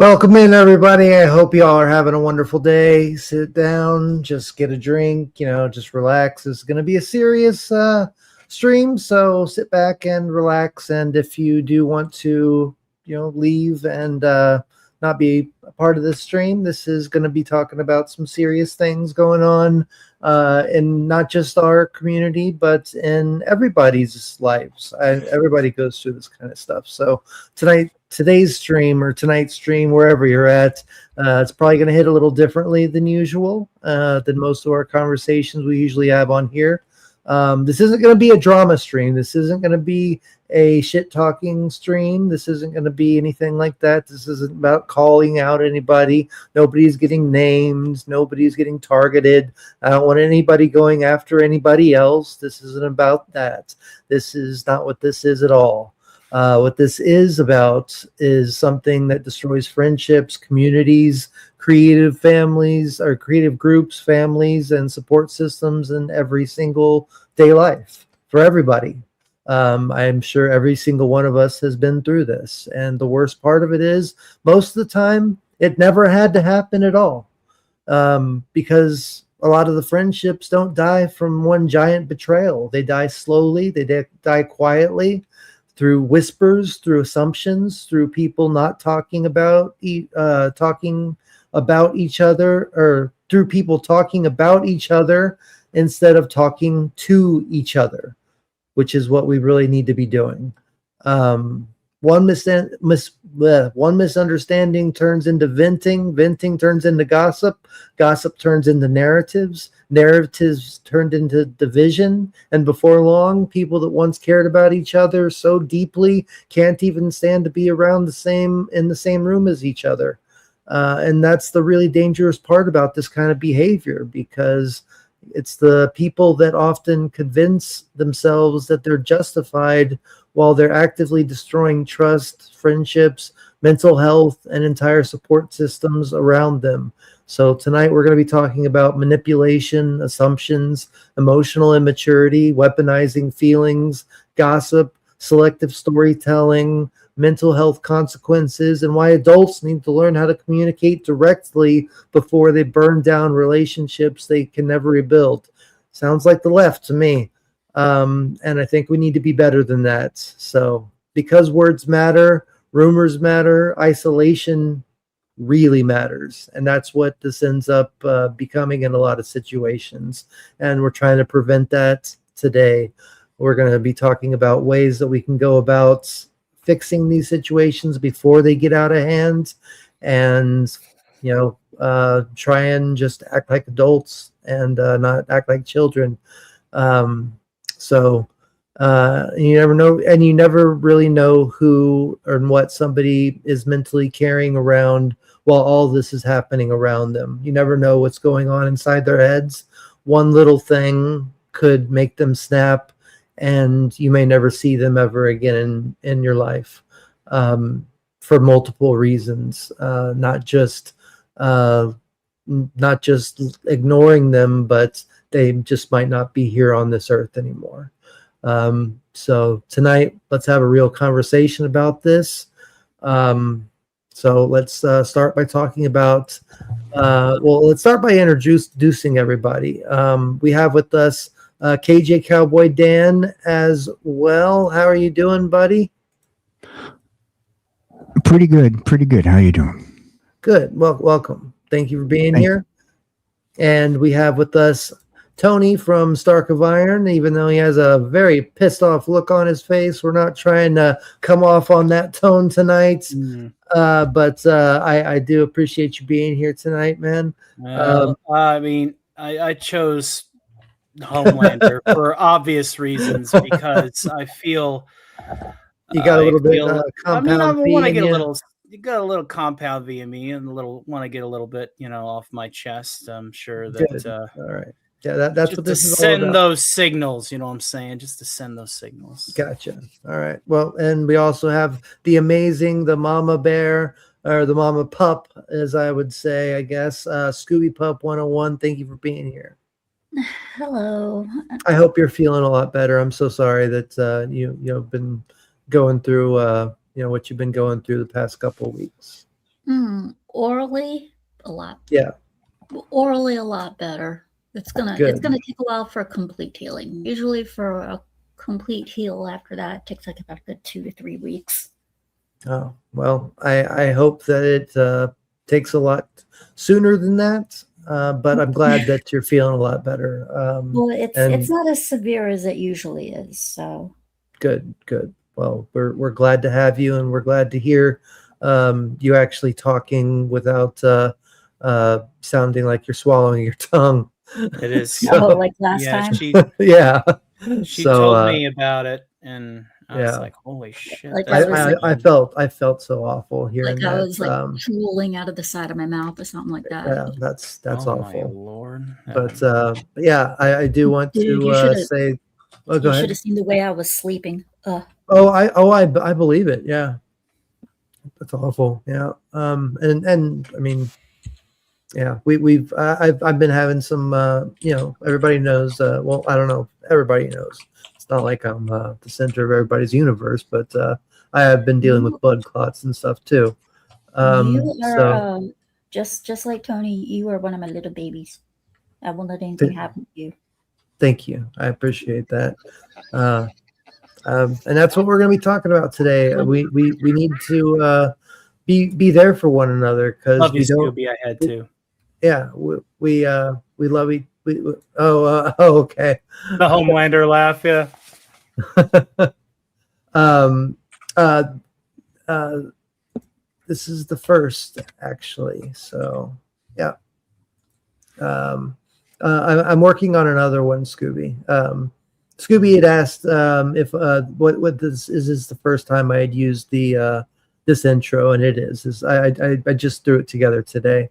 Welcome in, everybody. I hope you all are having a wonderful day. Sit down, just get a drink, just relax. It's going to be a serious stream, so sit back and relax. And if you do want to, leave and not be a part of this stream, this is going to be talking about some serious things going on in not just our community, but in everybody's lives. Everybody goes through this kind of stuff. So today's stream or tonight's stream, wherever you're at, it's probably going to hit a little differently than usual, than most of our conversations we usually have on here. This isn't going to be a drama stream. This isn't going to be a shit talking stream. This isn't going to be anything like that. This isn't about calling out anybody. Nobody's getting named. Nobody's getting targeted. I don't want anybody going after anybody else. This isn't about that. This is not what this is at all. What this is about is something that destroys friendships, communities, creative families, or creative groups, families, and support systems in every single day life for everybody. I'm sure every single one of us has been through this. And the worst part of it is most of the time, it never had to happen at all. Because a lot of the friendships don't die from one giant betrayal. They die slowly. They die quietly, through whispers, through assumptions, through people not talking about each other, or through people talking about each other instead of talking to each other, which is what we really need to be doing. One misunderstanding turns into venting. Venting turns into gossip. Gossip turns into narratives. Narratives turned into division. And before long, people that once cared about each other so deeply can't even stand to be around in the same room as each other. And that's the really dangerous part about this kind of behavior, because it's the people that often convince themselves that they're justified while they're actively destroying trust, friendships, mental health, and entire support systems around them. So tonight we're going to be talking about manipulation, assumptions, emotional immaturity, weaponizing feelings, gossip, selective storytelling, mental health consequences, and why adults need to learn how to communicate directly before they burn down relationships they can never rebuild. Sounds like the left to me. And I think we need to be better than that. So because words matter, rumors matter, isolation really matters. And that's what this ends up becoming in a lot of situations. And we're trying to prevent that today. We're going to be talking about ways that we can go about fixing these situations before they get out of hand, and try and just act like adults and not act like children. So you never know, and you never really know who or what somebody is mentally carrying around while all this is happening around them. You never know what's going on inside their heads. One little thing could make them snap, and you may never see them ever again in your life, for multiple reasons, not just ignoring them, but they just might not be here on this earth anymore. So tonight, let's have a real conversation about this. So let's start by talking about, let's start by introducing everybody. We have with us KJ Cowboy Dan as well. How are you doing, buddy? Pretty good. How are you doing? Good. Well, welcome. Thank you for being here. And we have with us Tony from Stark of Iron. Even though he has a very pissed off look on his face, we're not trying to come off on that tone tonight. But I do appreciate you being here tonight, man. I chose Homelander for obvious reasons, because I feel you got a little bit compound. I want to get a little. You got a little compound V in me, and want to get a little bit, off my chest. I'm sure that. All right. Yeah, that's what this is all about. Send those signals, you know what I'm saying? Just to send those signals. Gotcha. All right. Well, and we also have the mama bear, or the mama pup, as I would say, I guess. Scooby Pup 101. Thank you for being here. Hello. I hope you're feeling a lot better. I'm so sorry that you've been going through what you've been going through the past couple of weeks. Orally, a lot. Yeah. Orally, a lot better. It's gonna Good. take a while for a complete healing. Usually, for a complete heal after that, it takes like about a good 2 to 3 weeks. Oh, well, I hope that it takes a lot sooner than that. But I'm glad that you're feeling a lot better. Well, it's and not as severe as it usually is. So good. Well, we're glad to have you, and we're glad to hear you actually talking without sounding like you're swallowing your tongue. It is. So, like last time. yeah. She So, told me about it, and I was yeah. like, "Holy shit!" Like, that's I crazy. felt so awful hearing Like I that. was like drooling out of the side of my mouth or something like that. Yeah, that's Oh my awful. lord! But yeah, I do want Dude, you to should have say. Oh, go you should ahead. have seen the way I was sleeping. I believe it. Yeah, that's awful. Yeah. And I mean, yeah, I've been having some. Everybody knows. Well, I don't know. Everybody knows. It's not like I'm the center of everybody's universe, but I have been dealing with blood clots and stuff too. You are So just like Tony. You are one of my little babies. I won't let anything happen to you. thank you. I appreciate that. And that's what we're going to be talking about today. We need to be there for one another because Love you, we don't. Scooby. I had to. Yeah, we love each. Okay. The Homelander laugh. Yeah. um, uh, uh, this is the first actually. So yeah. I'm working on another one, Scooby. Scooby had asked if what this is the first time I had used the this intro, and it is. I just threw it together today.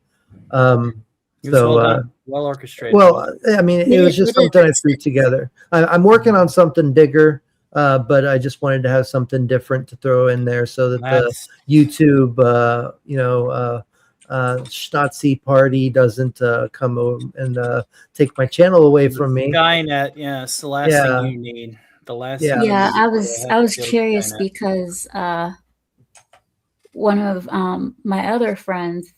It was well done, well orchestrated. Well, I mean, it was just something I threw together. I'm working on something bigger, but I just wanted to have something different to throw in there so that the YouTube, Schnatzy party doesn't come and take my channel away from me. Skynet, yeah, it's the last thing you need. The last. Yeah, I was curious because one of my other friends,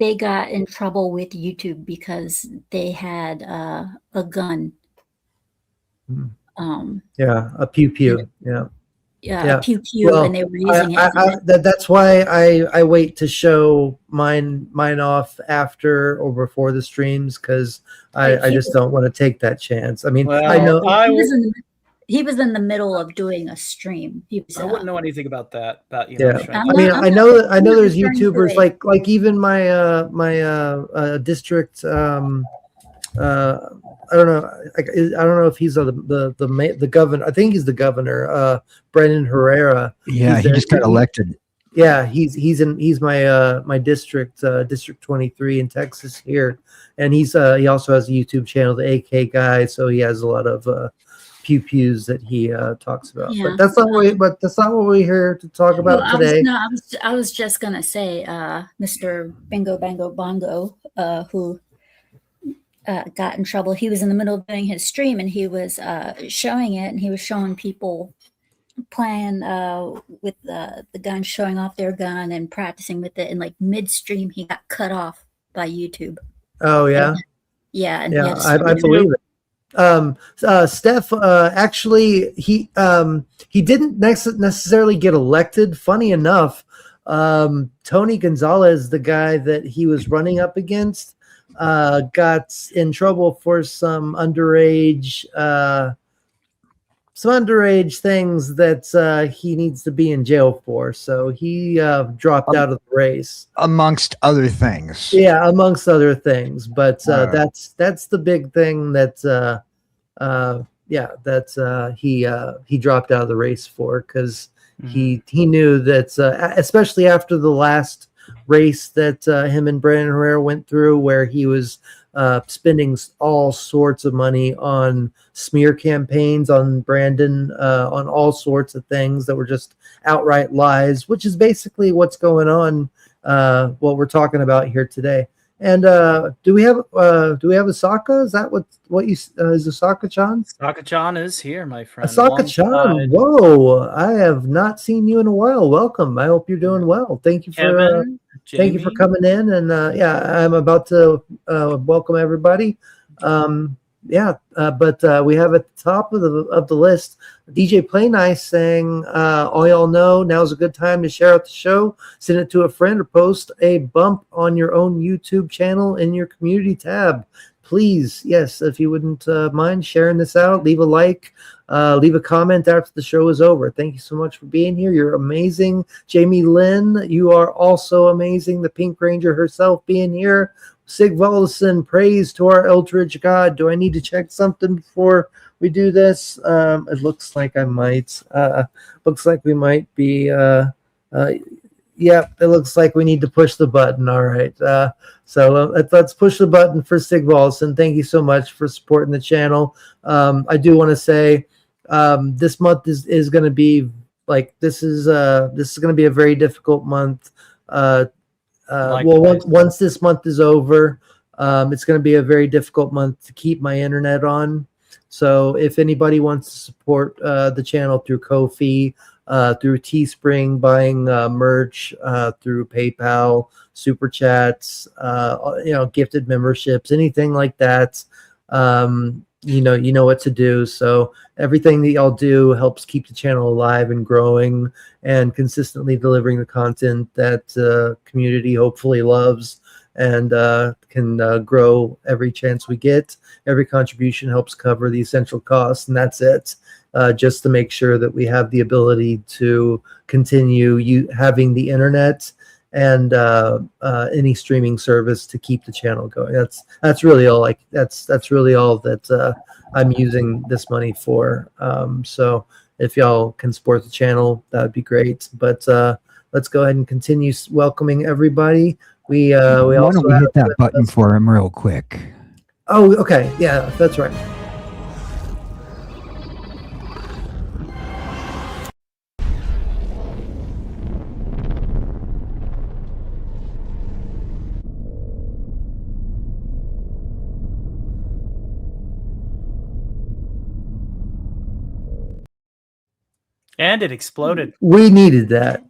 they got in trouble with YouTube because they had a gun. Yeah, a pew pew. Yeah, pew pew, well, and they were using it. That's why I wait to show mine off after or before the streams because I just don't want to take that chance. I mean, I know he was in the middle of doing a stream. I wouldn't know anything about that. About I know there's YouTubers like even my district. I don't know. I don't know if he's the governor. I think he's the governor. Brendan Herrera. Yeah, he just got elected. Yeah, he's my district, District 23 in Texas here, and he also has a YouTube channel, the AK guy. So he has a lot of pew pews that he talks about. Yeah. But that's not what we're here to talk about today. I was just gonna say, Mr. Bingo Bango Bongo, who got in trouble. He was in the middle of doing his stream and he was showing it, and he was showing people playing with the gun, showing off their gun and practicing with it. And like midstream, he got cut off by YouTube. Oh yeah, and I believe it. Steph, actually, he didn't necessarily get elected. Funny enough, Tony Gonzalez, the guy that he was running up against, got in trouble for some underage things that he needs to be in jail for. So he dropped out of the race, amongst other things. Yeah, amongst other things. But that's the big thing that he dropped out of the race for, because he knew that especially after the last race that him and Brandon Herrera went through, where he was spending all sorts of money on smear campaigns on Brandon, on all sorts of things that were just outright lies, which is basically what's going on, what we're talking about here today. And do we have Asaka? Is that what you is Asaka-chan? Asaka-chan is here, my friend. Asaka-chan, alongside whoa! I have not seen you in a while. Welcome. I hope you're doing well. Thank you for Kevin, thank you for Jamie. coming in. And yeah, I'm about to welcome everybody. But we have at the top of the list DJ Play Nice saying, all y'all know now's a good time to share out the show, send it to a friend, or post a bump on your own YouTube channel in your community tab. Please, yes, if you wouldn't mind sharing this out, leave a like, leave a comment after the show is over. Thank you so much for being here. You're amazing. Jamie Lynn, you are also amazing. The Pink Ranger herself being here. Sig Volson, praise to our Eldritch God. Do I need to check something before we do this? It looks like I might. Looks like we might be. Yeah, it looks like we need to push the button. All right. So let's push the button for Sig Volson. Thank you so much for supporting the channel. I do want to say this month is going to be like this is going to be a very difficult month. Once this month is over, it's going to be a very difficult month to keep my internet on. So if anybody wants to support the channel through Ko-fi, through Teespring, buying merch, through PayPal, super chats, gifted memberships, anything like that, you know what to do. So everything that y'all do helps keep the channel alive and growing and consistently delivering the content that community hopefully loves and can grow every chance we get. Every contribution helps cover the essential costs, and that's it. Just to make sure that we have the ability to continue having the internet and any streaming service to keep the channel going. That's really all. That's really all that I'm using this money for. So if y'all can support the channel, that would be great. But let's go ahead and continue welcoming everybody. We Why also don't we hit that button for him real quick? Oh, okay. Yeah, that's right. And it exploded. We needed that.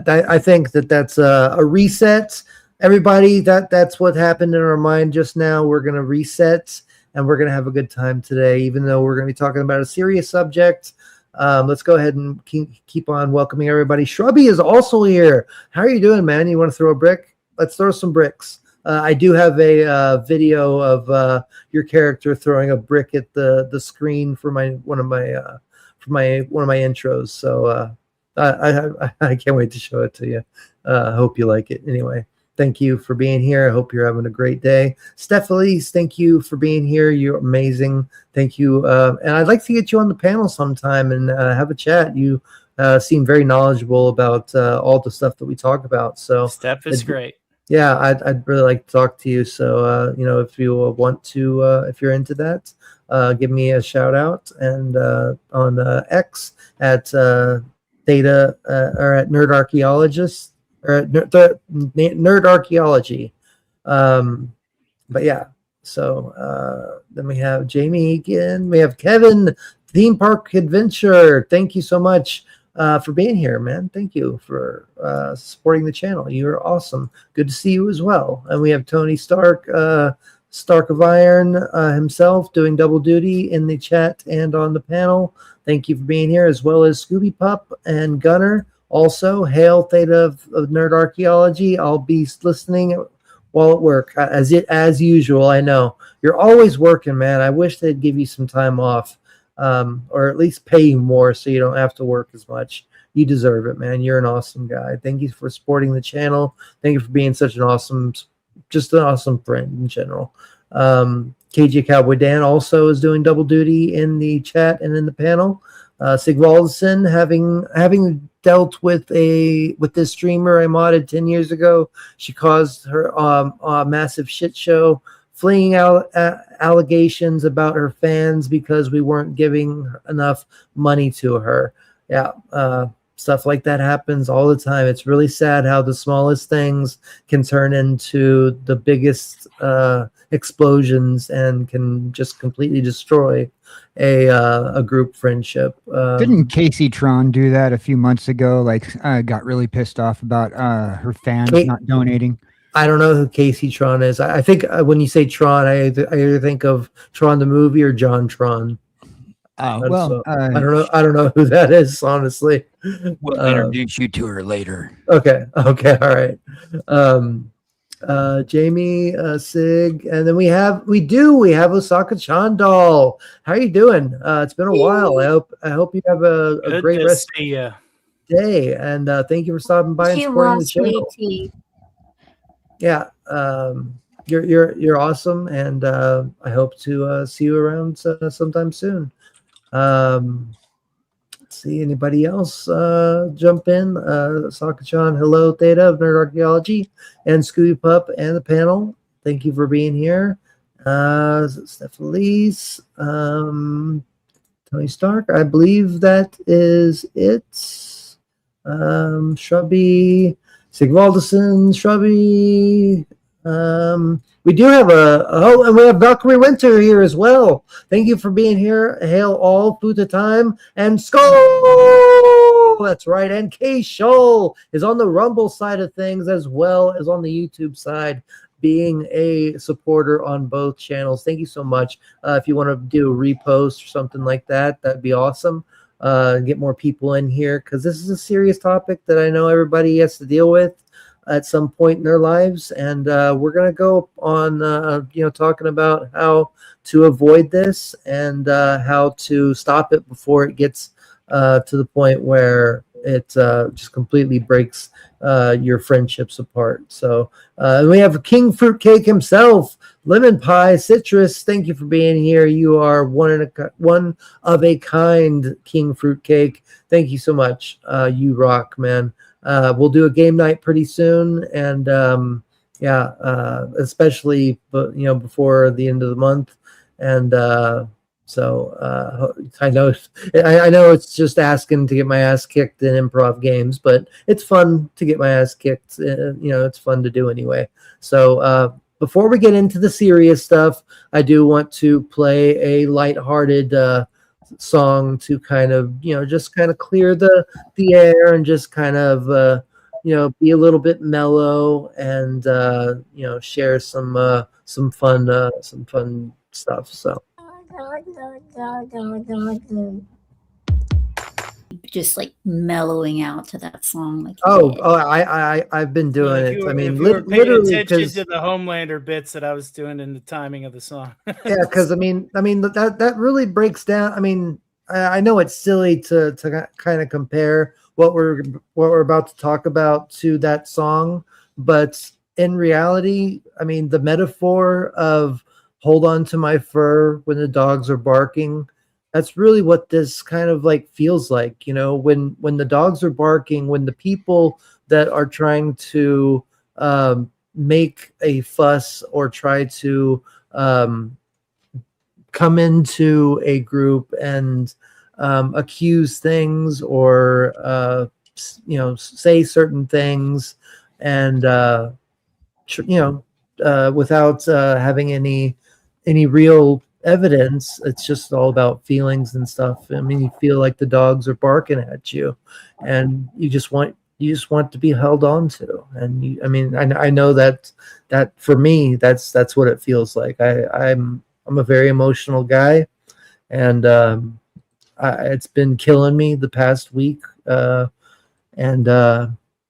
I think that's a reset. Everybody, that's what happened in our mind just now. We're going to reset and we're going to have a good time today, even though we're going to be talking about a serious subject. Let's go ahead and keep on welcoming everybody. Shrubby is also here. How are you doing, man? You want to throw a brick? Let's throw some bricks. I do have a video of your character throwing a brick at the screen for one of my intros. So I can't wait to show it to you. Hope you like it. Anyway, thank you for being here. I hope you're having a great day. Stephanie, thank you for being here. You're amazing. Thank you. And I'd like to get you on the panel sometime and have a chat. You seem very knowledgeable about all the stuff that we talk about. So Steph is great. Yeah, I'd really like to talk to you. So, if you want to, if you're into that, give me a shout out and on X at Theta or at Nerd Archaeologist or at Nerd Archaeology. But yeah, so then we have Jamie again. We have Kevin, Theme Park Adventure. Thank you so much for being here, man. Thank you for supporting the channel. You're awesome. Good to see you as well. And we have Tony Stark, Stark of Iron himself, doing double duty in the chat and on the panel. Thank you for being here, as well as Scooby Pup and Gunner. Also, hail Theta of Nerd Archaeology. I'll be listening while at work, as usual. I know you're always working, man. I wish they'd give you some time off. Or at least pay you more so you don't have to work as much. You deserve it, man. You're an awesome guy. Thank you for supporting the channel. Thank you for being such an awesome friend in general. KJ Cowboy Dan also is doing double duty in the chat and in the panel. Sigvaldson, having dealt with this streamer I modded 10 years ago, she caused her a massive shit show, fleeing out allegations about her fans because we weren't giving enough money to her. Yeah, stuff like that happens all the time. It's really sad how the smallest things can turn into the biggest explosions and can just completely destroy a group friendship. Didn't Casey Tron do that a few months ago? Like, got really pissed off about her fans not donating. I don't know who Casey Tron is. I think when you say Tron, I either think of Tron the movie or John Tron. Oh, I well, don't know who that is, honestly. we'll introduce you to her later. Okay, all right. Jamie, Sig, and then we have Osaka Chandal. How are you doing? It's been a while. I hope you have a great rest of the day, and thank you for stopping by and supporting the channel. Sweetie. Yeah, you're awesome, and I hope to see you around sometime soon. Let's see, anybody else jump in? Sakachan, hello, Theta of Nerd Archaeology, and Scooby Pup and the panel. Thank you for being here. Stephalise, Tony Stark, I believe that is it. Shrubby, Sigvaldison, Shrubby. We do have and we have Valkyrie Winter here as well. Thank you for being here. Hail all, Futa Time, and Skull! That's right. And K Shoal is on the Rumble side of things as well as on the YouTube side, being a supporter on both channels. Thank you so much. If you want to do a repost or something like that, that'd be awesome. Get more people in here, because this is a serious topic that I know everybody has to deal with at some point in their lives, and we're going to go on talking about how to avoid this and how to stop it before it gets to the point where it just completely breaks your friendships apart. So we have King Fruitcake himself, Lemon Pie Citrus. Thank you for being here. You are one of a kind, King Fruitcake. Thank you so much. You rock, man. We'll do a game night pretty soon, and especially before the end of the month. And so I know it's just asking to get my ass kicked in improv games, but it's fun to get my ass kicked. It's fun to do anyway. So before we get into the serious stuff, I do want to play a lighthearted song to kind of just kind of clear the air and just kind of be a little bit mellow and share some fun stuff. So Just like mellowing out to that song. Like I've been doing it. I mean, literally attention to the Homelander bits that I was doing in the timing of the song. Yeah, because I mean that really breaks down. I mean, I know it's silly to kind of compare what we're about to talk about to that song, but in reality, I mean, the metaphor of hold on to my fur when the dogs are barking, that's really what this kind of like feels like, when the dogs are barking, when the people that are trying to make a fuss or try to come into a group and accuse things or say certain things and without having any real evidence. It's just all about feelings and stuff. I mean, you feel like the dogs are barking at you, and you just want to be held on to. And I know that for me, that's what it feels like. I'm a very emotional guy, and it's been killing me the past week. And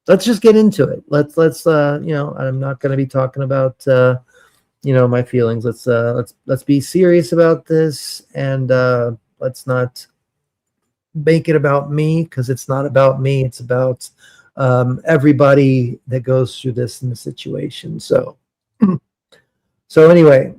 let's just get into it. Let's I'm not going to be talking about my feelings. Let's be serious about this, and let's not make it about me, because it's not about me. It's about everybody that goes through this in the situation. So anyway,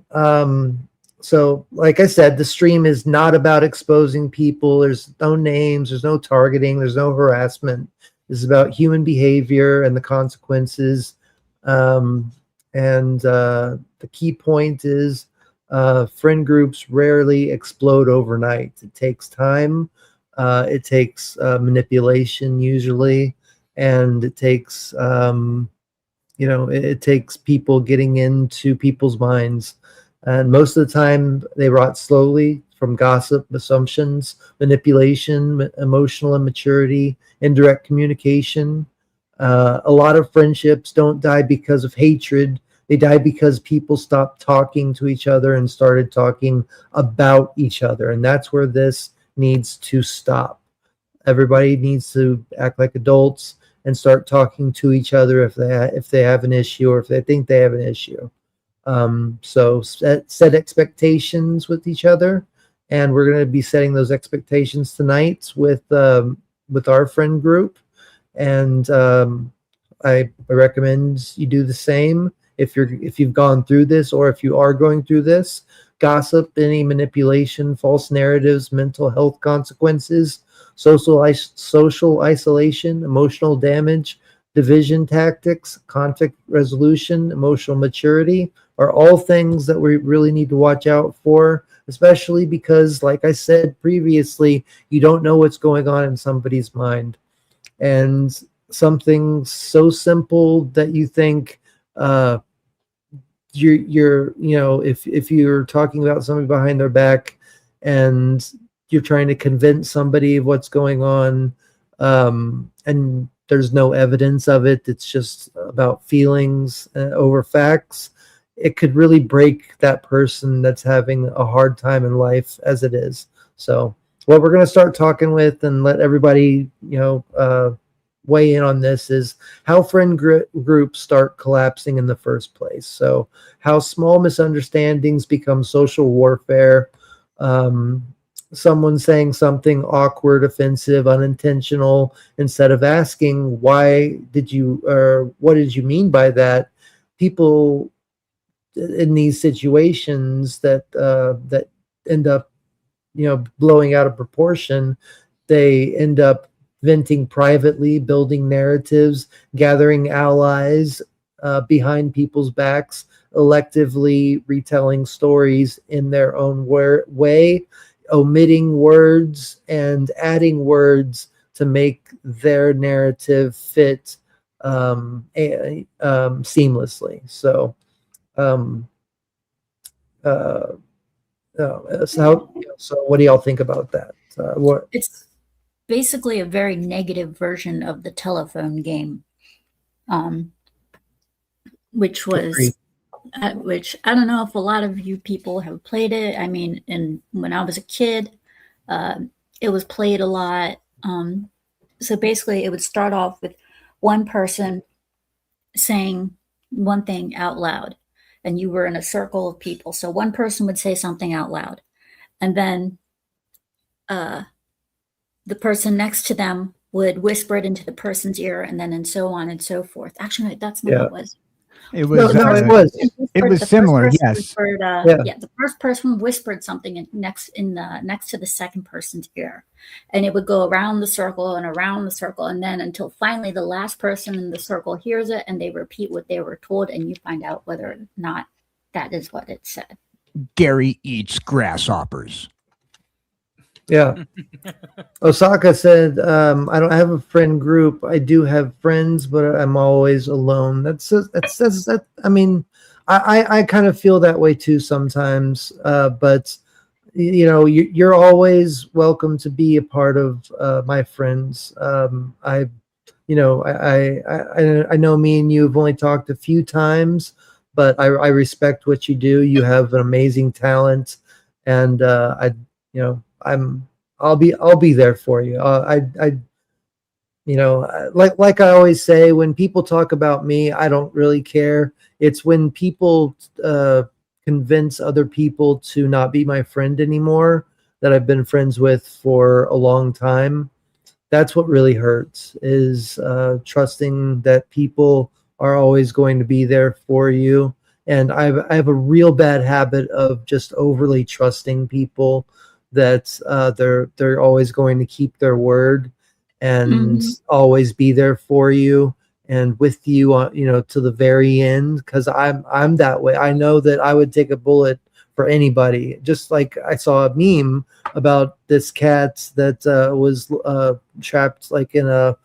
so like I said, the stream is not about exposing people. There's no names, there's no targeting, there's no harassment. This is about human behavior and the consequences. And the key point is friend groups rarely explode overnight. It takes time It takes manipulation usually, and it takes it takes people getting into people's minds, and most of the time they rot slowly from gossip, assumptions, manipulation, emotional immaturity, indirect communication. A lot of friendships don't die because of hatred. They die because people stopped talking to each other and started talking about each other. And that's where this needs to stop. Everybody needs to act like adults and start talking to each other if they have an issue or if they think they have an issue. So set expectations with each other, and we're going to be setting those expectations tonight with our friend group. And I recommend you do the same if you've gone through this, or if you are going through this. Gossip, any manipulation, false narratives, mental health consequences, social isolation, emotional damage, division tactics, conflict resolution, emotional maturity are all things that we really need to watch out for, especially because, like I said previously, you don't know what's going on in somebody's mind. And something so simple that you think if you're talking about somebody behind their back and you're trying to convince somebody of what's going on, and there's no evidence of it, it's just about feelings over facts, it could really break that person that's having a hard time in life as it is. So what we're going to start talking with and let everybody weigh in on this is how friend groups start collapsing in the first place. So how small misunderstandings become social warfare. Someone saying something awkward, offensive, unintentional, instead of asking why did you, or what did you mean by that. People in these situations that end up blowing out of proportion, they end up venting privately, building narratives, gathering allies behind people's backs, electively retelling stories in their own way, omitting words and adding words to make their narrative fit seamlessly. So so what do y'all think about that? It's basically a very negative version of the telephone game, which was which I don't know if a lot of you people have played it. I mean, when I was a kid, it was played a lot. So basically, it would start off with one person saying one thing out loud, and you were in a circle of people. So one person would say something out loud, and then the person next to them would whisper it into the person's ear, and so on and so forth. Actually, that's not what it was. It was. It was similar. Yes. The first person whispered something next to the second person's ear, and it would go around the circle and around the circle, and then until finally the last person in the circle hears it, and they repeat what they were told, and you find out whether or not that is what it said. Gary eats grasshoppers. Yeah. Osaka said, I don't have a friend group. I do have friends, but I'm always alone. That I mean, I kind of feel that way too sometimes. But you're always welcome to be a part of my friends. I know me and you have only talked a few times, but I respect what you do. You have an amazing talent, and I'll be there for you. Like I always say, when people talk about me, I don't really care. It's when people convince other people to not be my friend anymore that I've been friends with for a long time. That's what really hurts, is trusting that people are always going to be there for you. And I have a real bad habit of just overly trusting people, that they're always going to keep their word and always be there for you and with you to the very end, because I'm that way. I know that I would take a bullet for anybody. Just like I saw a meme about this cat that was trapped like in a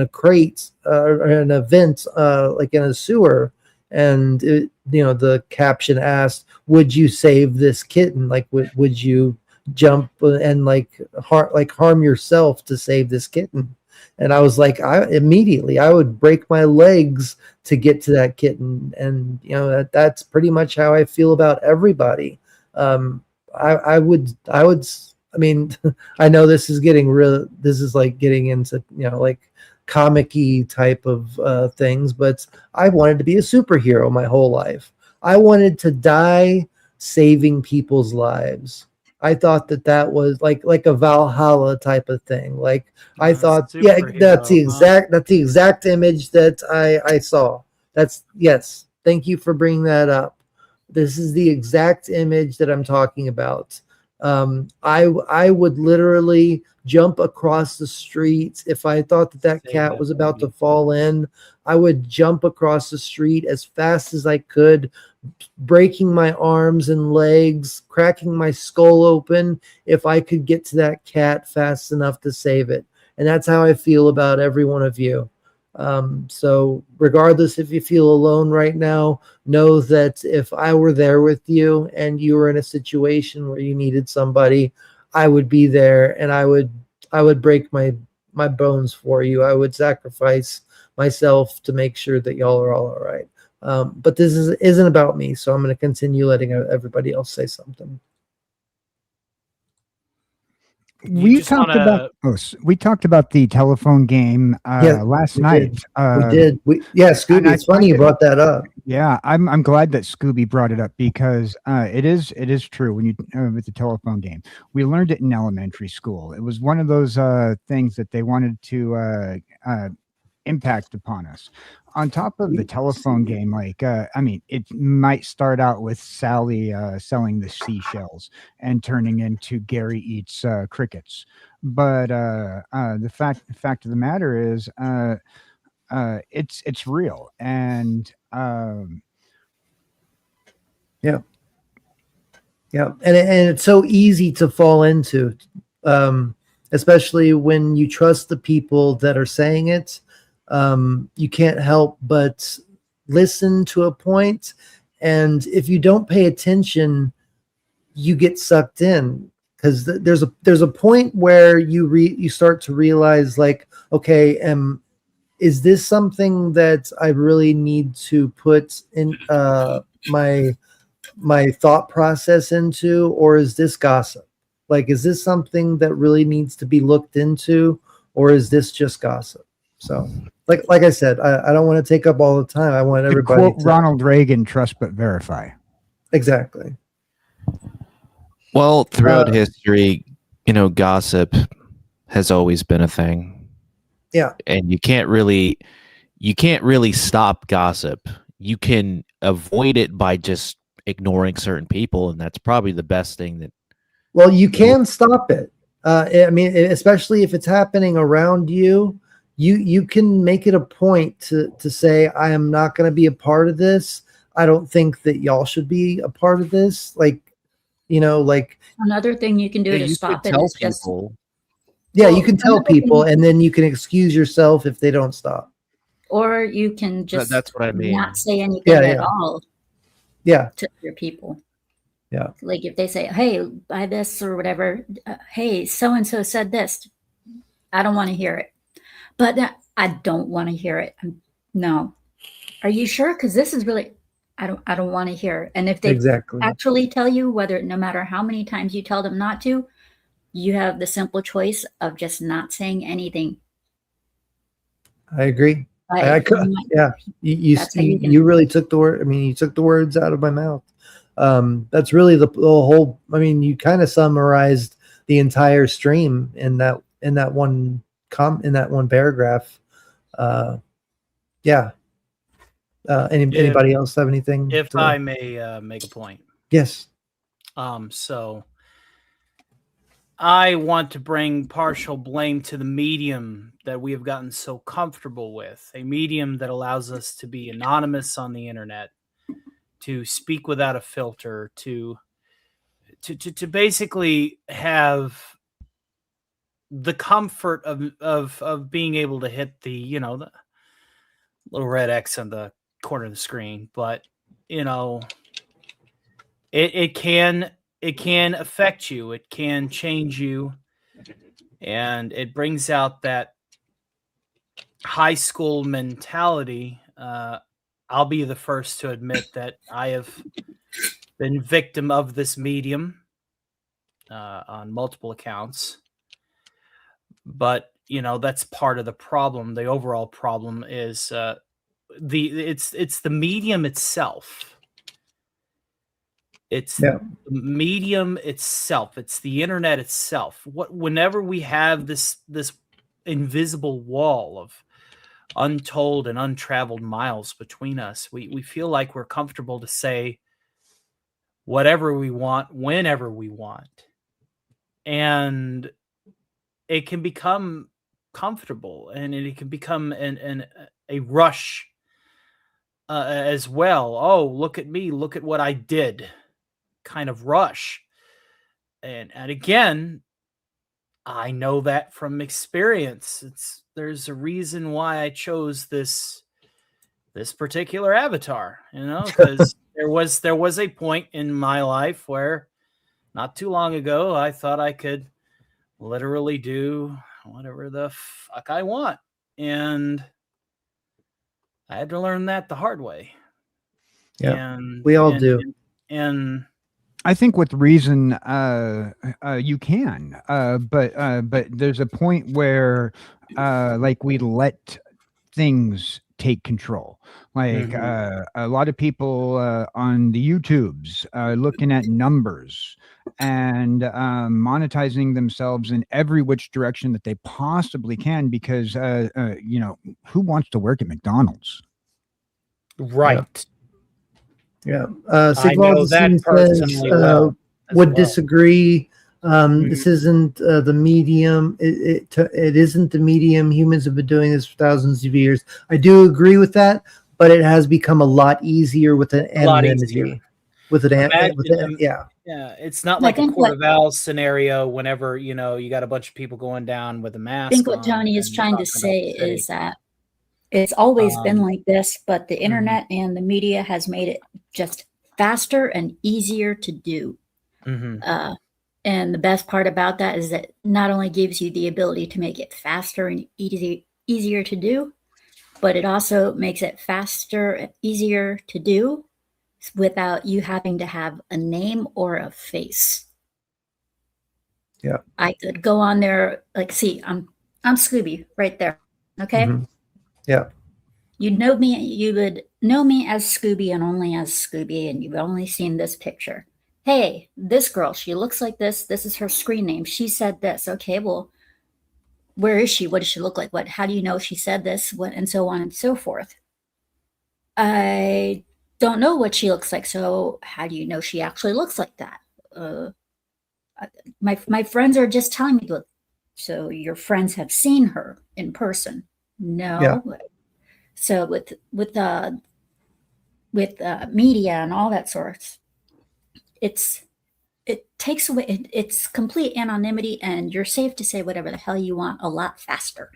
crate or in a vent, like in a sewer, and the caption asked, "Would you save this kitten? Like, would you jump and like harm yourself to save this kitten?" And I was like, I would break my legs to get to that kitten. And that's pretty much how I feel about everybody. I mean, I know this is getting real. This is like getting into like comic-y type of things, but I wanted to be a superhero my whole life. I wanted to die saving people's lives. I thought that was like a Valhalla type of thing. Like I thought, yeah, that's the exact image that I saw. Yes. Thank you for bringing that up. This is the exact image that I'm talking about. I would literally jump across the street if I thought that cat was about to fall in. I would jump across the street as fast as I could, breaking my arms and legs, cracking my skull open if I could get to that cat fast enough to save it. And that's how I feel about every one of you. So regardless if you feel alone right now, know that if I were there with you and you were in a situation where you needed somebody, I would be there, and I would break my bones for you. I would sacrifice myself to make sure that y'all are all right. But this isn't about me, so I'm going to continue letting everybody else say something. We talked about the telephone game last night. We did. Scooby, it's funny you brought that up. Yeah, I'm glad that Scooby brought it up because it is true when you with the telephone game. We learned it in elementary school. It was one of those things that they wanted to impact upon us. On top of the telephone game, like I mean, it might start out with Sally selling the seashells and turning into Gary eats crickets, but the fact of the matter is, it's real, and yeah, and it's so easy to fall into, especially when you trust the people that are saying it. You can't help but listen to a point, and if you don't pay attention, you get sucked in, because there's a point where you start to realize, like, okay, is this something that I really need to put in my thought process into, or is this gossip? Like, is this something that really needs to be looked into, or is this just gossip? So like I said, I don't want to take up all the time. I want everybody to quote Ronald Reagan, trust but verify. Exactly. Well, throughout history, gossip has always been a thing. Yeah. And you can't really stop gossip. You can avoid it by just ignoring certain people, and that's probably the best thing that. Well, you can stop it. I mean, especially if it's happening around you. You can make it a point to say, I am not going to be a part of this. I don't think that y'all should be a part of this. Like another thing you can do to stop it is just. Yeah, you can tell people, and then you can excuse yourself if they don't stop. Or you can just that's what I mean. Not say anything at all. Yeah. To your people. Yeah. Like if they say, hey, buy this or whatever. Hey, so-and-so said this. I don't want to hear it. But I don't want to hear it. No. Are you sure? Because this is really, I don't want to hear it. And if they actually tell you, no matter how many times you tell them not to, you have the simple choice of just not saying anything. I agree. You really took the word. I mean, you took the words out of my mouth. That's really the whole. I mean, you kind of summarized the entire stream in that one paragraph. Anybody else have anything? If I may make a point. Yes. So I want to bring partial blame to the medium that we have gotten so comfortable with, a medium that allows us to be anonymous on the internet, to speak without a filter, to to basically have the comfort of being able to hit the the little red X on the corner of the screen, but it can affect you, it can change you, and it brings out that high school mentality. I'll be the first to admit that I have been victim of this medium on multiple accounts, but that's part of the problem. The overall problem is it's the medium itself. It's Yeah. the medium itself. It's the internet itself. Whenever we have this invisible wall of untold and untraveled miles between us, we feel like we're comfortable to say whatever we want, whenever we want. And it can become comfortable, and it can become a rush as well. Oh, look at me, look at what I did, kind of rush. And again, I know that from experience. There's a reason why I chose this particular avatar, because there was a point in my life where not too long ago I thought I could literally do whatever the fuck I want, and I had to learn that the hard way. Yeah, we all do. And I think with reason, you can, but there's a point where, like, we let things take control. Like a lot of people on the YouTubes looking at numbers and monetizing themselves in every which direction that they possibly can, because who wants to work at McDonald's? right. Yeah. I know that Sigvaldi personally well, as would well. disagree. This isn't the medium. It isn't the medium. Humans have been doing this for thousands of years. I do agree with that, but it has become a lot easier with an anonymity. With an yeah. Yeah, it's not like a Court of Owls scenario whenever, you got a bunch of people going down with a mask. I think what Tony is trying to say is that it's always been like this, but the internet and the media has made it just faster and easier to do. And the best part about that is that not only gives you the ability to make it faster and easier to do, but it also makes it faster and easier to do without you having to have a name or a face. Yeah. I could go on there, like, see, I'm Scooby right there. Okay. Yeah. You would know me as Scooby and only as Scooby, and you've only seen this picture. Hey, this girl, she looks like this. This is her screen name. She said this. Okay, well, where is she? What does she look like? How do you know she said this? What, and so on and so forth. I don't know what she looks like. So how do you know she actually looks like that? My friends are just telling me, look, so your friends have seen her in person. No. Yeah. So with media and all that sorts, it takes away, it's complete anonymity, and you're safe to say whatever the hell you want a lot faster.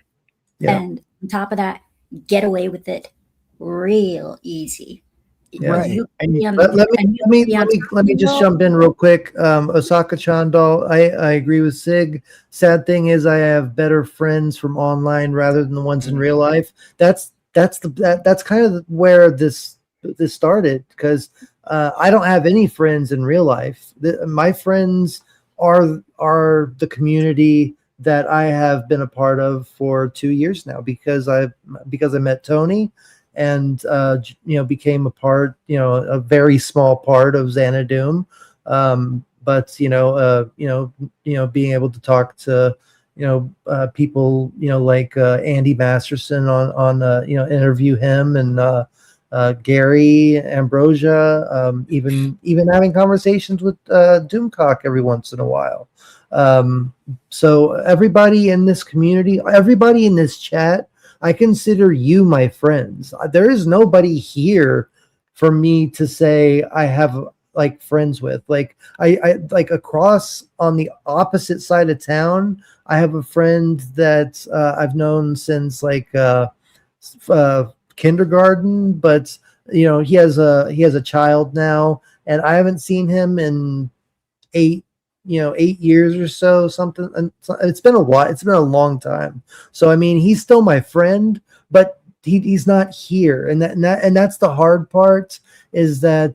Yeah. And on top of that, get away with it real easy. Yeah. Right. Let me just jump in real quick. Osaka Chandal, I agree with Sig. Sad thing is I have better friends from online rather than the ones in real life. That's kind of where this started, because I don't have any friends in real life. My friends are the community that I have been a part of for 2 years now, because I met Tony and became a part, a very small part of Xanadu. But being able to talk to people like Andy Masterson on interview him, and Gary Ambrosia, even having conversations with Doomcock every once in a while. So everybody in this community, everybody in this chat, I consider you my friends. There is nobody here for me to say I have like friends with. Like I like across on the opposite side of town, I have a friend that I've known since like kindergarten, but he has a child now, and I haven't seen him in 8 years or so, something. And it's been a while. It's been a long time. So I mean, he's still my friend, but he's not here, and that's the hard part, is that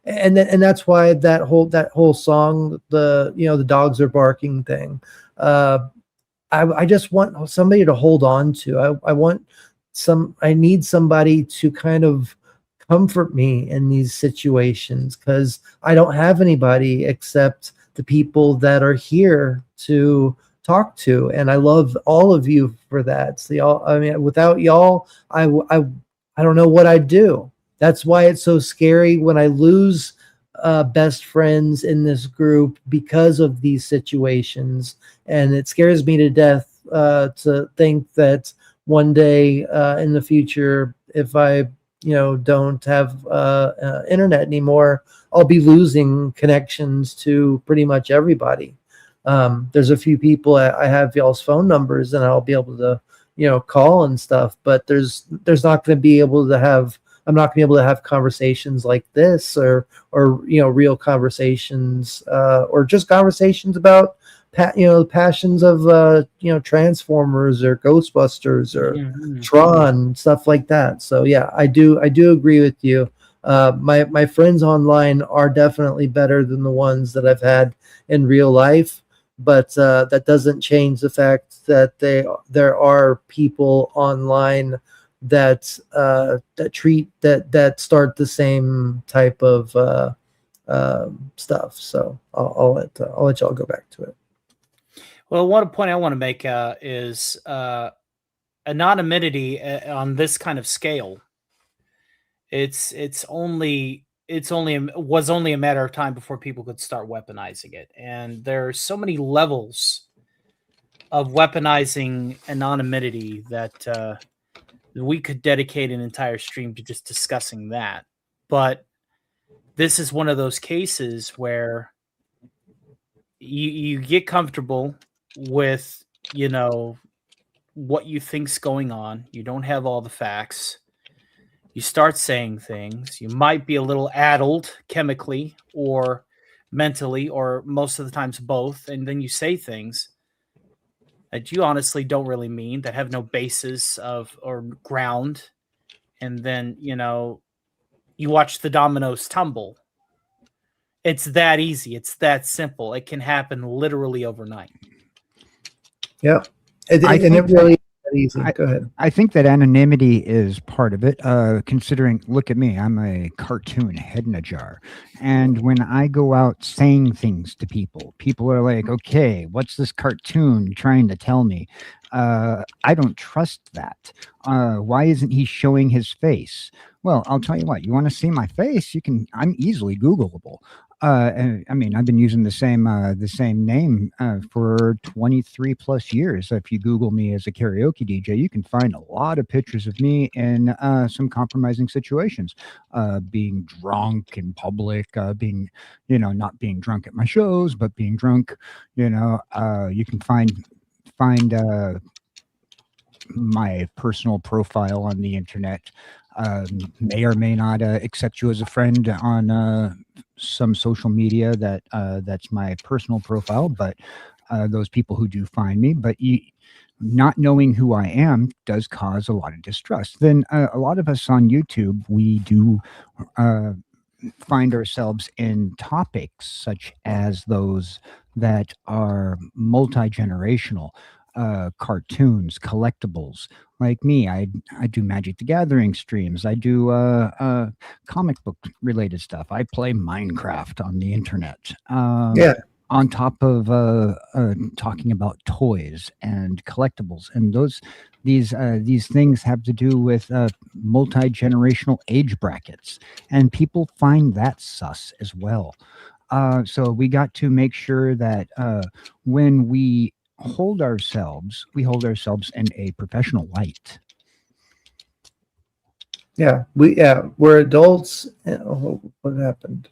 that's why that whole song, the dogs are barking thing. I just want somebody to hold on to. I need somebody to kind of comfort me in these situations, because I don't have anybody except the people that are here to talk to, and I love all of you for that. So y'all, I mean, without y'all, I don't know what I'd do. That's why it's so scary when I lose best friends in this group because of these situations, and it scares me to death to think that one day in the future, if I don't have internet anymore, I'll be losing connections to pretty much everybody. There's a few people I have y'all's phone numbers, and I'll be able to call and stuff, but there's not going to be able to have I'm not going to be able to have conversations like this, or real conversations, or just conversations about the passions of Transformers or Ghostbusters or Tron, stuff like that. So yeah, I do agree with you. My friends online are definitely better than the ones that I've had in real life, but that doesn't change the fact that there are people online that start the same type of stuff. So I'll let y'all go back to it. Well, one point I want to make is anonymity on this kind of scale. Was only a matter of time before people could start weaponizing it, and there are so many levels of weaponizing anonymity that we could dedicate an entire stream to just discussing that. But this is one of those cases where you get comfortable with what you think's going on. You don't have all the facts. You start saying things. You might be a little addled chemically or mentally, or most of the times both, and then you say things that you honestly don't really mean, that have no basis of or ground, and then you watch the dominoes tumble. It's that easy. It's that simple. It can happen literally overnight. Yeah. It really is that easy. Go ahead. I think that anonymity is part of it. Considering, look at me, I'm a cartoon head in a jar. And when I go out saying things to people, people are like, okay, what's this cartoon trying to tell me? I don't trust that. Why isn't he showing his face? Well, I'll tell you what, you want to see my face? I'm easily Googleable. I mean, I've been using the same name for 23 plus years. If you Google me as a karaoke DJ, you can find a lot of pictures of me in some compromising situations, being drunk in public, being, not being drunk at my shows, but being drunk. You can find my personal profile on the internet. May or may not accept you as a friend on some social media that's my personal profile, but those people who do find me, but not knowing who I am does cause a lot of distrust. Then a lot of us on YouTube, we do find ourselves in topics such as those that are multi-generational. Cartoons, collectibles. Like me, I do Magic the Gathering streams. I do comic book related stuff. I play Minecraft on the internet. Yeah. On top of talking about toys and collectibles, and these things have to do with multi-generational age brackets, and people find that sus as well. So we got to make sure that when we hold ourselves in a professional light. We're adults. Oh, what happened?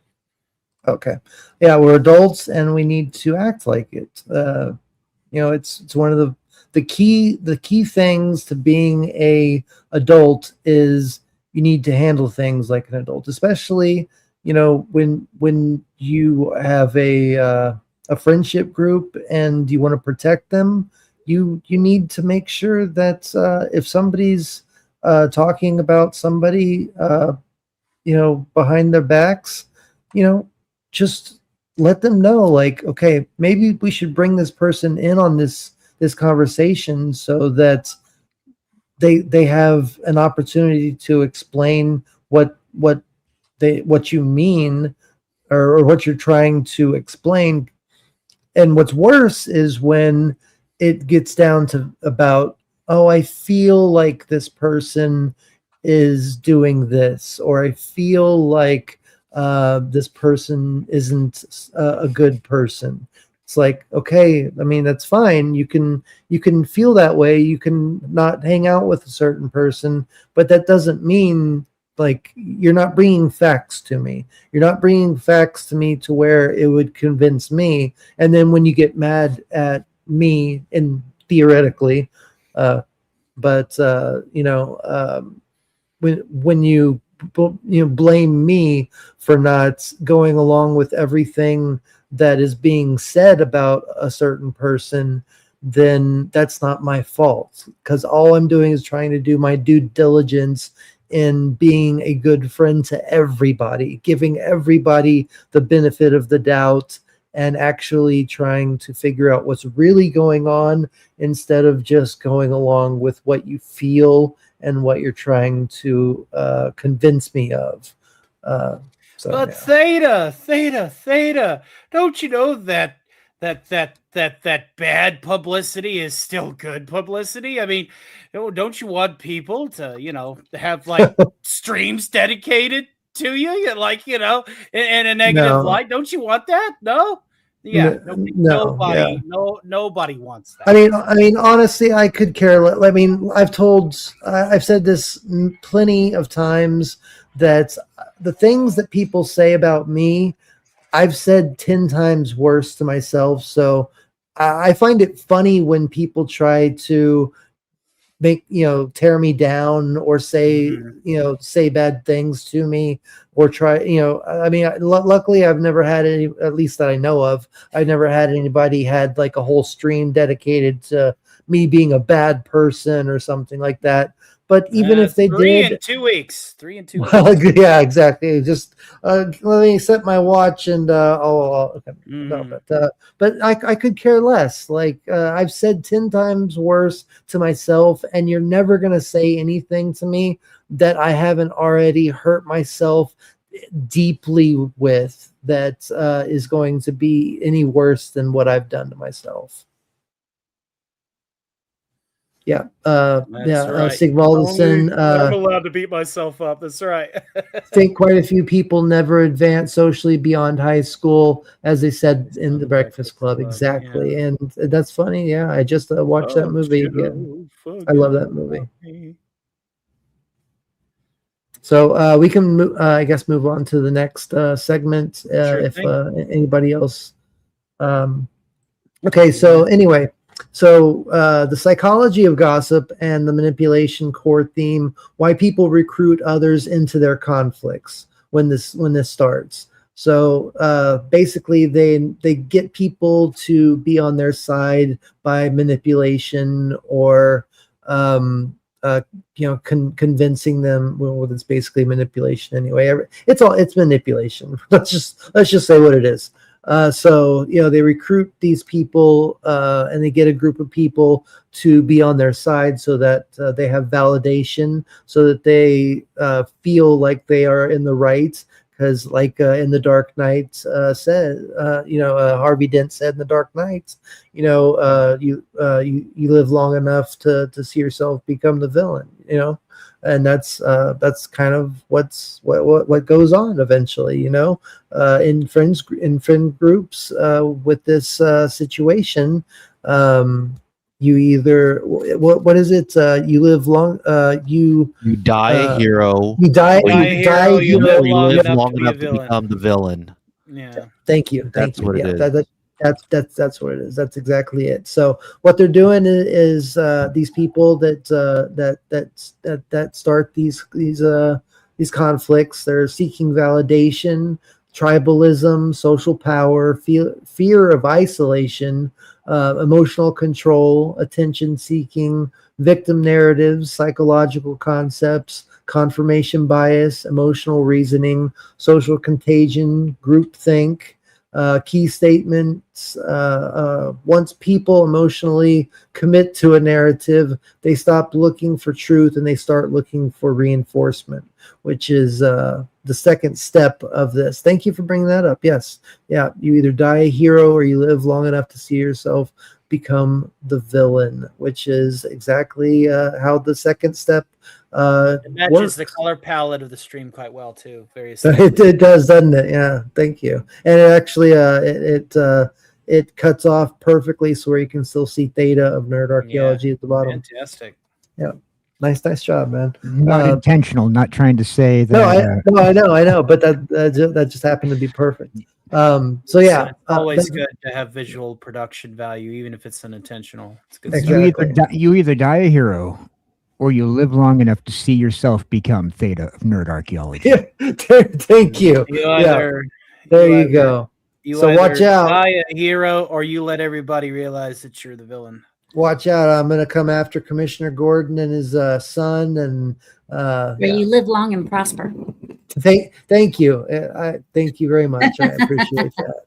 Okay. Yeah, we're adults and we need to act like it. It's one of the key things to being a adult is you need to handle things like an adult, especially when you have a friendship group and you want to protect them. You need to make sure that if somebody's talking about somebody behind their backs, you know just let them know, like, okay, maybe we should bring this person in on this conversation so that they have an opportunity to explain what you mean, or what you're trying to explain. And what's worse is when it gets down to about, oh, I feel like this person is doing this, or I feel like this person isn't a good person. It's like, okay, I mean, that's fine. You can feel that way. You can not hang out with a certain person, but that doesn't mean, like, you're not bringing facts to me. You're not bringing facts to me to where it would convince me. And then when you get mad at me, and theoretically, but when you blame me for not going along with everything that is being said about a certain person, then that's not my fault, because all I'm doing is trying to do my due diligence in being a good friend to everybody, giving everybody the benefit of the doubt, and actually trying to figure out what's really going on, instead of just going along with what you feel and what you're trying to convince me of. But Theta, don't you know that bad publicity is still good publicity? I mean, don't you want people to, have like streams dedicated to you, like, in a negative No. light? Don't you want that? No? Yeah, nobody, nobody wants that. I mean, honestly, I could care less. I mean, I've said this plenty of times, that the things that people say about me, I've said 10 times worse to myself. So I find it funny when people try to tear me down, or say bad things to me, or try, I mean, luckily I've never had any, at least that I know of, I've never had anybody had like a whole stream dedicated to me being a bad person or something like that. But even if they three did, in 2 weeks, 3 in 2 weeks. well, yeah, exactly. Just let me set my watch and okay. No, but I could care less. Like, I've said 10 times worse to myself, and you're never gonna say anything to me that I haven't already hurt myself deeply with, that is going to be any worse than what I've done to myself. Yeah. Right. Sigvaldason. I'm allowed to beat myself up. That's right. I think quite a few people never advance socially beyond high school, as they said in The Breakfast Club. Exactly. Yeah. And that's funny. Yeah. I just watched that movie again. I love that movie. So we can, I guess, move on to the next segment if anybody else. Okay. So anyway. So the psychology of gossip and the manipulation core theme, why people recruit others into their conflicts when this starts. So basically they get people to be on their side by manipulation, or convincing them. Well, it's basically manipulation anyway. It's manipulation. Let's just say what it is. So they recruit these people, and they get a group of people to be on their side, so that they have validation, so that they feel like they are in the right. Because, like in The Dark Knight said, Harvey Dent said in The Dark Knight, you live long enough to see yourself become the villain. And that's kind of what goes on eventually, in friend groups with this situation. you either what is it? You live long. You die a hero. you die. Die a You hero, die. you You live or you long live enough long to be a enough to villain. become the villain. Yeah. Thank you. That's what it is. That's what it is. That's exactly it. So what they're doing is these people that start these conflicts. They're seeking validation, tribalism, social power, fear of isolation, emotional control, attention seeking, victim narratives, psychological concepts, confirmation bias, emotional reasoning, social contagion, groupthink, key statements. Once people emotionally commit to a narrative, they stop looking for truth and they start looking for reinforcement, which is the second step of this. Thank you for bringing that up. Yes. Yeah. You either die a hero or you live long enough to see yourself become the villain, which is exactly how the second step It matches works. the color palette of the stream quite well too. Very It does, doesn't it? Yeah, thank you. And it actually it cuts off perfectly so where you can still see Theta of Nerd Archaeology at the bottom. fantastic. Yeah, nice job, man. Not intentional. Not trying to say that. I know, but that just happened to be perfect. So yeah, It's always good to have visual production value, even if it's unintentional. It's good stuff. Exactly. You either die a hero, or you live long enough to see yourself become Theta of Nerd Archaeology. Yeah, thank you. There you go. So watch out. Die a hero, or you let everybody realize that you're the villain. Watch out! I'm going to come after Commissioner Gordon and his son, and you live long and prosper. Thank you. I thank you very much. I appreciate that.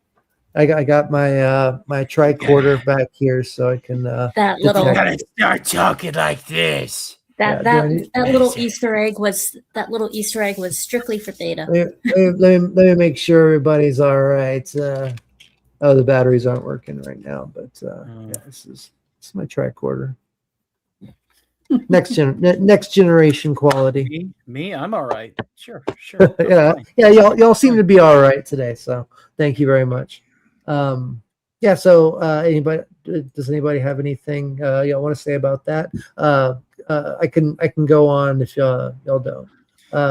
I got my tricorder back here, so I can. That little. You gotta start talking like this. That little Easter egg was strictly for Theta. Let me make sure everybody's all right. Oh, the batteries aren't working right now, but yeah, this is my tricorder. Next generation quality. Me, I'm all right. Sure. yeah, y'all seem to be all right today. So thank you very much. Yeah. So does anybody have anything y'all want to say about that? I can go on if y'all don't.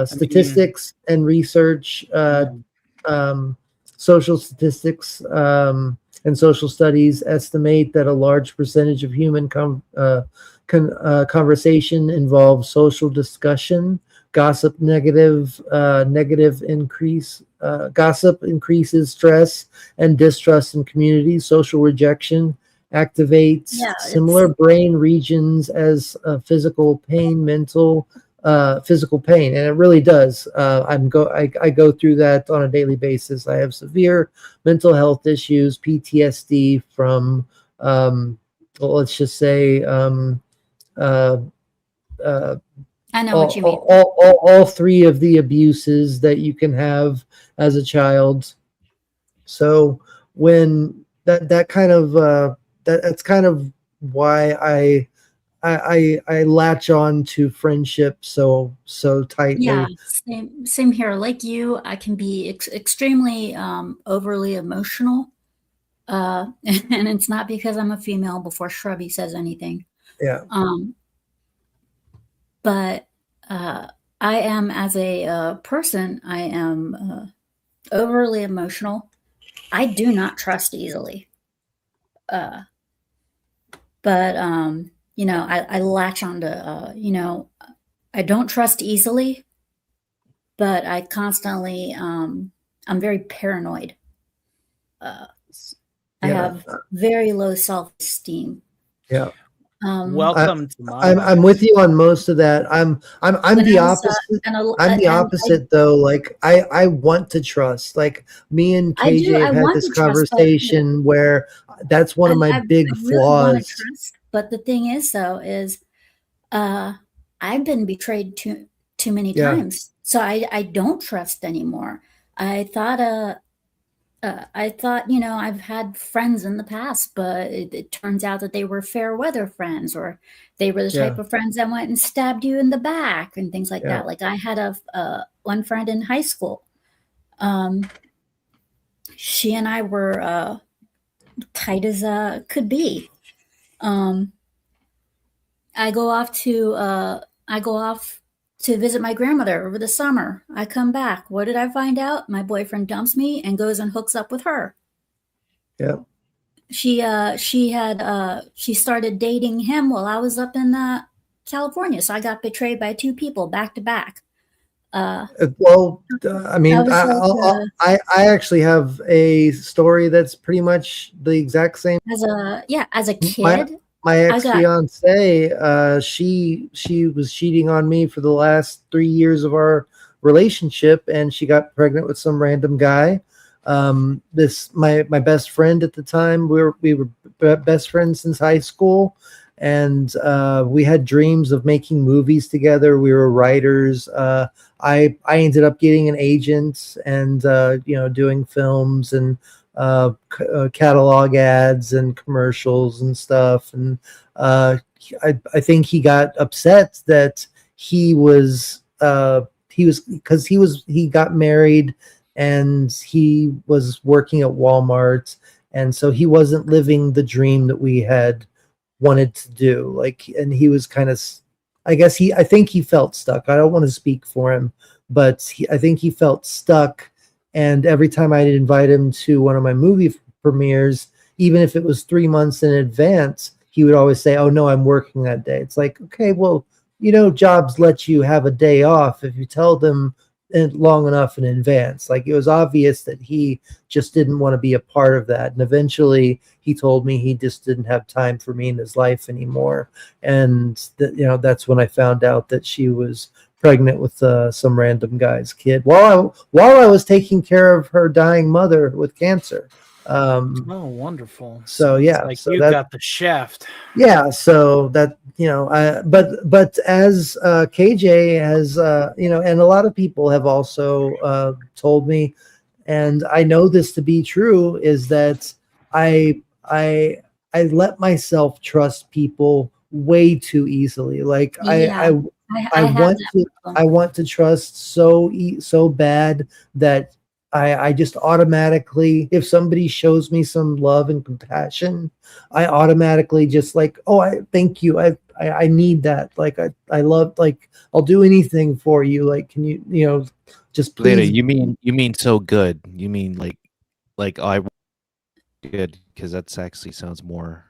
Statistics and research, social statistics and social studies estimate that a large percentage of human conversation involves social discussion. Gossip Gossip increases stress and distrust in communities. Social rejection activates similar brain regions as physical pain, physical pain, and it really does. I go through that on a daily basis. I have severe mental health issues, PTSD from let's just say I know what you mean. All three of the abuses that you can have as a child. So when that's kind of why I latch on to friendship so tightly. Yeah, same here. Like you, I can be extremely overly emotional, and it's not because I'm a female. Before Shrubby says anything, yeah. But I am, as a person, I am overly emotional. I do not trust easily. But I latch onto I don't trust easily, but I constantly I'm very paranoid. I have very low self-esteem. Yeah. Welcome to my I'm with you on most of that. I'm the opposite. I'm the opposite though. Like I want to trust. Like me and KJ have had this conversation where that's one of my big flaws. Trust, but the thing is though is I've been betrayed too many times. So I don't trust anymore. I thought I've had friends in the past, but it turns out that they were fair weather friends, or they were the type of friends that went and stabbed you in the back and things like that. Like I had one friend in high school. She and I were tight as could be. I go off to visit my grandmother over the summer. I come back. What did I find out? My boyfriend dumps me and goes and hooks up with her. Yeah. She started dating him while I was up in California. So I got betrayed by two people back to back. Well, I mean, I was like, I actually have a story that's pretty much the exact same. as a My kid, my I ex got fiance, she was cheating on me for the last 3 years of our relationship, and she got pregnant with some random guy. This my best friend at the time. We were best friends since high school, and we had dreams of making movies together. We were writers. I ended up getting an agent and doing films and catalog ads and commercials and stuff. And I think he got upset that he got married and he was working at Walmart, and so he wasn't living the dream that we had wanted to do. Like, and he was kind of, I think he felt stuck. I don't want to speak for him, but I think he felt stuck. And every time I'd invite him to one of my movie premieres, even if it was 3 months in advance, he would always say, "Oh no, I'm working that day." It's like, okay, well, jobs let you have a day off if you tell them long enough in advance. Like, it was obvious that he just didn't want to be a part of that. And eventually he told me he just didn't have time for me in his life anymore. And that's when I found out that she was pregnant with some random guy's kid while I was taking care of her dying mother with cancer. Oh, wonderful. So yeah, like so you got the shaft. yeah, so that but as KJ has and a lot of people have also told me, and I know this to be true, is that I I I let myself trust people way too easily. Like yeah, I I have want that to problem. trust so bad that I just automatically, if somebody shows me some love and compassion, I automatically just like, oh, I thank you. I need that. Like I love, like, I'll do anything for you. Like, can you just Theta, please. you mean so good. You mean like I good, because that's actually sounds more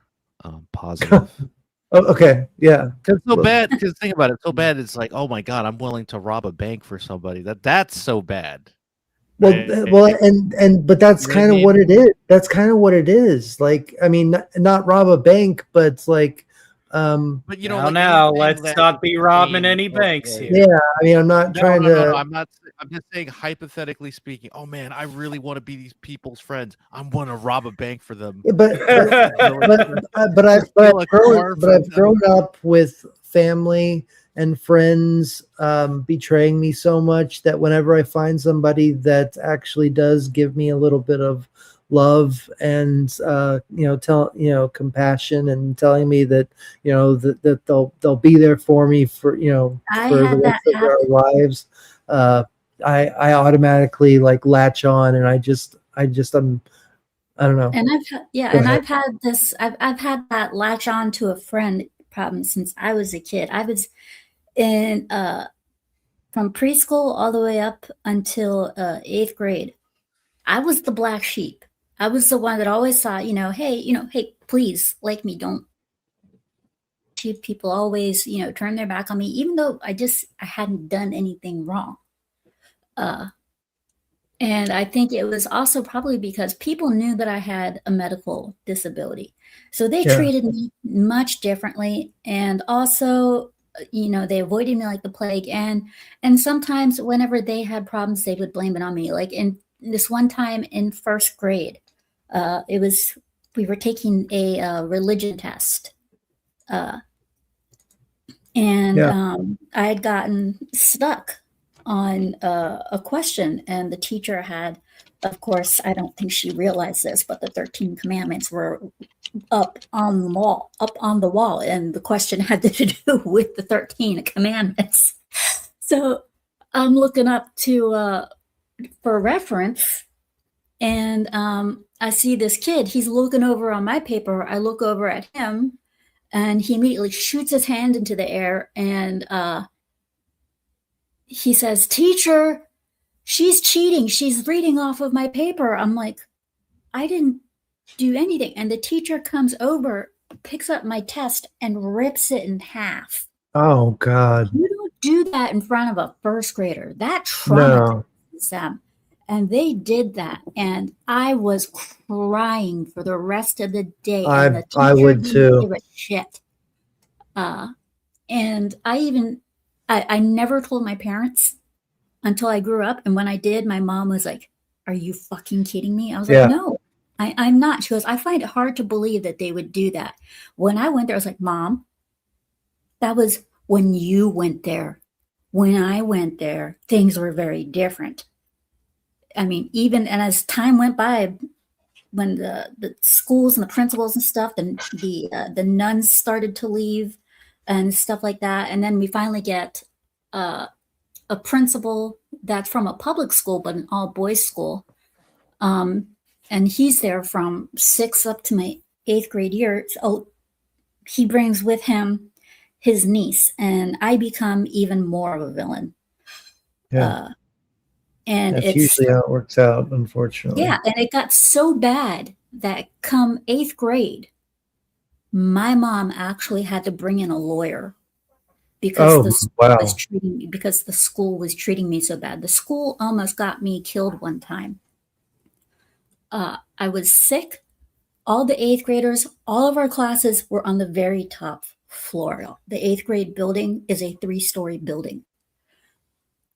positive. Oh, okay. Yeah. Because so bad. Because think about it, so bad. It's like, oh my god, I'm willing to rob a bank for somebody. That's so bad. Well, Right? but that's You know what I kind of mean? what it is. That's kind of what it is. Like, I mean, not rob a bank, but it's like, But Now, anything let's that not would be robbing gain any banks okay. here. yeah. I mean, I'm not No, trying no, no, no. to. I'm just saying, hypothetically speaking. Oh man, I really want to be these people's friends. I'm going to rob a bank for them. Yeah, but Steal a car from I've grown up with family and friends betraying me so much that whenever I find somebody that actually does give me a little bit of love and compassion, and telling me that that they'll be there for me for I for the had that rest of their happen. lives, I automatically like latch on, and I don't know. And Go ahead. I've had this. I've had that latch on to a friend problem since I was a kid. I was in from preschool all the way up until 8th grade. I was the black sheep. I was the one that always thought, hey, please like me. Don't. People always, turn their back on me, even though I hadn't done anything wrong. And I think it was also probably because people knew that I had a medical disability. So they Yeah. treated me much differently. And also, they avoided me like the plague. And sometimes whenever they had problems, they would blame it on me. Like in this one time in 1st grade, we were taking a religion test. And I had gotten stuck on a question, and the teacher had, of course, I don't think she realized this, but the 13 commandments were up on the wall, and the question had to do with the 13 commandments. So I'm looking up for reference, and I see this kid. He's looking over on my paper. I look over at him, And he immediately shoots his hand into the air and he says, "Teacher, she's cheating. She's reading off of my paper." I'm like, I didn't do anything. And the teacher comes over, picks up my test, and rips it in half. Oh God. You don't do that in front of a first grader. That No. traumatizes them. And they did that. And I was crying for the rest of the day. And the I teacher would didn't too. give a shit. And I never told my parents until I grew up. And when I did, my mom was like, "Are you fucking kidding me?" I was Yeah. like, "No, I'm not." She goes, "I find it hard to believe that they would do that." When I went there, I was like, "Mom, that was when you went there. When I went there, things were very different." I mean, even and as time went by, when the schools and the principals and stuff, the nuns started to leave and stuff like that, and then we finally get a principal that's from a public school but an all boys school, and he's there from 6th up to my 8th grade year. So he brings with him his niece, and I become even more of a villain. Yeah. And That's it's usually how it works out, unfortunately. yeah, and it got so bad that come 8th grade, my mom actually had to bring in a lawyer because Oh, the school wow. was treating me because the school was treating me so bad. The school almost got me killed one time. I was sick. All the 8th graders, all of our classes were on the very top floor. The 8th grade building is a 3-story building.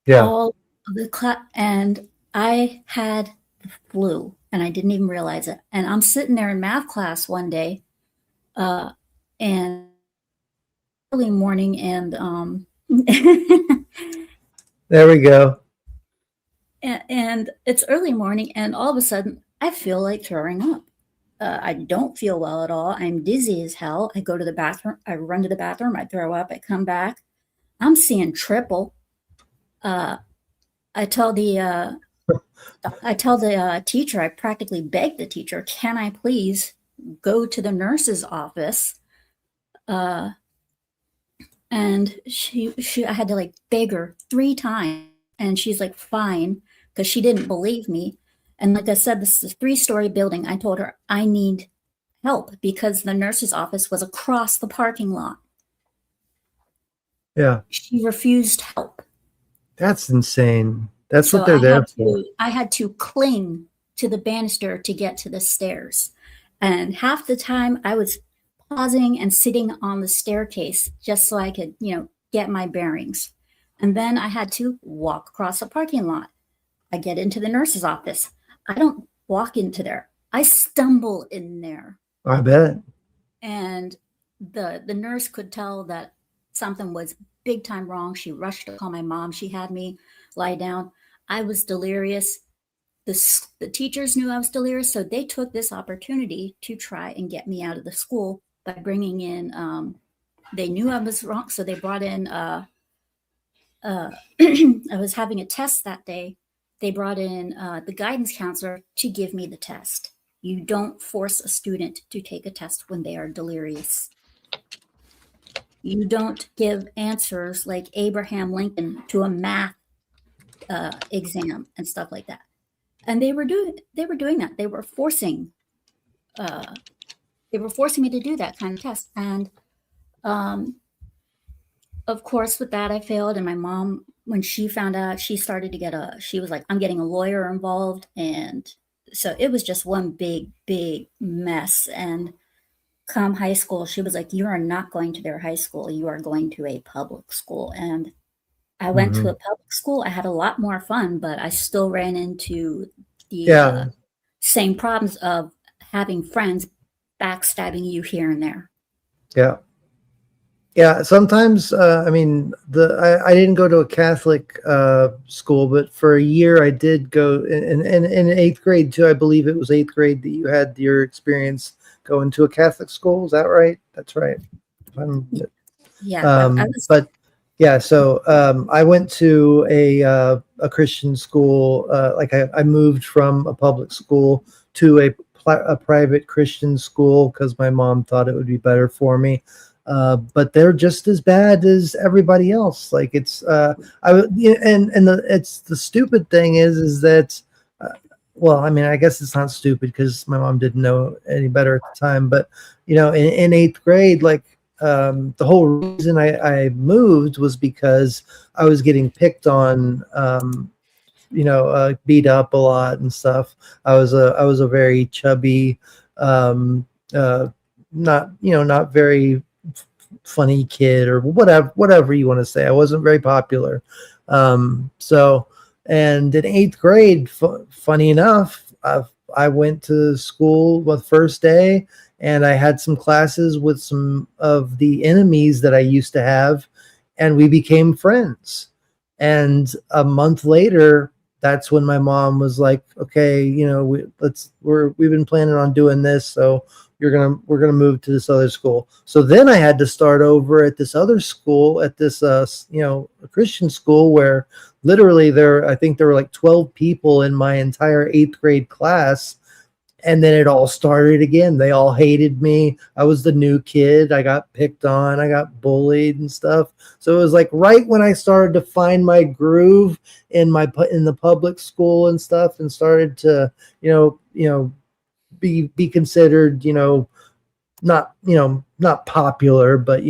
Yeah. All of the class, and I had the flu, and I didn't even realize it. And I'm sitting there in math class one day, and early morning, and There we go. and it's early morning, and all of a sudden, I feel like throwing up. I don't feel well at all. I'm dizzy as hell. I go to the bathroom. I run to the bathroom. I throw up. I come back. I'm seeing triple. I tell the teacher. I practically beg the teacher, "Can I please go to the nurse's office?" And she I had to like beg her 3 times, and she's like, "Fine," because she didn't believe me. And like I said, this is a 3-story building. I told her I need help because the nurse's office was across the parking lot. Yeah. She refused help. That's insane. That's So what they're there for. I had to cling to the banister to get to the stairs. And half the time I was pausing and sitting on the staircase just so I could, get my bearings. And then I had to walk across the parking lot. I get into the nurse's office. I don't walk into there. I stumble in there. I bet. And the nurse could tell that something was big time wrong. She rushed to call my mom. She had me lie down. I was delirious. The teachers knew I was delirious, so they took this opportunity to try and get me out of the school by bringing in, they knew I was wrong, so they brought in, I was having a test that day. They brought in the guidance counselor to give me the test. You don't force a student to take a test when they are delirious. You don't give answers like Abraham Lincoln to a math exam and stuff like that. And they were doing that. They were forcing me to do that kind of test. And of course, with that, I failed. And my mom, when she found out, she started to she was like, "I'm getting a lawyer involved." And so it was just one big, big mess. And come high school, she was like, "You are not going to their high school. You are going to a public school." And I went to a public school. I had a lot more fun, but I still ran into the same problems of having friends backstabbing you here and there. Yeah. Yeah, sometimes, I mean, I didn't go to a Catholic school, but for a year I did go in 8th grade too. I believe it was 8th grade that you had your experience going to a Catholic school. Is that right? That's right. Yeah. But yeah, so I went to a Christian school. Like I moved from a public school to a private Christian school because my mom thought it would be better for me. but they're just as bad as everybody else. Like it's it's the stupid thing is that well, I mean, I guess it's not stupid because my mom didn't know any better at the time, but in eighth grade, like the whole reason I moved was because I was getting picked on, beat up a lot and stuff. I was a very chubby, uh, not very funny kid or whatever you want to say. I wasn't very popular. So, and in eighth grade, funny enough, I went to school the first day, and I had some classes with some of the enemies that I used to have, and we became friends. And a month later, that's when my mom was like, "Okay, we've been planning on doing this, so we're gonna move to this other school." So then I had to start over at this other school, at this a Christian school, where literally I think there were like 12 people in my entire eighth grade class. And then it all started again. They all hated me. I was the new kid. I got picked on. I got bullied and stuff. So it was like right when I started to find my groove in the public school and stuff, and started to be considered not popular, but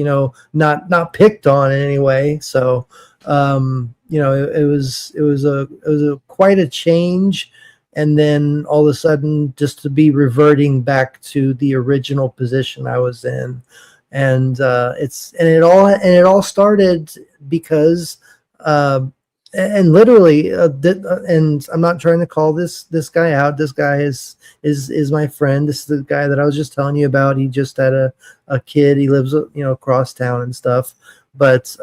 not picked on in any way. So it was a quite a change. And then all of a sudden, just to be reverting back to the original position I was in, and it all started because, and literally, and I'm not trying to call this guy out. This guy is my friend. This is the guy that I was just telling you about. He just had a kid. He lives across town and stuff, but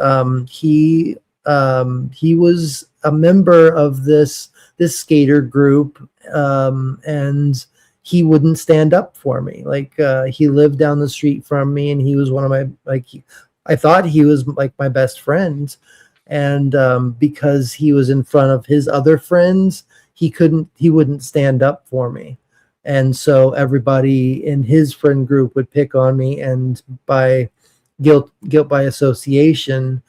he was a member of this skater group, and he wouldn't stand up for me. Like he lived down the street from me, and he was one of my I thought he was like my best friend, and because he was in front of his other friends, he wouldn't stand up for me, and so everybody in his friend group would pick on me, and by guilt by association,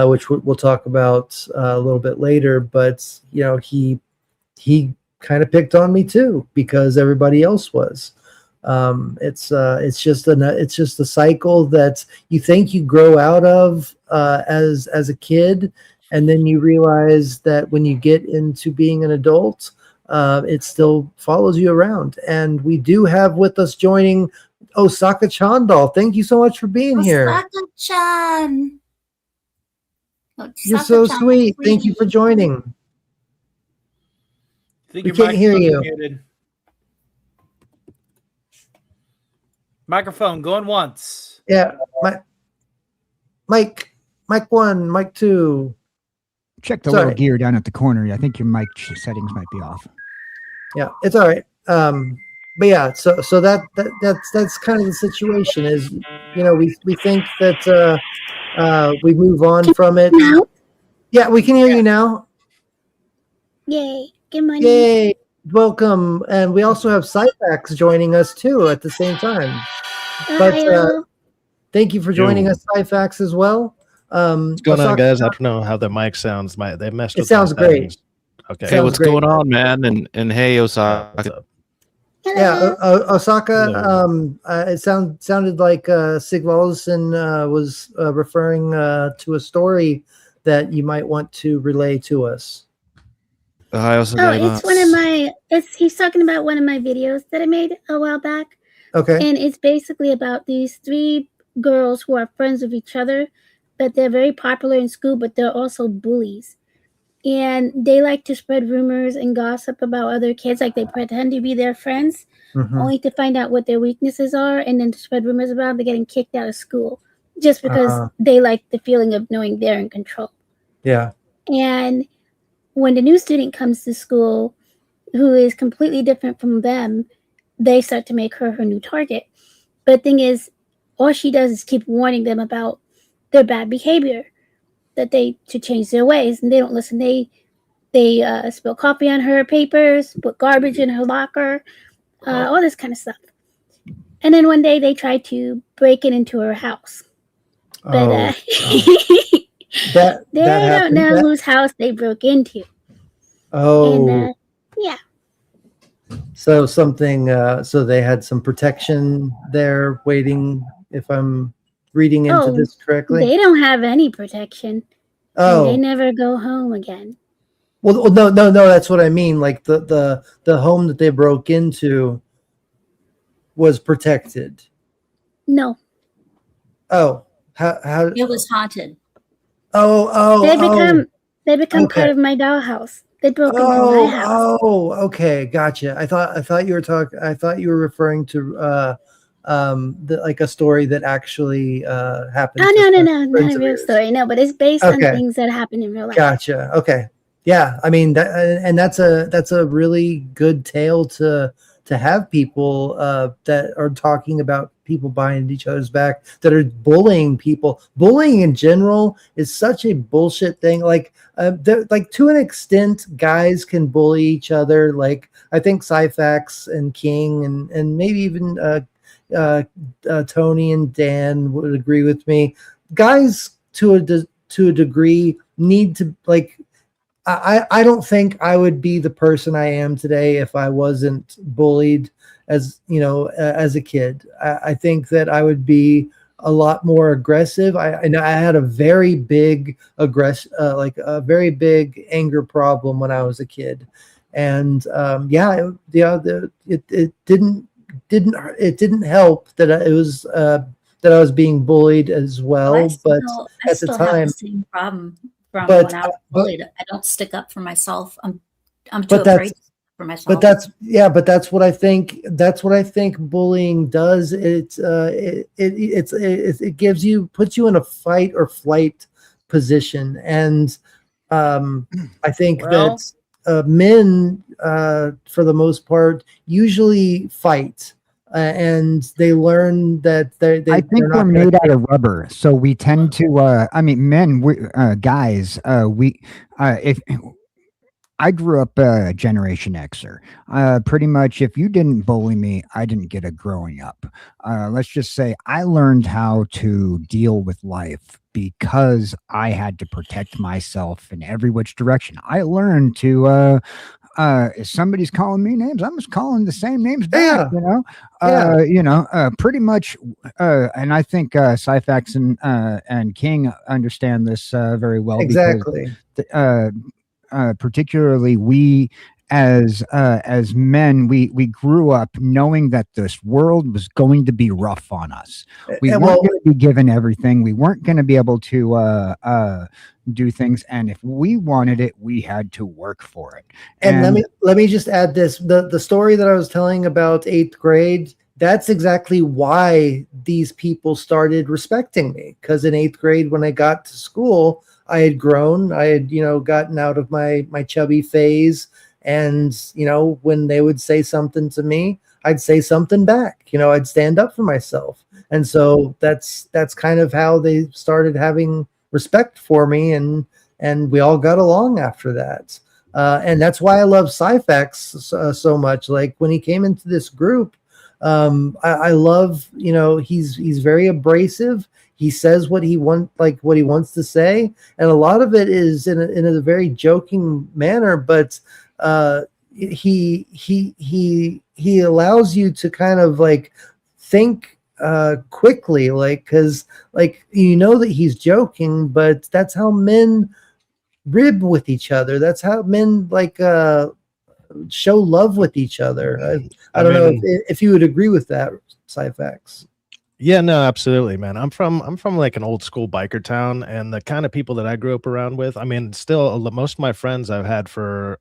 which we'll talk about a little bit later. But he kind of picked on me too because everybody else was. It's just a cycle that you think you grow out of as a kid, and then you realize that when you get into being an adult, it still follows you around. And we do have with us joining Osaka Chandal. Thank you so much for being here. Osaka-chan. You're so sweet. Thank you for joining. I think We your can't hear microphone's you. muted. Microphone going once. Yeah, Mike 1, Mike 2. Check the Sorry. little gear down at the corner. I think your mic settings might be off. Yeah, it's all right. But yeah, so that's kind of the situation. Is we think that we move on from it. Now? Yeah, we can hear you now. Yay. Good morning. Yay! Welcome, and we also have Cyfax joining us too at the same time. But Ohio. thank you for joining us, Cyfax, as well. What's going on, Osaka- guys? I don't know how the mic sounds. They messed It with my sounds great. settings. Okay. Hey, Sounds what's great. going on, man? And hey, What's Osaka. up? Yeah, Osaka. Hello. It sounded like Sigvaldason was referring to a story that you might want to relay to us. Ohio, It's one of my. He's talking about one of my videos that I made a while back, Okay. and it's basically about these 3 girls who are friends with each other, but they're very popular in school, but they're also bullies, and they like to spread rumors and gossip about other kids, like they pretend to be their friends, Mhm. only to find out what their weaknesses are, and then to spread rumors about them getting kicked out of school, just because they like the feeling of knowing they're in control. Yeah. And when the new student comes to school who is completely different from them, they start to make her new target. But the thing is, all she does is keep warning them about their bad behavior, that they to change their ways, and they don't listen. They spill coffee on her papers, put garbage in her locker, all this kind of stuff. And then one day they try to break it into her house. But Oh, that they don't happened. know whose house they broke into. Oh, And yeah. so something. So they had some protection there waiting. If I'm reading into Oh, this correctly. they don't have any protection. And they Oh, never go home again. well, no. That's what I mean. Like the home that they broke into was protected. No. Oh, how? It was haunted. They become Okay. part of my dollhouse. They broke into my house. Okay, gotcha. I thought you were I thought you were referring to like a story that actually happened. Oh, to no, not friends a of real yours. story. No, but it's based on Okay. things that happen in real life. Gotcha. Okay. Yeah, I mean that, and that's a really good tale to have people that are talking about people behind each other's back, that are bullying people. Bullying in general is such a bullshit thing. Like like to an extent, guys can bully each other. Like I think Syphax and King and maybe even Tony and Dan would agree with me. Guys to a degree need to, like, I don't think I would be the person I am today if I wasn't bullied as as a kid. I think that I would be a lot more aggressive. I know I had a very big like a very big anger problem when I was a kid, and it didn't help that it was that I was being bullied as well. But I at the still have the time, same problem from but when I was but bullied. I don't stick up for myself. I'm too but afraid that's to stick up for myself. but that's what I think. That's what I think bullying does. It gives you, puts you in a fight or flight position, and I think Well- that men, for the most part, usually fight, and they learn that I think they're we're not made out of rubber, so we tend to. I mean, men, guys, if I grew up a Generation Xer. Pretty much, if you didn't bully me, I didn't get a growing up. Let's just say I learned how to deal with life because I had to protect myself in every which direction. I learned to, if somebody's calling me names, I'm just calling the same names back, pretty much. And I think Syphax and King understand this very well, exactly. because particularly we as men, we grew up knowing that this world was going to be rough on us. We And weren't well, going to be given everything. We weren't going to be able to do things, and if we wanted it, we had to work for it. And let me just add this: the story that I was telling about 8th grade. That's exactly why these people started respecting me. Because in 8th grade, when I got to school, I had grown. I had gotten out of my chubby phase, and when they would say something to me, I'd say something back. I'd stand up for myself, and so that's kind of how they started having respect for me, and we all got along after that. And that's why I love Syphax so much. Like when he came into this group, I love, he's very abrasive. He says what he wants to say, and a lot of it is in a very joking manner. But he allows you to kind of like think quickly, like, because like that he's joking, but that's how men rib with each other. That's how men like show love with each other. I don't know if you would agree with that, Syphax. Yeah, no, absolutely, man. I'm from like an old school biker town, and the kind of people that I grew up around with, I mean, still most of my friends I've had for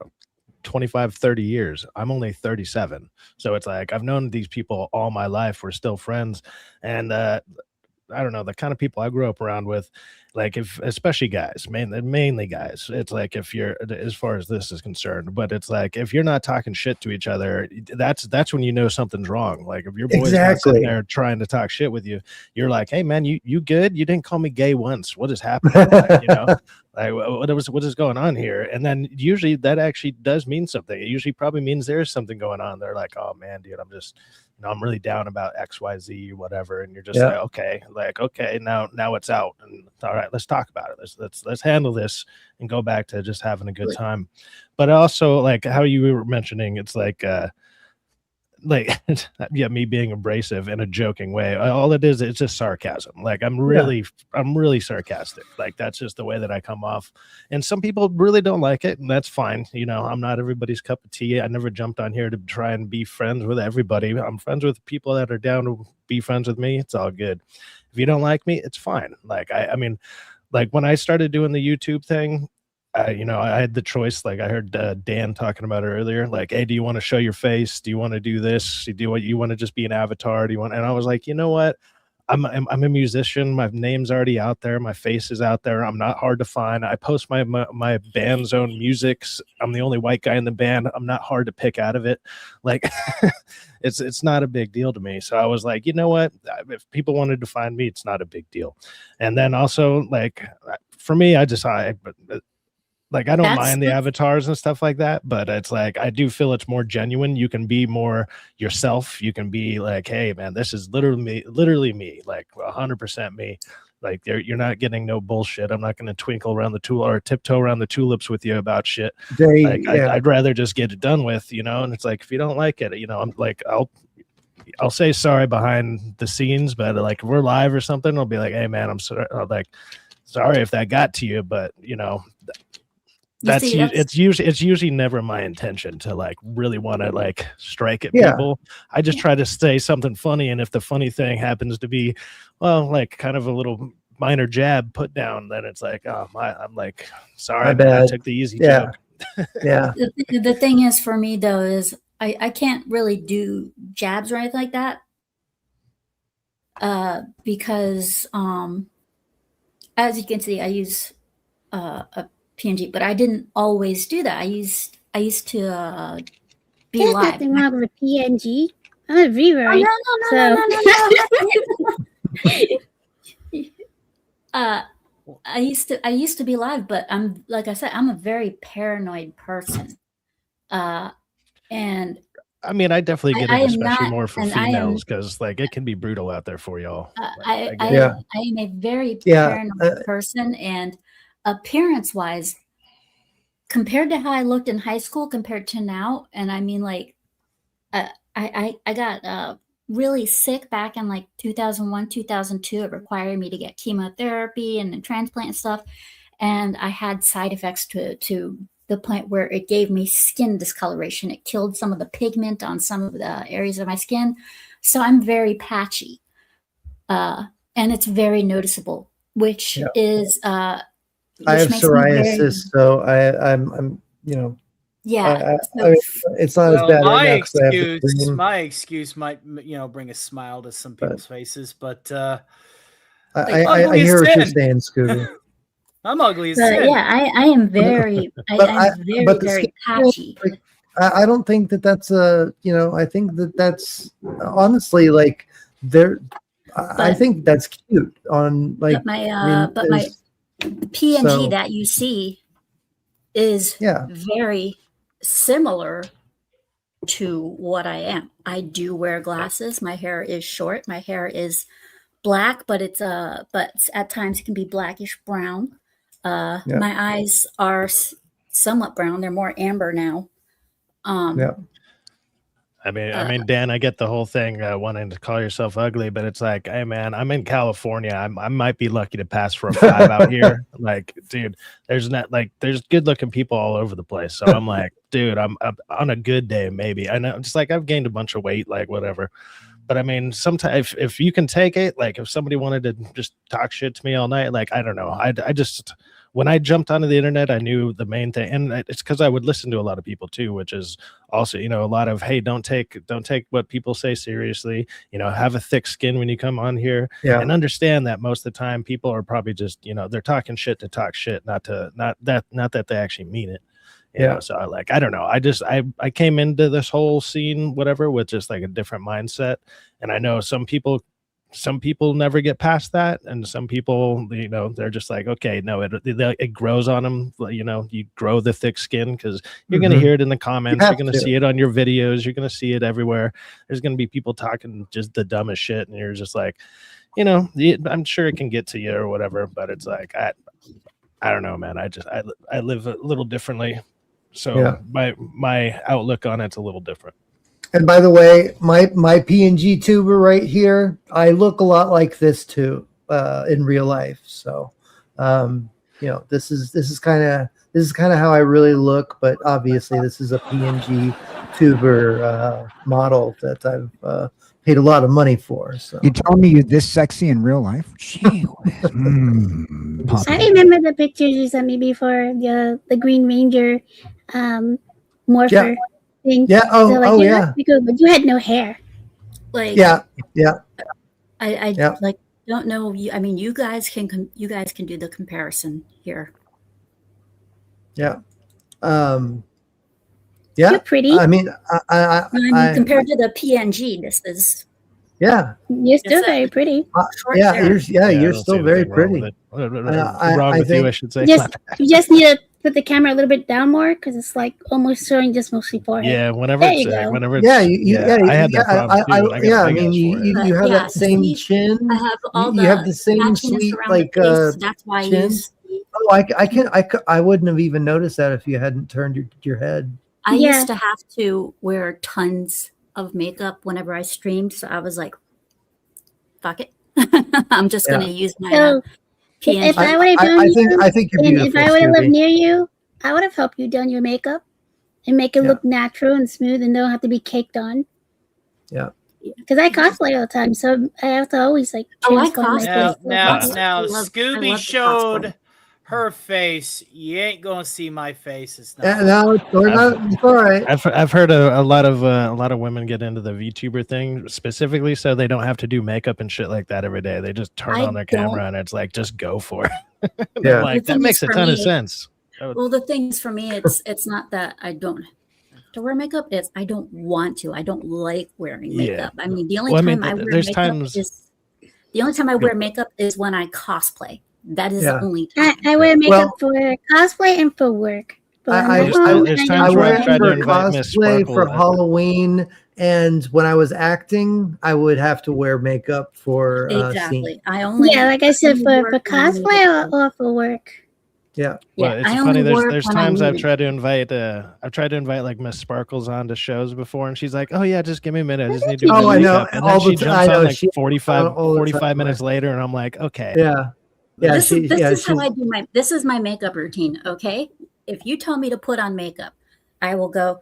25, 30 years. I'm only 37. So it's like I've known these people all my life. We're still friends. And I don't know, the kind of people I grew up around with. Like if, especially guys, mainly guys, it's like if you're, as far as this is concerned, but it's like if you're not talking shit to each other, that's when you know something's wrong. Like if your boy's not sitting there trying to talk shit with you, you're like, hey man, you good? You didn't call me gay once. What is happening? Like, you know, like what is going on here? And then usually that actually does mean something. It usually probably means there's something going on. They're like, oh man, dude, I'm just, you know, I'm really down about XYZ, whatever. And you're just like, okay, now it's out. And all right, let's talk about it. Let's handle this and go back to just having a good time. But also like how you were mentioning, it's like yeah, me being abrasive in a joking way. All it is, it's just sarcasm. Like I'm really sarcastic. Like that's just the way that I come off. And some people really don't like it, and that's fine. You know, I'm not everybody's cup of tea. I never jumped on here to try and be friends with everybody. I'm friends with people that are down to be friends with me. It's all good. If you don't like me, it's fine. Like I mean, like when I started doing the YouTube thing, you know, I had the choice. Like I heard Dan talking about it earlier. Like, hey, do you want to show your face? Do you want to do this? Do what you want to just be an avatar? Do you want? And I was like, you know what? I'm a musician. My name's already out there. My face is out there. I'm not hard to find. I post my band's own music. I'm the only white guy in the band. I'm not hard to pick out of it. Like, it's not a big deal to me. So I was like, you know what? If people wanted to find me, it's not a big deal. And then also, like, for me, like, I don't mind the avatars and stuff like that, but it's like, I do feel it's more genuine. You can be more yourself. You can be like, hey man, this is literally me, like 100% me. Like you're not getting no bullshit. I'm not going to twinkle around the tool or tiptoe around the tulips with you about shit. I'd rather just get it done with, you know? And it's like, if you don't like it, you know, I'm like, I'll say sorry behind the scenes, but like if we're live or something, I'll be like, hey man, I'm sorry. Like, sorry if that got to you, but you know, it's usually never my intention to like really want to like strike at people. I just try to say something funny, and if the funny thing happens to be, well, like kind of a little minor jab put down, then it's like, oh my, I'm like, sorry, I took the easy joke. Yeah. The thing is for me though is I can't really do jabs or anything like that because as you can see, I use a PNG, but I didn't always do that. I used to be There's live. nothing wrong with a PNG. I'm a rewrite. I used to be live, but I'm like I said, I'm a very paranoid person, and I mean, I definitely get it, especially more for females, because like it can be brutal out there for y'all. I am a very paranoid person, and appearance-wise, compared to how I looked in high school compared to now, and I mean, like, I got really sick back in like 2001, 2002. It required me to get chemotherapy and transplant and stuff, and I had side effects to the point where it gave me skin discoloration. It killed some of the pigment on some of the areas of my skin, so I'm very patchy, and it's very noticeable, which is I have psoriasis, so I'm you know. Yeah, I mean, it's not as bad right now. My excuse might, you know, bring a smile to some people's faces, but I hear what you're saying, Scooby. I'm ugly as sin. Yeah, I am very, I'm very patchy. Like, I don't think that's a, you know, I think that's honestly like I think that's cute on like. But my PNG that you see is very similar to what I am. I do wear glasses. My hair is short. My hair is black, but it's but at times it can be blackish brown. My eyes are somewhat brown. They're more amber now. I mean, Dan, I get the whole thing wanting to call yourself ugly, but it's like, hey, man, I'm in California. I might be lucky to pass for a 5 out here. Like, dude, there's good looking people all over the place. So I'm like, dude, I'm on a good day, maybe. I know, just like I've gained a bunch of weight, like whatever. But I mean, sometimes if you can take it, like if somebody wanted to just talk shit to me all night, like, I don't know. I just when I jumped onto the internet, I knew the main thing, and it's because I would listen to a lot of people too, which is also, you know, a lot of, hey, don't take what people say seriously. You know, have a thick skin when you come on here, and understand that most of the time people are probably just, you know, they're talking shit to talk shit, not that they actually mean it. You know, so I don't know. I came into this whole scene, whatever, with just like a different mindset, and I know some people never get past that, and some people, you know, they're just like, okay, no, it grows on them. You know, you grow the thick skin because you're going to hear it in the comments, you're going to see it on your videos, you're going to see it everywhere. There's going to be people talking just the dumbest shit, and you're just like, you know, I'm sure it can get to you or whatever, but it's like I don't know, man. I live a little differently, so my outlook on it's a little different. And by the way, my PNG tuber right here, I look a lot like this too in real life. So, you know, this is kind of how I really look. But obviously, this is a PNG tuber model that I've paid a lot of money for. So You telling me you're this sexy in real life? Gee whiz. I remember the pictures you sent me before, the Green Ranger morpher thing. Yeah. Oh, so, like, oh you yeah. Good, but you had no hair. Like, Yeah. I like don't know. I mean, you guys can do the comparison here. Yeah. You're pretty. I mean, I compared to the PNG, this is. Yeah. You're still very pretty. You're still very pretty. Wrong with you, I should say. You just need to put the camera a little bit down more because it's like almost showing just mostly forehead. Yeah, whenever there it's you go. whenever it's, I had that problem too. I mean, you have that same chin. I have all you have the same sweet like that's why chin. I wouldn't have even noticed that if you hadn't turned your head. I used to have to wear tons of makeup whenever I streamed, so I was like, fuck it. I'm just going to use my PNG. If I would have done I think you're beautiful. If I would have lived near you, I would have helped you done your makeup and make it look natural and smooth and don't have to be caked on. Yeah. Because I cosplay all the time, so I have to always like Now Scooby showed her face. You ain't gonna see my face. It's not. No, it's all right. I've heard a lot of women get into the VTuber thing specifically so they don't have to do makeup and shit like that every day. They just turn on their camera and it's like, just go for it. Yeah, like that makes a ton of sense. Well, the thing is, for me, it's not that I don't have to wear makeup. It's I don't want to. I don't like wearing makeup. I mean, the only time I wear makeup is when I cosplay. That is the only time. I wear makeup for cosplay and for work. I wear it for cosplay for Halloween, and when I was acting, I would have to wear makeup for exactly. Scene. I only like I said for cosplay or for work. Yeah. Well, it's funny. There's times I've tried to invite like Miss Sparkles on to shows before, and she's like, "Oh yeah, just give me a minute. I just need to." Oh, I know. And then she jumps on like 45 minutes later, and I'm like, "Okay." Yeah. Yeah. This is how I do this is my makeup routine. Okay. If you tell me to put on makeup, I will go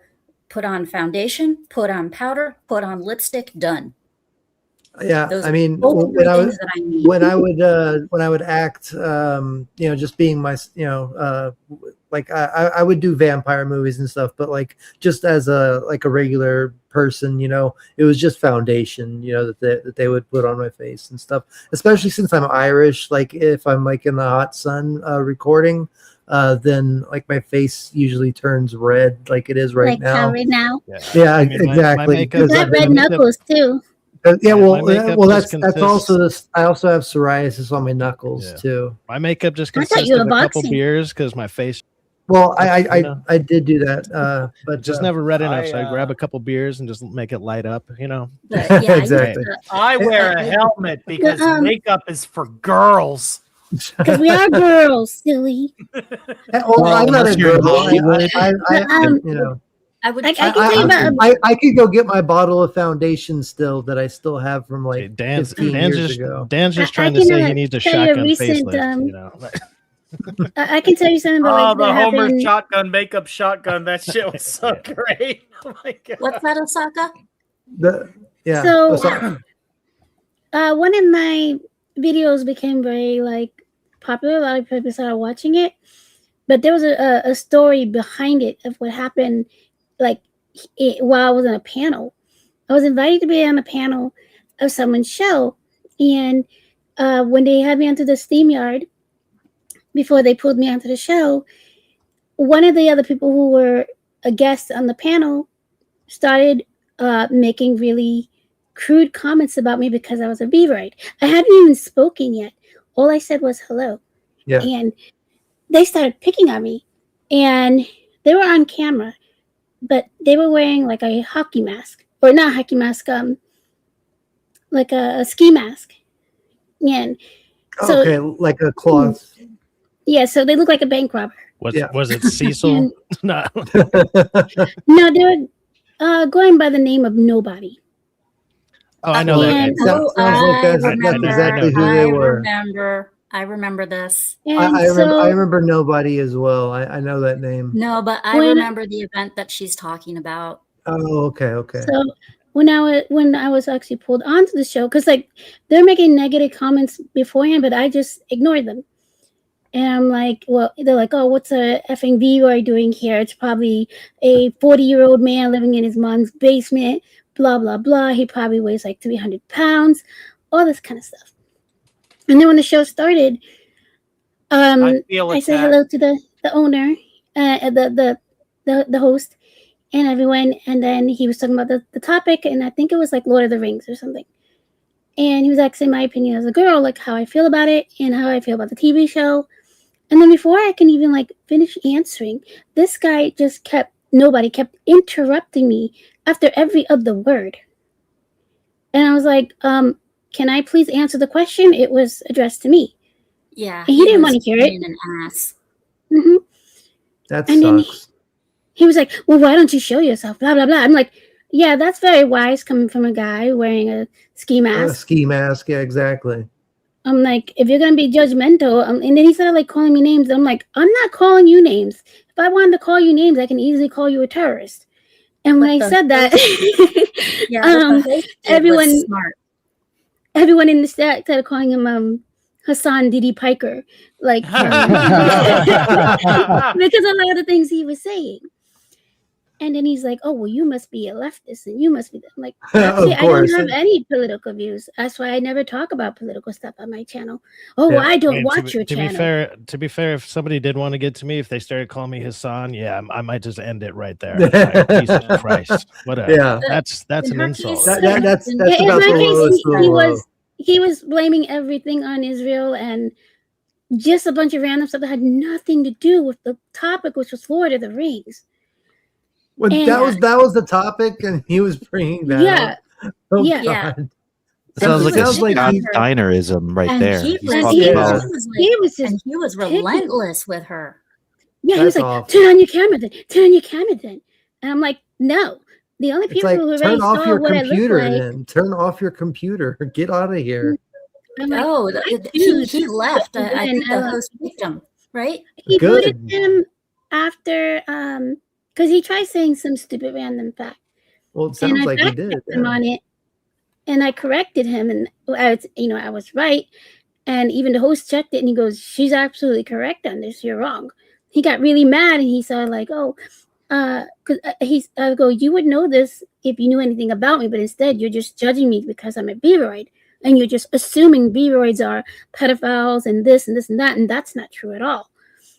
put on foundation, put on powder, put on lipstick, done. Yeah, I mean, when I would act, just being my, like I would do vampire movies and stuff, but like just as a regular person, it was just foundation, that they would put on my face and stuff. Especially since I'm Irish, like if I'm like in the hot sun recording, then like my face usually turns red, like it is right now. Right now. Yeah, I mean, exactly. You got red knuckles too. That's also this. I also have psoriasis on my knuckles too. My makeup just consists of a couple beers because my face. Well, I did do that, but just never red enough. So I grab a couple beers and just make it light up. Exactly. I wear a helmet because makeup is for girls. Because we are girls, silly. I'm not a girl. I could go get my bottle of foundation still that I still have from like 15 years ago. Dan's just trying to say he needs a shotgun facelift. I can tell you something about the Homer shotgun makeup shotgun. That shit was so great. Oh my god! What's that, Osaka? So, one of my videos became very like popular. A lot of people started watching it, but there was a story behind it of what happened. Like while I was on a panel, I was invited to be on a panel of someone's show, and when they had me onto the StreamYard, before they pulled me onto the show, one of the other people who were a guest on the panel started making really crude comments about me because I was a beaverite. I hadn't even spoken yet. All I said was hello. Yeah. And they started picking on me. And they were on camera, but they were wearing like a hockey mask. Or not hockey mask, like a ski mask. And so, Okay, like a cloth. yeah, so they look like a bank robber. Was Yeah. was it Cecil? No. No, they were going by the name of Nobody. Oh, I know that. And- name. Sounds like that's exactly who they were. I remember this. And I remember Nobody as well. I know that name. No, but I remember the event that she's talking about. Oh, okay. So when I was actually pulled onto the show, because like they're making negative comments beforehand, but I just ignored them. And I'm like, well, they're like, oh, what's a effing V-Roy doing here? It's probably a 40-year-old man living in his mom's basement, blah, blah, blah. He probably weighs like 300 pounds, all this kind of stuff. And then when the show started, I said hello to the owner, the host, and everyone. And then he was talking about the topic, and I think it was like Lord of the Rings or something. And he was asking my opinion as a girl, like how I feel about it and how I feel about the TV show. And then before I can even like finish answering, this guy just kept interrupting me after every other word. And I was like, can I please answer the question? It was addressed to me. Yeah. And he didn't want to hear it. An ass. Mm-hmm. That And then sucks. he was like, well, why don't you show yourself? Blah, blah, blah. I'm like, yeah, that's very wise coming from a guy wearing a ski A mask. ski mask, yeah, exactly. I'm like, if you're going to be judgmental, and then he started like calling me names. I'm like, I'm not calling you names. If I wanted to call you names, I can easily call you a terrorist. And when I said that, everyone in the chat started calling him Hassan Didi Piker, like because of a lot of the things he was saying. And then he's like, oh, well, you must be a leftist and you must be. I'm like, actually, I don't have any political views. That's why I never talk about political stuff on my channel. Oh, yeah. I don't watch your channel. To be fair, if somebody did want to get to me, if they started calling me Hassan, yeah, I might just end it right there. Like, Jesus Christ. Whatever. Yeah. That's an insult. That's about the he was blaming everything on Israel and just a bunch of random stuff that had nothing to do with the topic, which was Lord of the Rings. Well, that was the topic, and he was bringing that. Yeah, up. Oh, yeah. God. Sounds like a Scott Steinerism right there. He was relentless with her. Yeah, he was like, awful. Turn on your camera then. And I'm like, no. The only people who already turn off saw your what computer I look like. then. Turn off your computer. Get out of here. Like, he left. I think the host victim, right? He booted him after because he tried saying some stupid random fact. Well, it sounds like he did. Him on it, and I corrected him, and I was right. And even the host checked it, and he goes, "She's absolutely correct on this. You're wrong." He got really mad, and he said, "Like, because I go, you would know this if you knew anything about me, but instead you're just judging me because I'm a beaveroid, and you're just assuming beaveroids are pedophiles and this and this and that, and that's not true at all."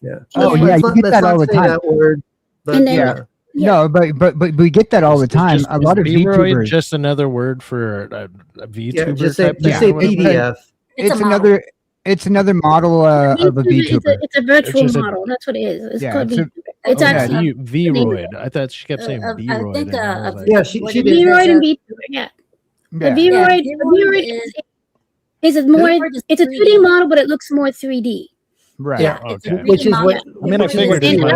Yeah. Oh, yeah, you get that all the time. That word. But and then, no, but we get that all the time. A lot of VTubers. Just another word for a VTuber. Yeah, just say PDF. It's another model of a VTuber. It's a virtual model. That's what it is. It's called VTuber. It's actually V-roid. I thought she kept saying V-roid. I think she did. V-roid and VTuber. Yeah. The V-roid is more. It's a 2D model, but it looks more 3D. Right. Yeah. Okay. Which is what I mean, I figured as much.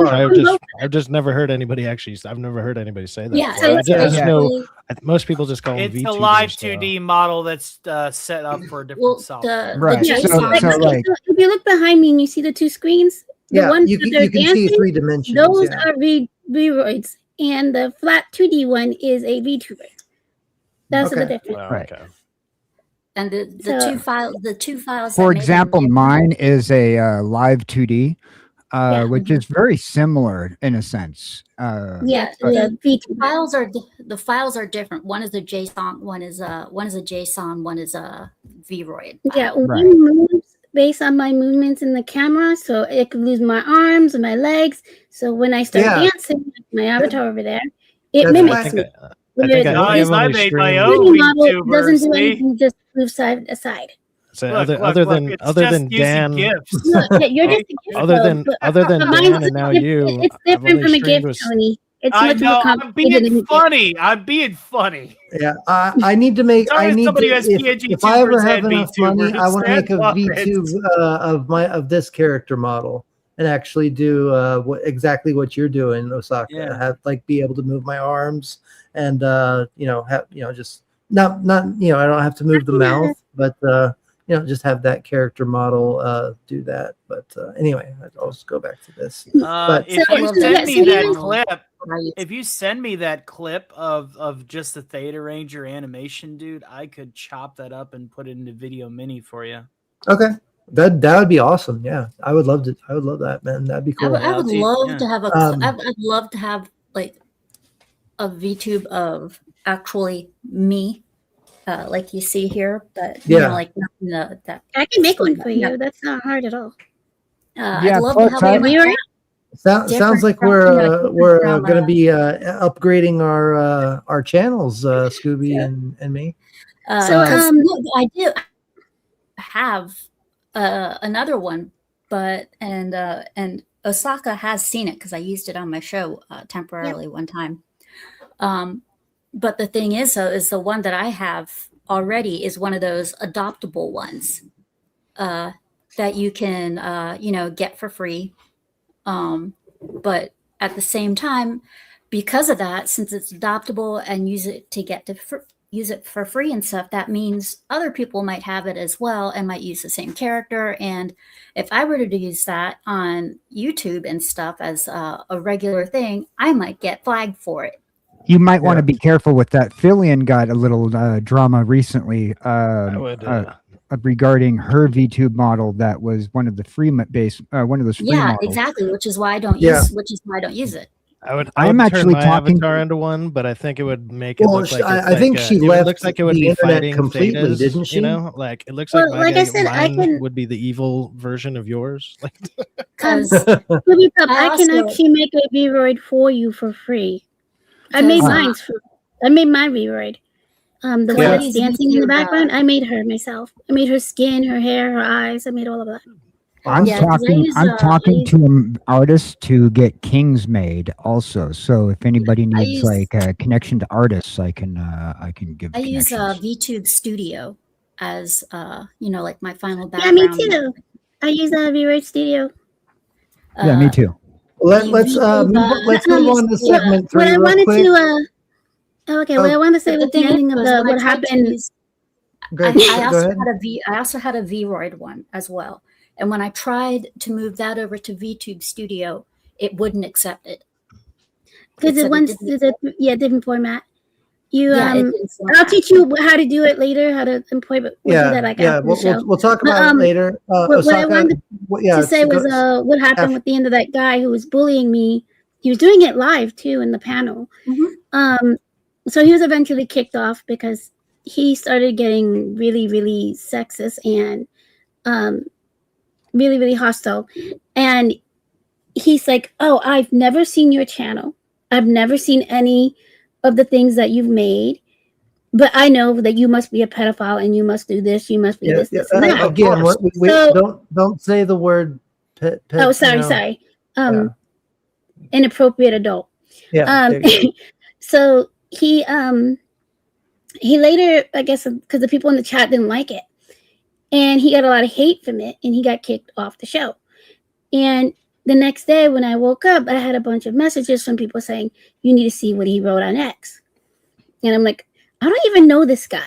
I've just never heard anybody I've never heard anybody say that. Yeah. So I just know most people just call them VTubers. It's a live 2D model that's set up for a different software. Right. So if you look behind me and you see the two screens, the ones you that are can dancing, see 3 dimensions. those are V-roids, and the flat 2D one is a VTuber. That's the difference. Okay. And the So- two files. For that made example, them- mine is a live 2D, Yeah. which is very similar in a sense. Yeah, but the VTuber. the files are different. One is a JSON, one is a JSON, one is a VROID. Yeah, file. Right. one moves based on my movements in the camera, so it could lose my arms and my legs. So when I start Yeah. dancing, like my avatar over there, it That's mimics I think me. I think I Whereas think the Guys, I've I only made my streamed. own 3D model VTuber, doesn't do see? anything, just move side to side. So Look, other look, than it's other just than using Dan, GIFs. No, yeah, you're just a gift other though, than but other than mine's Dan and now you, it's I've different only from a streamed gift, with. Tony. It's I much more know, I'm complicated than a being gift. funny. I'm being funny. Yeah, I need to make. Sorry I if need somebody to. who has PNG If I ever tubers have and enough money, I VTubers, want to make a love VTube of this character model and actually do exactly what you're doing, Osaka. Yeah. Have be able to move my arms and have just not I don't have to move the mouth, but just have that character model do that. But anyway, I'll just go back to this. But If So- you so send yeah, me so that you- clip, if you send me that clip of just the Theta Ranger animation, dude, I could chop that up and put it into Video Mini for you. okay, that would be awesome. Yeah, I would love to. I would love that, man. That'd be cool. I would Yeah, love yeah. to have I'd love to have like a VTube of actually me, like you see here, but Yeah. like that. I can make one for Yeah. you. That's not hard at all. Yeah, I'd love to plus have I- one. Mirror? Sounds Different like from, we're from, going to be upgrading our channels, Scooby Yeah. and me. So, No, I do have another one, but and Osaka has seen it because I used it on my show temporarily one time. But the thing is, though, is the one that I have already is one of those adoptable ones that you can get for free. But at the same time, because of that, since it's adoptable and use it for free and stuff, that means other people might have it as well and might use the same character. And if I were to use that on YouTube and stuff as a regular thing, I might get flagged for it. You might want Yeah. to be careful with that. Fillion got a little drama recently I would, regarding her VTube model that was one of the free one of those free Yeah, models. exactly. Which is why I don't Yeah. use it. I would I'm turn actually my talking- avatar into one, but I think it would make it Well, look like I think she it left looks like it would the be internet fighting completely, Thetas, didn't she? You know, like it looks Well, like like I said, I mine can- would be the evil version of yours. Like, Because Scooby Pup, I I can also- actually make a V-Roid for you for free. I made Because, mine. I made my V-Roid. The one Yeah. that's dancing in the YouTube, background, I made her myself. I made her skin, her hair, her eyes. I made all of that. I'm Yeah, 'cause I talking. use, I'm talking I to an artist to get kings made also. So if anybody needs use- like a connection to artists, I can give. I use connections. VTube Studio as like my final Yeah, me background. too. I use that V-Roid Studio. Yeah, me too. Let's move on to segment 3 What I real wanted quick. to what I wanted to say But the was the thing ending of is, the when I what tried to happened. use- Go I ahead. also had a VROID one as well. And when I tried to move that over to VTube Studio, it wouldn't accept it. Because said it it wants didn't- different format. You Yeah, it didn't I'll teach you how to do it later, how to import, but we'll do that like after the show. We'll talk But, about it later. what I Osaka, wanted to say was what happened af- with the end of that guy who was bullying me. He was doing it live too in the panel. Mhm. So he was eventually kicked off because he started getting really, really sexist and really, really hostile. And he's like, "Oh, I've never seen your channel. I've never seen any of the things that you've made. But I know that you must be a pedophile and you must do this. You must be this, this, and that." again, we So- don't say the word pet. Oh, sorry. Inappropriate adult. Yeah. there you go. So he later, I guess, because the people in the chat didn't like it, and he got a lot of hate from it, and he got kicked off the show. And the next day when I woke up, I had a bunch of messages from people saying, "You need to see what he wrote on X." And I'm like, I don't even know this guy.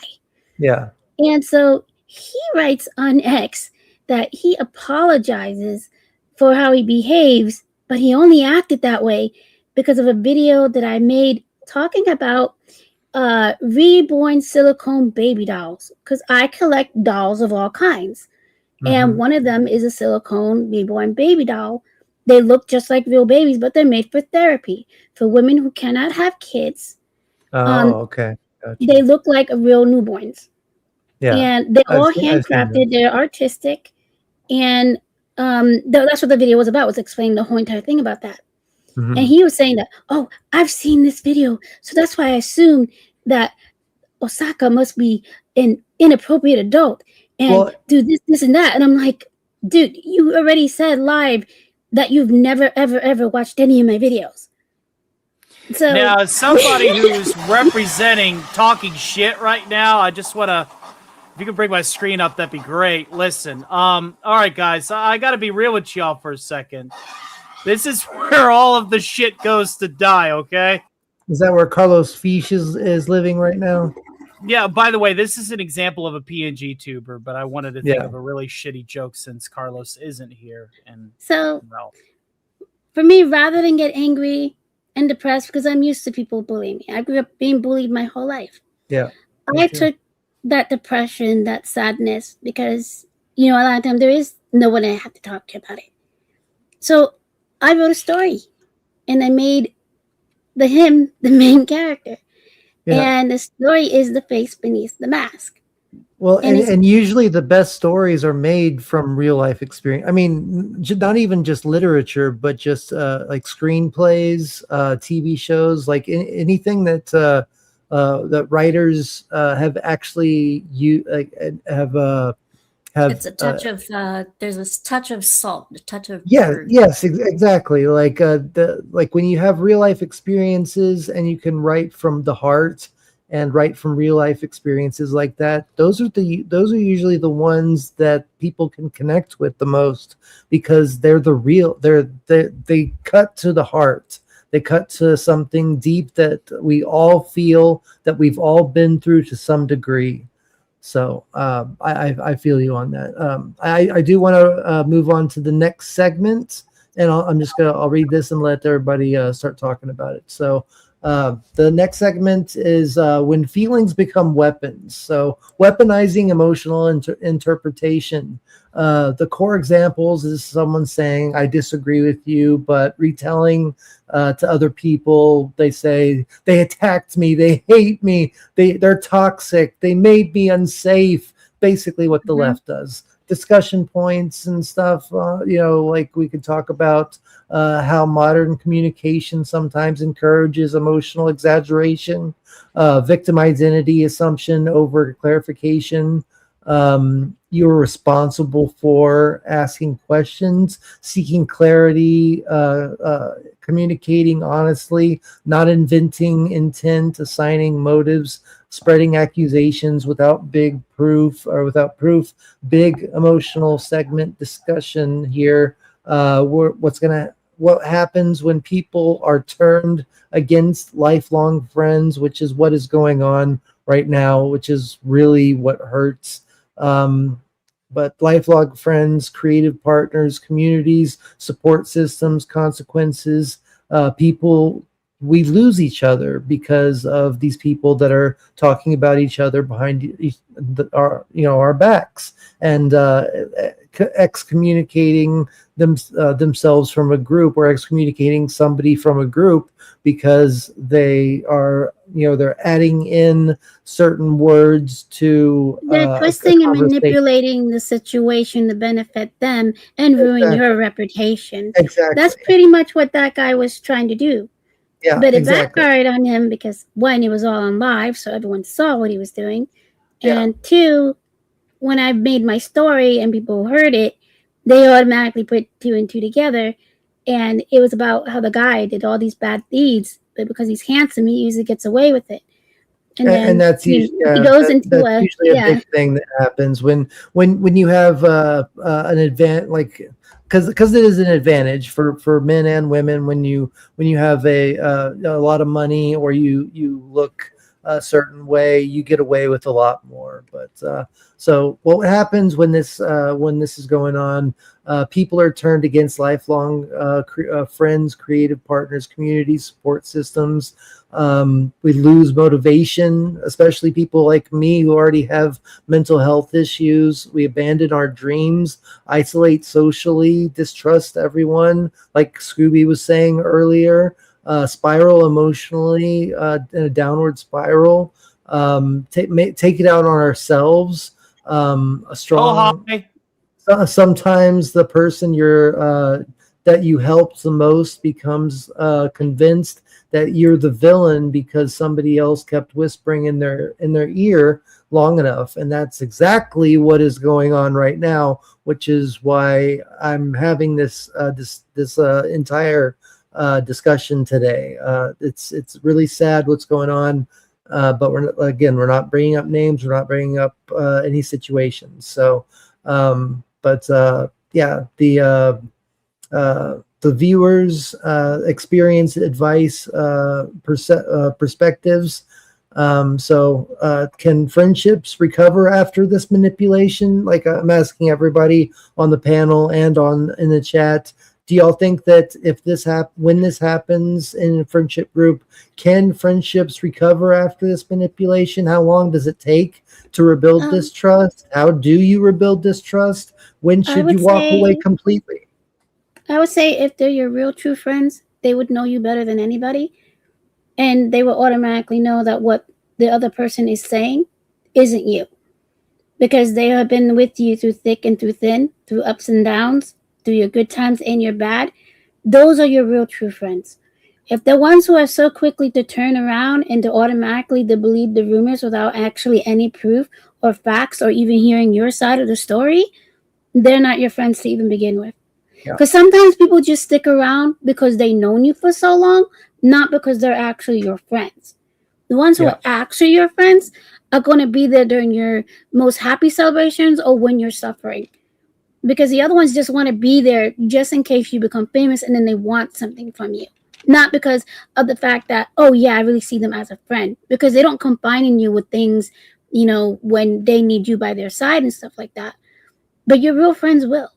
Yeah. And so he writes on X that he apologizes for how he behaves, but he only acted that way because of a video that I made talking about reborn silicone baby dolls, because I collect dolls of all kinds. And one of them is a silicone reborn baby doll. They look just like real babies, but they're made for therapy for women who cannot have kids. Okay. Gotcha. They look like real newborns. Yeah. And they're all I've seen handcrafted. They're artistic. And that's what the video was about, was explaining the whole entire thing about that. Mhm. And he was saying that, oh, I've seen this video, so that's why I assumed that Osaka must be an inappropriate adult and do this and that. And I'm like, dude, you already said live that you've never, ever, ever watched any of my videos. So now, as somebody who's representing talking shit right now, I just want to, if you can bring my screen up, that'd be great. Listen, all right, guys, I got to be real with y'all for a second. This is where all of the shit goes to die, okay? Is that where Carlos Fish is living right now? Yeah, by the way, this is an example of a PNG tuber, but I wanted to think of a really shitty joke since Carlos isn't here. And so, for me, rather than get angry and depressed, because I'm used to people bullying me, I grew up being bullied my whole life. Yeah. I took that depression, that sadness, because, a lot of time there is no one I have to talk to about it. So I wrote a story and I made him the main character. Yeah. And the story is the face beneath the mask. Well, and usually the best stories are made from real life experience. I mean, not even just literature, but just like screenplays, TV shows, like anything that that writers have actually have it's a touch of there's a touch of salt, a touch of exactly, like when you have real life experiences and you can write from the heart and write from real life experiences like that, those are usually the ones that people can connect with the most, because they're the real, they cut to the heart. They cut to something deep that we all feel, that we've all been through to some degree. So I feel you on that. I do want to move on to the next segment, and I'll read this and let everybody start talking about it. So the next segment is when feelings become weapons. So weaponizing emotional interpretation. The core examples is someone saying, I disagree with you, but retelling to other people, they say, they attacked me, they hate me, they're toxic, they made me unsafe. Basically what the left does. Discussion points and stuff, like we could talk about how modern communication sometimes encourages emotional exaggeration, victim identity assumption over clarification. You're responsible for asking questions, seeking clarity, communicating honestly, not inventing intent, assigning motives, spreading accusations without big proof, big emotional segment discussion here. What happens when people are turned against lifelong friends, which is what is going on right now, which is really what hurts. But lifelong friends, creative partners, communities, support systems, consequences, people, we lose each other because of these people that are talking about each other behind our backs, and excommunicating themselves from a group, or excommunicating somebody from a group because they are, they're adding in certain words to they're twisting and manipulating the situation to benefit them and ruin your reputation. Exactly. That's pretty much what that guy was trying to do. Yeah, but it backfired on him because, one, it was all on live, so everyone saw what he was doing. And two, when I made my story and people heard it, they automatically put two and two together. And it was about how the guy did all these bad deeds, but because he's handsome, he usually gets away with it. And that's usually, he goes into usually a big thing that happens when you have an advantage, like because it is an advantage for men and women when you have a lot of money, or you look a certain way, you get away with a lot more. But so what happens when this is going on? People are turned against lifelong friends, creative partners, community support systems. We lose motivation, especially people like me who already have mental health issues. We abandon our dreams, isolate socially, distrust everyone, like Scooby was saying earlier, spiral emotionally in a downward spiral. Take it out on ourselves. A strong. hi. Sometimes the person that you helped the most becomes convinced that you're the villain because somebody else kept whispering in their ear long enough, and that's exactly what is going on right now, which is why I'm having this entire discussion today. It's really sad what's going on, but we're not bringing up names, we're not bringing up any situations. So the viewers experience, advice, perspectives. Can friendships recover after this manipulation? Like I'm asking everybody on the panel and in the chat. Do y'all think that when this happens in a friendship group, can friendships recover after this manipulation? How long does it take to rebuild this trust? How do you rebuild this trust? When should you walk away completely? I would say if they're your real true friends, they would know you better than anybody. And they will automatically know that what the other person is saying isn't you. Because they have been with you through thick and through thin, through ups and downs, through your good times and your bad. Those are your real true friends. If the ones who are so quickly to turn around and to automatically to believe the rumors without actually any proof or facts or even hearing your side of the story, they're not your friends to even begin with. Because sometimes people just stick around because they've known you for so long, not because they're actually your friends. The ones who are actually your friends are going to be there during your most happy celebrations or when you're suffering. Because the other ones just want to be there just in case you become famous and then they want something from you. Not because of the fact that, oh yeah, I really see them as a friend. Because they don't confide in you with things, when they need you by their side and stuff like that. But your real friends will.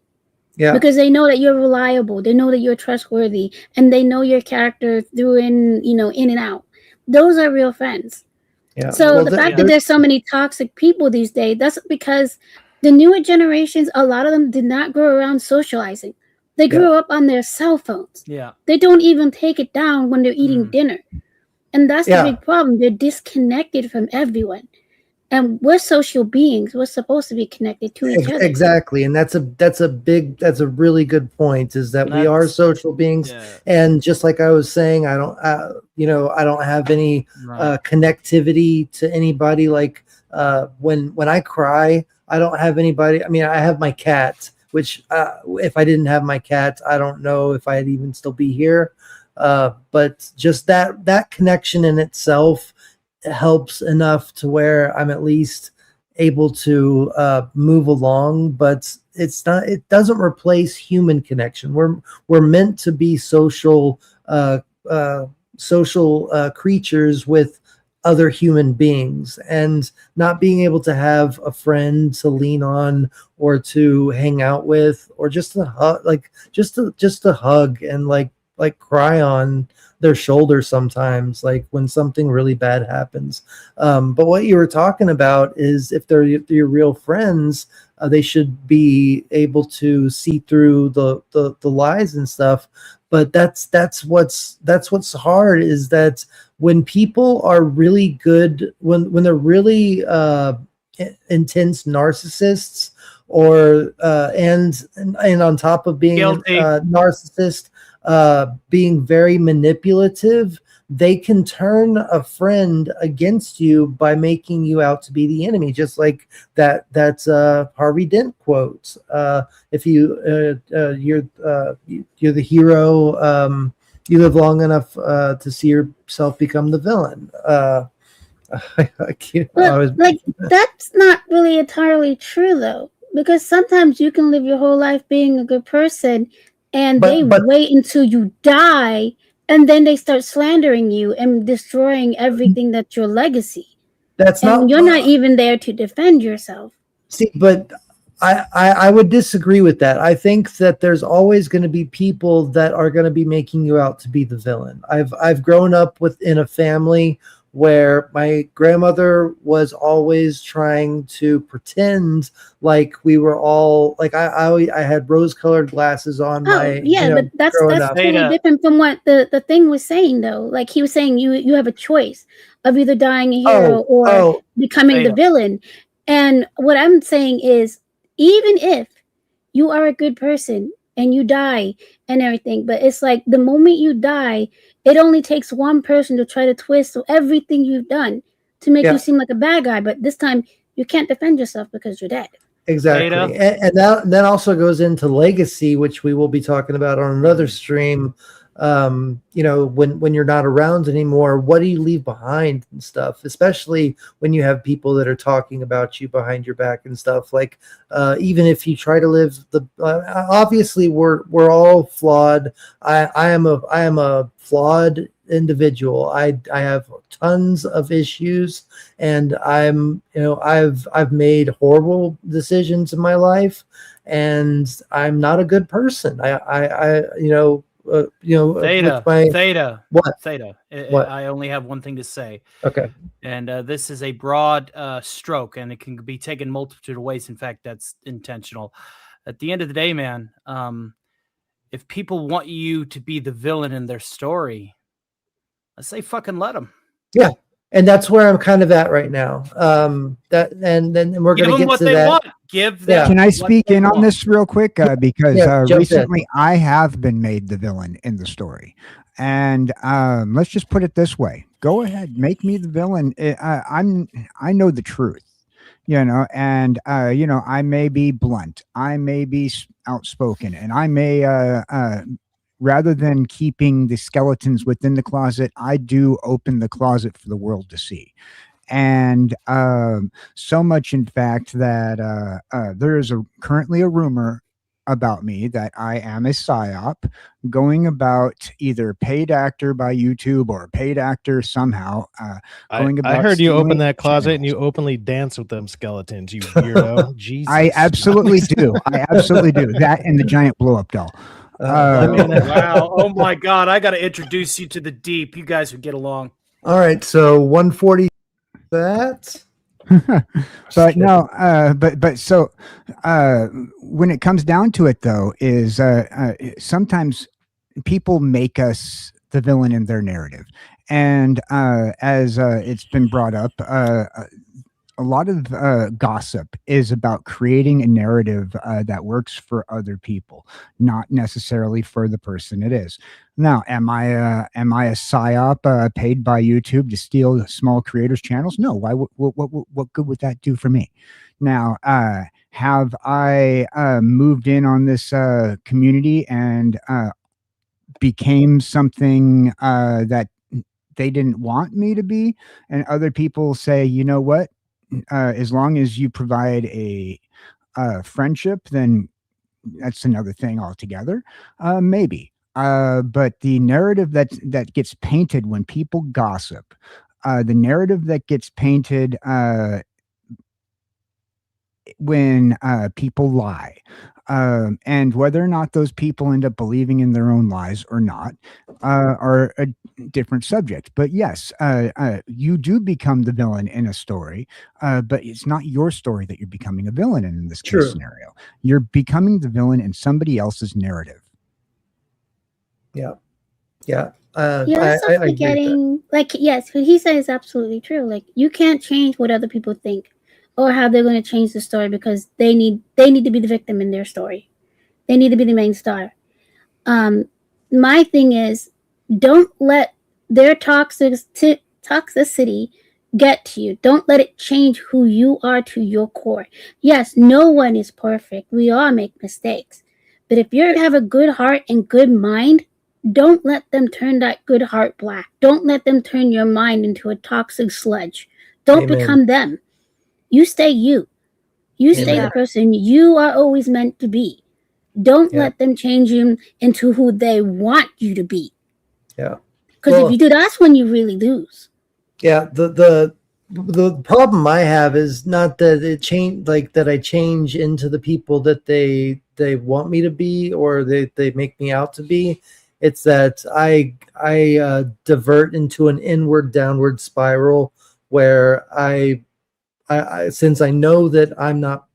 Yeah. Because they know that you're reliable. They know that you're trustworthy. And they know your character through in and out. Those are real friends. Yeah. So the fact that there's so many toxic people these days, that's because the newer generations, a lot of them did not grow around socializing. They grew up on their cell phones. Yeah. They don't even take it down when they're eating dinner. And that's the big problem. They're disconnected from everyone. And we're social beings. We're supposed to be connected to each other. Exactly. And that's a really good point, is that we are social beings. Yeah. And just like I was saying, I don't have any connectivity to anybody. Like when I cry, I don't have anybody. I mean, I have my cat, which if I didn't have my cat, I don't know if I'd even still be here. But just that connection in itself helps enough to where I'm at least able to move along, but it doesn't replace human connection. We're meant to be social creatures with other human beings, and not being able to have a friend to lean on or to hang out with, or just to hug, just to hug and like cry on their shoulder sometimes, like when something really bad happens. But what you were talking about is if they're your real friends, they should be able to see through the lies and stuff. But that's what's hard, is that when people are really good, when they're really intense narcissists, or and on top of being a narcissist, being very manipulative, they can turn a friend against you by making you out to be the enemy, just like that Harvey Dent quote. If you're the hero, you live long enough to see yourself become the villain. That's not really entirely true, though, because sometimes you can live your whole life being a good person, and they wait until you die, and then they start slandering you and destroying everything that's your legacy. You're not even there to defend yourself. See, but I would disagree with that. I think that there's always going to be people that are going to be making you out to be the villain. I've grown up within a family where my grandmother was always trying to pretend like we were all like I had rose-colored glasses on Oh yeah, but that's growing up. totally Theta. different from what the thing was saying though. Like he was saying, you have a choice of either dying a hero or becoming the Theta. villain. And what I'm saying is, even if you are a good person and you die and everything, but it's like the moment you die, it only takes one person to try to twist everything you've done to make you seem like a bad guy. But this time you can't defend yourself because you're dead. Exactly. And that also goes into legacy, which we will be talking about on another stream. When you're not around anymore, what do you leave behind and stuff, especially when you have people that are talking about you behind your back and stuff. Like even if you try to live obviously we're all flawed. I am a flawed individual. I have tons of issues, and I've made horrible decisions in my life, and I'm not a good person. Theta. What? Theta. What? I only have one thing to say. Okay. And this is a broad stroke, and it can be taken multitude of ways. In fact, that's intentional. At the end of the day, man, if people want you to be the villain in their story, I say fucking let them. Yeah. And that's where I'm kind of at right now. And then we're going to get to that. Want. Give them. Can I speak in on this real quick? Because recently I have been made the villain in the story, and let's just put it this way: go ahead, make me the villain. I know the truth, and I may be blunt, I may be outspoken, and I may rather than keeping the skeletons within the closet, I do open the closet for the world to see. And so much, in fact, that there is currently a rumor about me that I am a psyop going about either paid actor by YouTube or paid actor somehow. I heard you open that closet and you openly dance with them skeletons, you weirdo. Jesus. I absolutely do. I absolutely do. That and the giant blow-up doll. Wow. Oh my God. I got to introduce you to the deep. You guys would get along. All right. So 140 that. But no, so when it comes down to it though, is sometimes people make us the villain in their narrative. And as it's been brought up, a lot of gossip is about creating a narrative that works for other people, not necessarily for the person it is. Now, am I a psyop paid by YouTube to steal small creators' channels? No. Why? What good would that do for me? Now, have I moved in on this community and became something that they didn't want me to be, and other people say, you know what? As long as you provide a friendship, then that's another thing altogether. Maybe. But the narrative that gets painted when people gossip, the narrative that gets painted when people lie, and whether or not those people end up believing in their own lies or not are a different subject. But yes, you do become the villain in a story, but it's not your story that you're becoming a villain in this case scenario. You're becoming the villain in somebody else's narrative. Yeah. Yeah. You're also forgetting, like, yes, what he said is absolutely true. Like, you can't change what other people think or how they're going to change the story because they need to be the victim in their story. They need to be the main star. My thing is, don't let their toxicity get to you. Don't let it change who you are to your core. Yes, no one is perfect. We all make mistakes. But if you have a good heart and good mind, don't let them turn that good heart black. Don't let them turn your mind into a toxic sludge. Don't become them. You stay you. You stay the person you are always meant to be. Don't let them change you into who they want you to be. Yeah. Because if you do, that's when you really lose. Yeah. The the problem I have is not that it change, like that I change into the people that they want me to be, or they make me out to be. It's that I divert into an inward downward spiral where I since I know that I'm not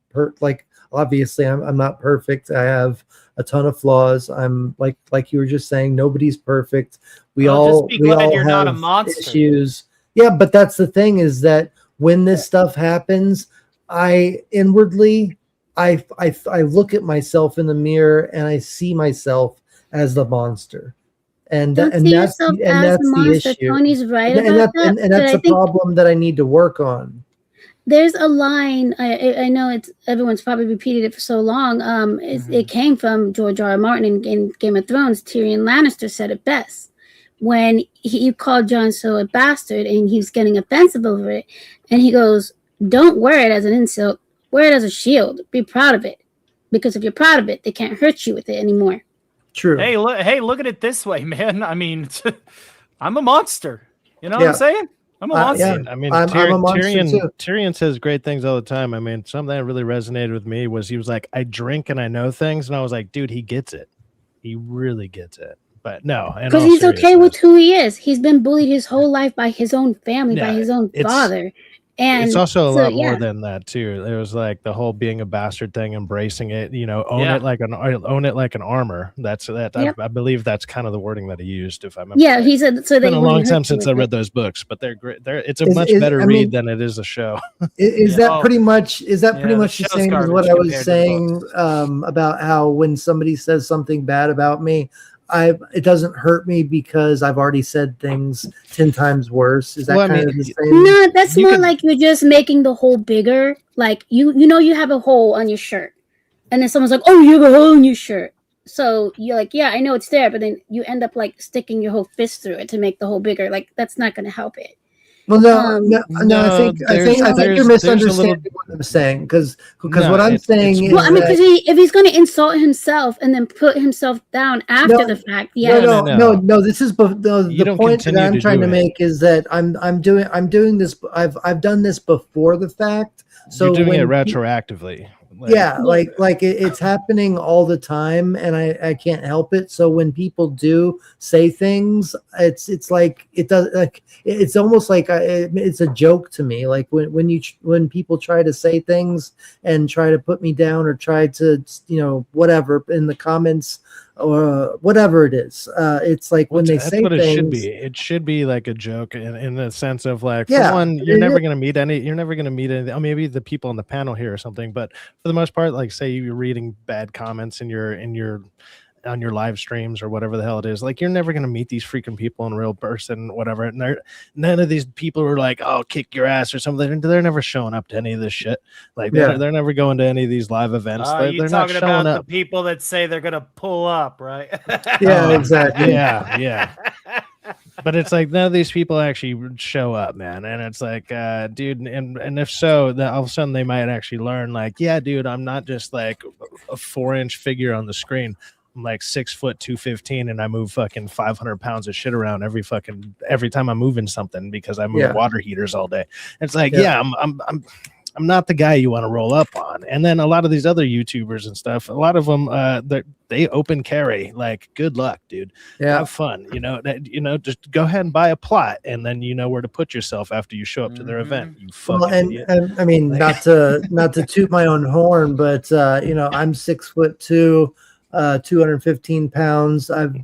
like obviously I'm not perfect. I have a ton of flaws. I'm like you were just saying, nobody's perfect. We Well, just be glad all you're not a have monster. issues. Yeah, but that's the thing, is that when this stuff happens, I inwardly I look at myself in the mirror and I see myself as the monster. And Don't see that's yourself and as a that's the monster. issue. Tony's right And about that. and But that's I a think problem that I need to work on. there's a line. I know it's everyone's probably repeated it for so long. It came from George R. R. Martin in Game of Thrones. Tyrion Lannister said it best when he called Jon Snow a bastard, and he was getting offensive over it. And he goes, "Don't wear it as an insult. Wear it as a shield. Be proud of it, because if you're proud of it, they can't hurt you with it anymore." True. Hey, look at it this way, man. I mean, I'm a monster. You know what Yeah. I'm saying? I'm a monster. Yeah. I mean, I'm a monster too. Tyrion says great things all the time. I mean, something that really resonated with me was he was like, "I drink and I know things," and I was like, "Dude, he gets it. He really gets it." But no, Because he's okay with who he is. He's been bullied his whole life by his own family, by his own father. And it's also a so, lot more yeah. than that too. It was like the whole being a bastard thing, embracing it, own Yeah. it like an armor. That's that. Yep. I believe that's kind of the wording that he used, if I remember. Yeah, right. he said so. It's They been a wouldn't long hurt time you since with I read it. those books, but they're great. It's a Is- much is- better I read mean- than it is a show. Is Yeah. that pretty much Yeah, the the same show's as what garbage I was compared to the saying about how when somebody says something bad about me, it doesn't hurt me because I've already said things 10 times worse. Is that Well, I kind mean, of the same? No, that's You more could- like you're just making the hole bigger. Like you have a hole on your shirt, and then someone's like, "Oh, you have a hole in your shirt." So you're like, "Yeah, I know it's there," but then you end up like sticking your whole fist through it to make the hole bigger. Like that's not going to help it. Well, no. I think there's you're a little- misunderstanding what I'm saying, because No, what I'm it's saying is Well, I mean, that- because if he's going to insult himself and then put himself down after No, the fact, yeah. No. This is You the don't point that continue I'm to trying do to it. make is that I'm doing this. I've done this before the fact. So you're doing it when retroactively. it's happening all the time, and I can't help it. So when people do say things, it's like it does, like it's almost like it's a joke to me. Like when people try to say things and try to put me down or try to whatever in the comments or whatever it is, it's like when they That's say what things. it should be. It should be like a joke in the sense of like, for Yeah, one, it you're never is. going to meet any. Oh, maybe the people on the panel here or something, but for the most part, like say you're reading bad comments in your on your live streams or whatever the hell it is, like you're never going to meet these freaking people in real person, whatever. And none of these people are like, "Oh, kick your ass" or something. They're never showing up to any of this shit. Like they're never going to any of these live events. You're They're not talking showing about up. the people that say they're gonna pull up, right? Yeah, exactly. Yeah. But it's like none of these people actually show up, man. And it's like, dude, and if so, then all of a sudden they might actually learn, like, yeah, dude, I'm not just like a 4-inch figure on the screen. I'm like 6 foot 215, and I move fucking 500 pounds of shit around every time I'm moving something because I move water heaters all day. It's like, I'm not the guy you want to roll up on. And then a lot of these other YouTubers and stuff, a lot of them, they open carry. Like, good luck, dude. Yeah. Have fun. Just go ahead and buy a plot, and then you know where to put yourself after you show up to their event. You fucking idiot. And I mean, not to toot my own horn, but I'm 6'2", 215 pounds. I've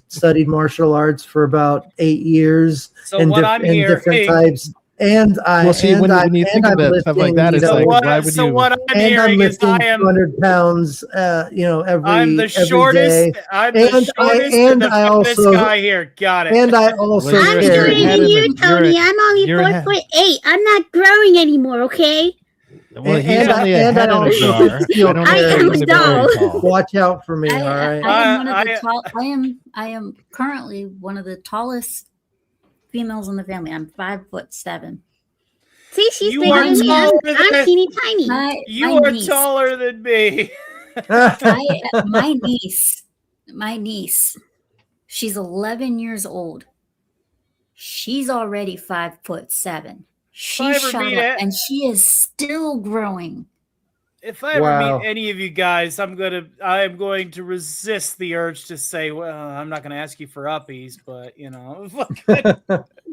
studied martial arts for about 8 years. So in what I'm hearing, different types. And when you think about stuff like that, it's like, why would you? What I'm and I'm hearing is lifting I am 200 pounds, every I'm the every shortest. day. I'm the And shortest and and the I fattest also guy here. Got it. and I also Well, I'm you're shorter ahead than of you, the- Tony. I'm only you're 4'8". I'm not growing anymore, okay? Well, he's and only I ahead in a also jar. feel I don't I know if am he's a gonna be very doll. tall. Watch out for me, all right? I am one of the I- tall. I am currently one of the tallest females in the family. I'm 5'7". See, she's You bigger are than me. I'm taller teeny tiny. You my are niece, taller than me. my niece, she's 11 years old. She's already 5'7". She ever shot meet up, it- and she is still growing. If I ever Wow. meet any of you guys, I am going to resist the urge to say, well, I'm not going to ask you for uppies, but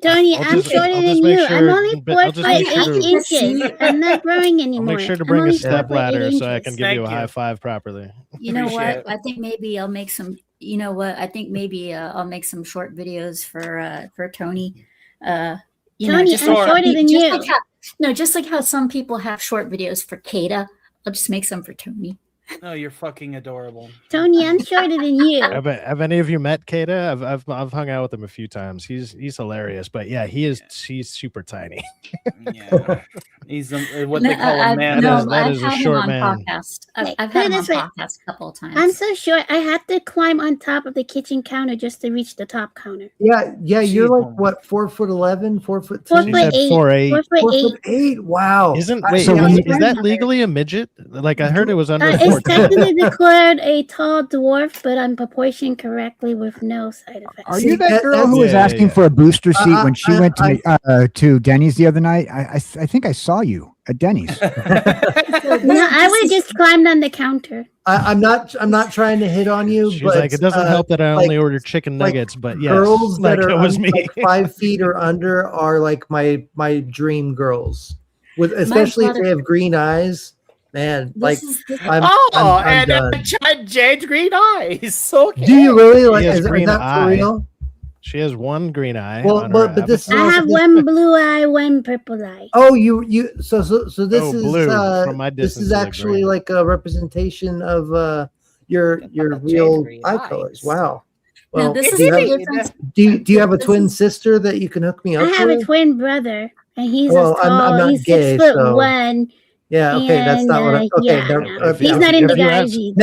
Tony, I'll I'm just- shorter I'll than just make you. I'm sure- only I'll 4 just foot make 8 sure to- inches. I'm not growing I'll anymore. make sure to I'm bring a only step 4 foot 8 ladder so I inches. can give you a Thank you. high five properly. You know Appreciate what? it. I think maybe I'll make some. You know what? I think maybe I'll make some short videos for Tony. Tony, just I'm like- shorter than just you. Like just like how some people have short videos for Theta. I'll just make some for Tony. Oh, you're fucking adorable. Tony, I'm shorter than you. Have any of you met Kata? I've hung out with him a few times. He's hilarious, but yeah, he's super tiny. Yeah. He's what they call a man. that I've is a had him short on man. podcast. Okay, I've put had it him on this way. podcast a couple of times. I'm so short. I have to climb on top of the kitchen counter just to reach the top counter. Yeah, you're Jeez, like what, 4'11", 4'10"? 4 She foot said 8. 4'8". 4 foot 8. 4'8". Wow. Isn't I- wait? So is, when you- is that legally a midget? Like I heard it was under It's 4'10". technically declared a tall dwarf, but I'm proportioned correctly with no side effects. Are See, you that that- girl that's- who was Yeah, yeah, asking yeah. for a booster seat I- when she I- went to Denny's the other night? I think I saw you at Denny's. So No, I would have just climbed on the counter. I'm not trying to hit on you, She's but like, it doesn't help that I like- only order chicken like nuggets, but yes, girls like that are it was me. like 5 feet or under are like my dream girls, with especially if brother- they have green eyes. Man, like this I'm and done. Jade green eyes. Okay. Do you really like? has Is green that for eye. real? She has one green eye. Well, on her but this is I also have this- one blue eye, one purple eye. Oh, you so this Oh, is blue. From my this distance, is it looked actually green. like a representation of your Jade real green eye eyes. colors. Wow. Now, Well, this do is you the have, difference. do you have a This twin is- sister that you can hook me I up have a with? twin brother, and he's Well, as I'm tall. not He's gay, 6 foot so- 1. Yeah, okay, that's not what I. And, Okay, yeah, never- no. If He's you- not into if you guys ask- either.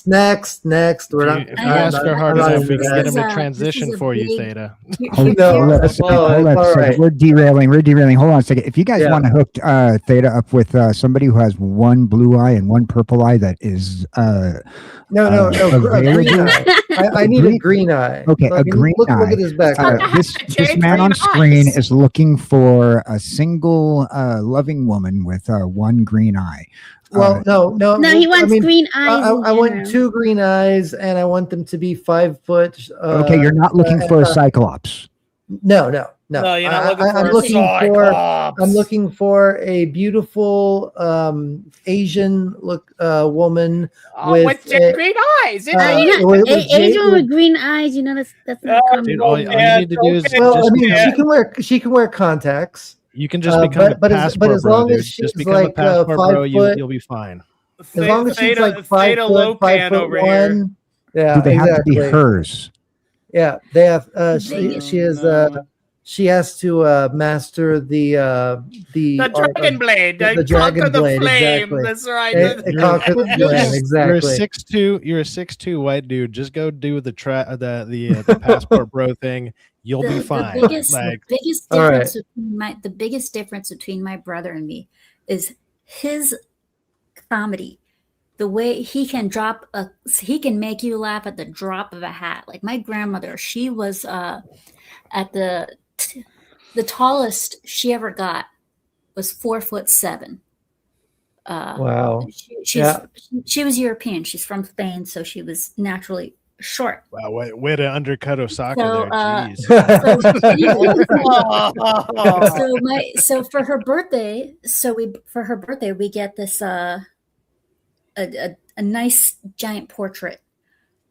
Next. We're If not. you, if you I ask am- her hard I'm not enough, we into can that. get him This is to a- transition this is a for you, big- Theta. Hold No, on a it's second. all Hold on a right. second. We're derailing. Hold on a second. If you guys Yeah. want to hook Theta up with somebody who has one blue eye and one purple eye that is No, a green available. eye. I need a green eye. Okay, a Look, green look, eye. Look at his back. This Jade man green on screen eyes. is looking for a single loving woman with one green eye. Well, no. No, he wants green eyes. I in want general. 2 green eyes, and I want them to be 5 foot. Okay, you're not looking for a cyclops. No. No, you're not looking for I'm a looking for. Cyclops. I'm looking for a beautiful Asian woman with with Jade green eyes. with Asian Jade- with green eyes, that's not common. Dude, all you need to do is Well, I just mean, become, she can wear contacts. you can just become but a as- passport but as bro, long dude. as she's Just become like, a passport 5 bro, foot- you'll be fine. As long as she's like 5 Theta foot, 5 Lopan foot over here. 1. Yeah, Do they have to exactly. be hers? Yeah, they have. They- She is. No. She has to master the The dragon blade. the The dragon conquer the blade, flame. exactly. That's right. Conquer the flame, exactly. You're a 6'2" white dude. Just go do the passport bro thing. You'll be fine. The biggest, Like, All right. the biggest difference between my brother and me is his comedy. The way he can he can make you laugh at the drop of a hat. Like my grandmother, she was at the tallest she ever got was 4'7". Wow. She was European. She's from Spain, so she was naturally short. wow, way to undercut Osaka So, there. Jeez. So for her birthday, we get this a nice giant portrait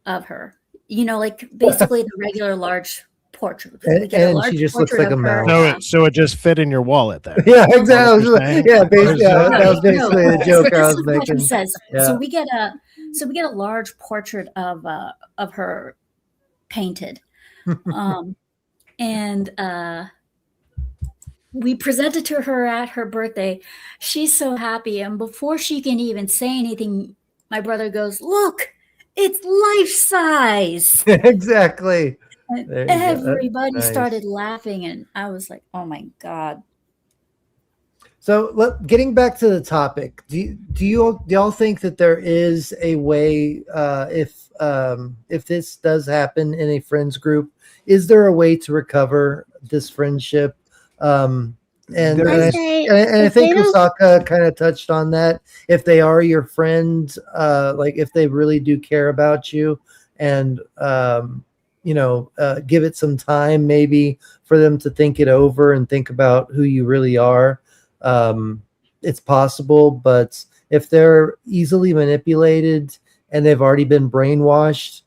of her. You know, like basically the regular large portrait. We get a And large she just looks portrait like a of her. mouse. So it just fit in your wallet then. Yeah, exactly. What you're saying? Yeah, basically, No, that was basically the joke I this was is what making. he says. Yeah. So we get a large portrait of her painted, and we present it to her at her birthday. She's so happy, and before she can even say anything, my brother goes, "Look, it's life size." Exactly. And There you go. That's everybody nice. started laughing, and I was like, "Oh my god!" So, getting back to the topic, do y'all think that there is a way, if this does happen in a friends group, is there a way to recover this friendship? And There and I, is- and I if think they don't- Kusaka kind of touched on that. If they are your friend, like if they really do care about you, and give it some time, maybe for them to think it over and think about who you really are. It's possible, but if they're easily manipulated and they've already been brainwashed,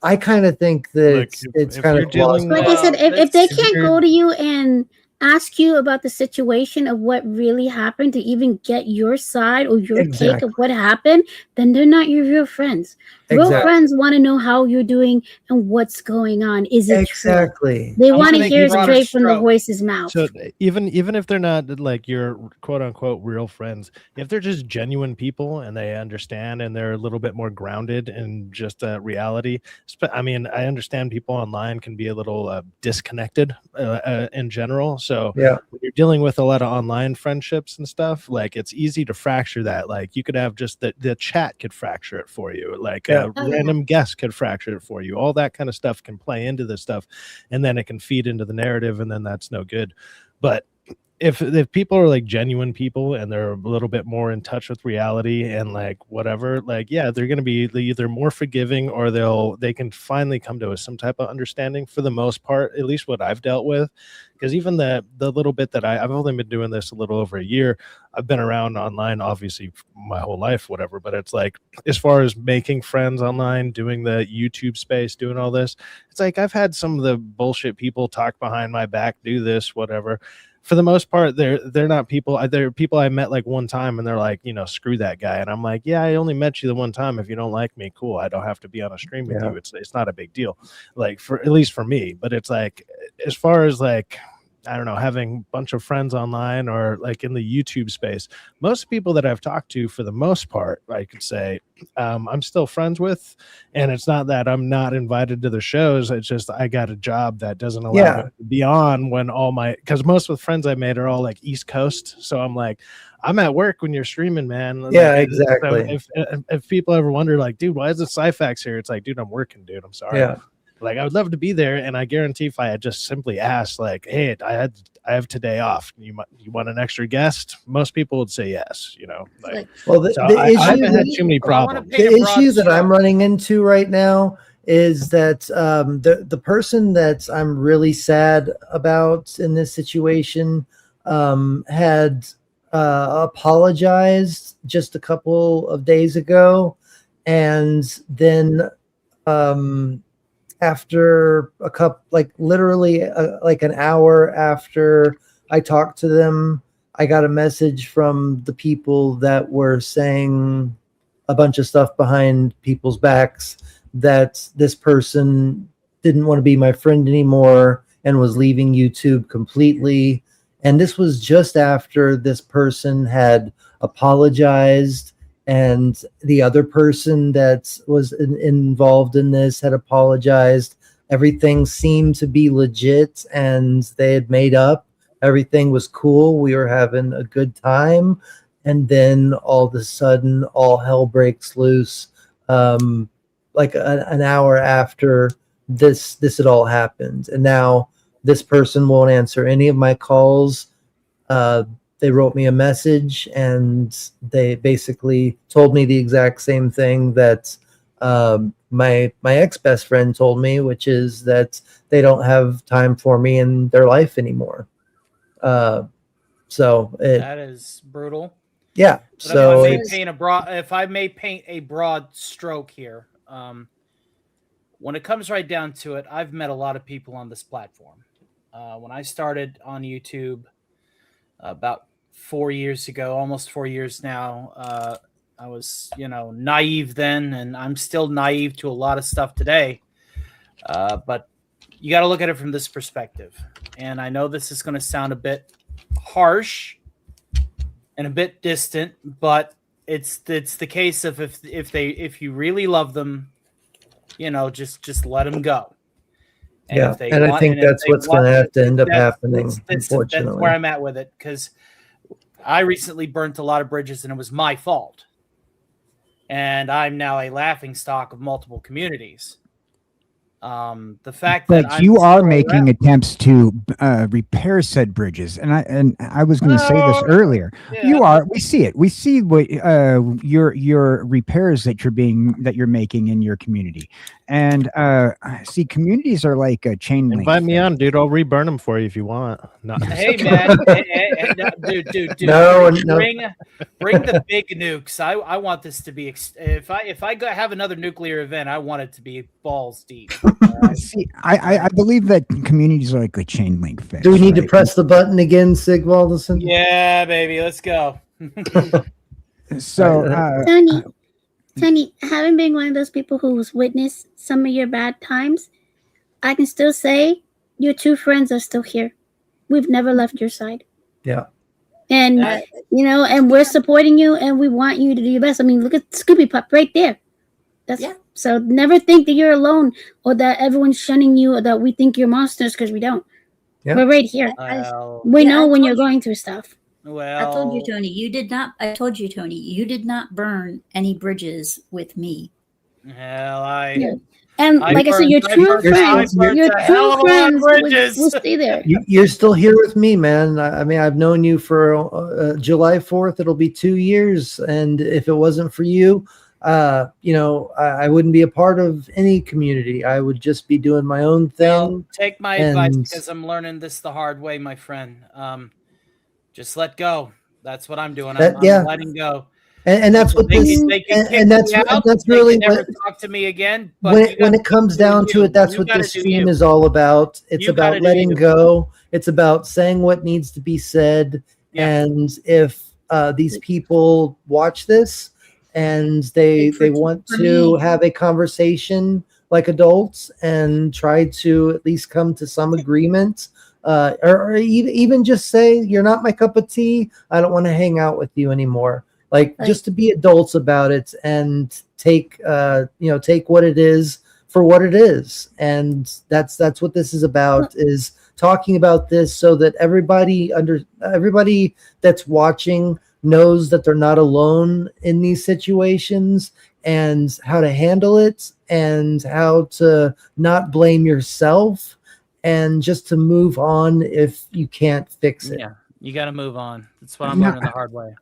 I kind of think that Look, it's if kind you're of dealing plausible. like I said, Well, if they that's- can't go to you and ask you about the situation of what really happened to even get your side or your take Exactly. of what happened, then they're not your real friends. Real Exactly. friends want to know how you're doing and what's going on. Is it true? Exactly. They I'm want to gonna hear make a broader straight from the stroke. horse's mouth. So even if they're not like your quote unquote real friends, if they're just genuine people and they understand and they're a little bit more grounded in just reality, I mean, I understand people online can be a little disconnected in general. So Yeah. when you're dealing with a lot of online friendships and stuff, like it's easy to fracture that. Like you could have just the chat could fracture it for you. Like Yeah. Oh, yeah. random guests could fracture it for you. All that kind of stuff can play into this stuff, and then it can feed into the narrative, and then that's no good. But if people are like genuine people and they're a little bit more in touch with reality and like whatever, like yeah, they're going to be either more forgiving or they can finally come to some type of understanding for the most part, at least what I've dealt with. Because even the little bit that I've only been doing this a little over a year. I've been around online obviously my whole life, whatever, but it's like as far as making friends online, doing the YouTube space, doing all this, it's like I've had some of the bullshit people talk behind my back, do this, whatever. For the most part, they're not people. They're people I met like one time, and they're like, screw that guy. And I'm like, yeah, I only met you the one time. If you don't like me, cool. I don't have to be on a stream with you. It's not a big deal, like for at least for me. But it's like as far as like I don't know, having a bunch of friends online or like in the YouTube space, most people that I've talked to, for the most part, I could say I'm still friends with. And it's not that I'm not invited to the shows. It's just I got a job that doesn't allow me to be on when because most of the friends I made are all like East Coast. So I'm like, I'm at work when you're streaming, man. Yeah, Like, exactly. if people ever wonder, like, dude, why is the Cyfax here? It's like, dude, I'm working, dude. I'm sorry. Yeah. Like I would love to be there, and I guarantee if I had just simply asked, like, "Hey, I have today off. You want an extra guest?" Most people would say yes. Like Well, the I issue haven't had too many Well, I wanna problems. paint the a broad issue that I'm stroke. running into right now is that the person that I'm really sad about in this situation had apologized just a couple of days ago, and then after a couple, like literally like an hour after I talked to them, I got a message from the people that were saying a bunch of stuff behind people's backs that this person didn't want to be my friend anymore and was leaving YouTube completely. And this was just after this person had apologized, and the other person that was involved in this had apologized. Everything seemed to be legit, and they had made up. Everything was cool. We were having a good time. And then all of a sudden, all hell breaks loose. Like an hour after this had all happened. And now this person won't answer any of my calls. They wrote me a message, and they basically told me the exact same thing that my ex best friend told me, which is that they don't have time for me in their life anymore. So That is brutal. yeah. But So if I may paint a broad stroke here, when it comes right down to it, I've met a lot of people on this platform. When I started on YouTube about 4 years ago, almost 4 years now, I was, naive then, and I'm still naive to a lot of stuff today. But you got to look at it from this perspective. And I know this is going to sound a bit harsh and a bit distant, but it's the case of if you really love them, just let them go. And yeah, and I think that's what's going to have to end up happening. Unfortunately, that's where I'm at with it, because I recently burnt a lot of bridges, and it was my fault. And I'm now a laughing stock of multiple communities. The fact But that I'm you are still making around- attempts to repair said bridges, and I was going to say this No, earlier. yeah, You are. We see it. We see what your repairs that you're making in your community, and see communities are like a chain link. Invite me on, dude. I'll reburn them for you if you want. No, Hey man, hey, no, dude, No, bring the big nukes. I want this to be if I have another nuclear event, I want it to be balls deep. Right? See, I believe that communities are like a chain link fix. Do we need to right? press the button again, Sigvaldison? Yeah, baby, let's go. So, Tony, having been one of those people who's witnessed some of your bad times, I can still say your two friends are still here. We've never left your side. Yeah. And, and we're supporting you and we want you to do your best. I mean, look at Scooby Pup right there. So never think that you're alone or that everyone's shunning you or that we think you're monsters because we don't. Yeah. We're right here. Well, We know when you're going through stuff. well, I told you, Tony, you did not burn any bridges with me. hell, And I like I said, burned- your I true burned- friends, I burned your a hell of true a lot of friends will bridges. stay there. You're still here with me, man. I mean, I've known you for July 4th. It'll be 2 years. And if it wasn't for you, I wouldn't be a part of any community. I would just be doing my own thing. Well, take my advice and- because I'm learning this the hard way, my friend. Just let go. That's what I'm doing. I'm letting go. And that's what They this, can kick and that's me out. that's They really can never what, talk to me again. But when it comes down to it, that's what this stream is all about. It's You gotta about do letting you. go. It's about saying what needs to be said. Yeah. And if these people watch this and they want for to me. have a conversation like adults and try to at least come to some agreement, or even just say, you're not my cup of tea, I don't want to hang out with you anymore. Like, just to be adults about it and take what it is for what it is. And that's what this is about, is talking about this so that everybody that's watching knows that they're not alone in these situations and how to handle it and how to not blame yourself and just to move on if you can't fix it. Yeah, you got to move on. That's what I'm learning the hard way.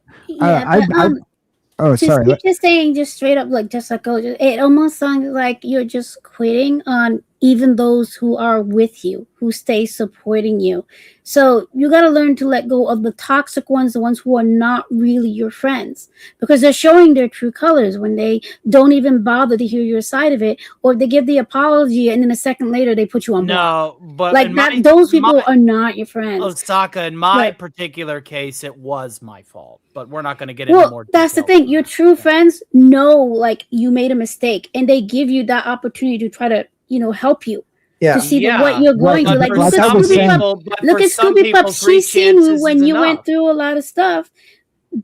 Oh, sorry. Just saying, just straight up, like just like it almost sounds like you're just quitting on even those who are with you, who stay supporting you. So you got to learn to let go of the toxic ones, the ones who are not really your friends, because they're showing their true colors when they don't even bother to hear your side of it, or they give the apology and then a second later they put you on block. No, but Like that, those people are not your friends. Osaka, in my But- particular case, it was my fault, but we're not going to get into more Well, that's the details thing. on Your that. true friends know like you made a mistake, and they give you that opportunity to try to, help you Yeah. to see Yeah. what you're going But through. Like for look at some Scooby Pup. people- Look at Scooby Pup. She's seen you when you went through a lot of stuff.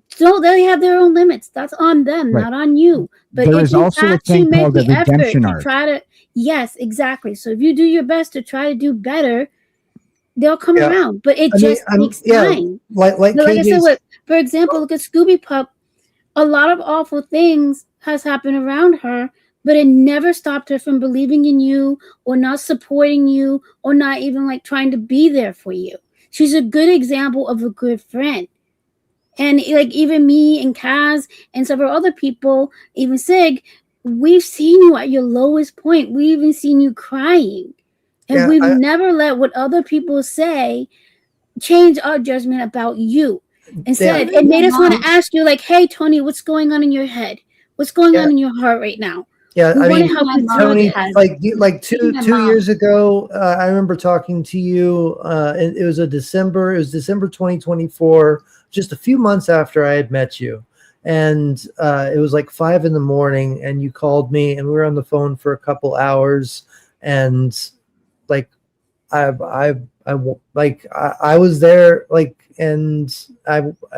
So they have their own limits. That's on them, Right. not on you. But There if is you also a actually thing make called the the effort redemption to arc. try to, yes, exactly. So if you do your best to try to do better, they'll come Yeah. around. But it I mean, just takes time. like But like I said, KJ's for example, look at Scooby Pup. A lot of awful things has happened around her, but it never stopped her from believing in you or not supporting you or not even like trying to be there for you. She's a good example of a good friend. And like even me and Kaz and several other people, even Sig, we've seen you at your lowest point. We've even seen you crying. And Yeah, we've never let what other people say change our judgment about you. Instead, it made us want to ask you, like, hey, Tony, what's going on in your head? What's going on in your heart right now? Yeah, We I want mean, to help you through Tony, this. like two years ago, I remember talking to you. It was December 2024, just a few months after I had met you, and it was like 5 a.m, and you called me, and we were on the phone for a couple hours, and like I was there, like, and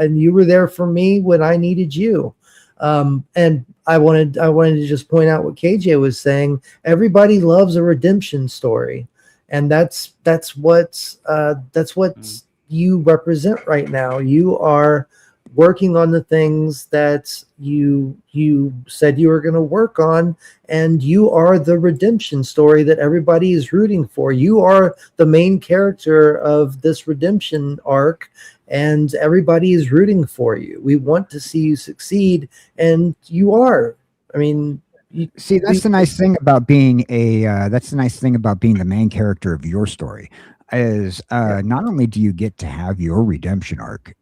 you were there for me when I needed you. And I wanted to just point out what KJ was saying. Everybody loves a redemption story, and that's what you represent right now. You are working on the things that you said you were going to work on, and you are the redemption story that everybody is rooting for. You are the main character of this redemption arc, and everybody is rooting for you. We want to see you succeed, and you are. I mean, See, that's the nice thing about being the main character of your story is not only do you get to have your redemption arc,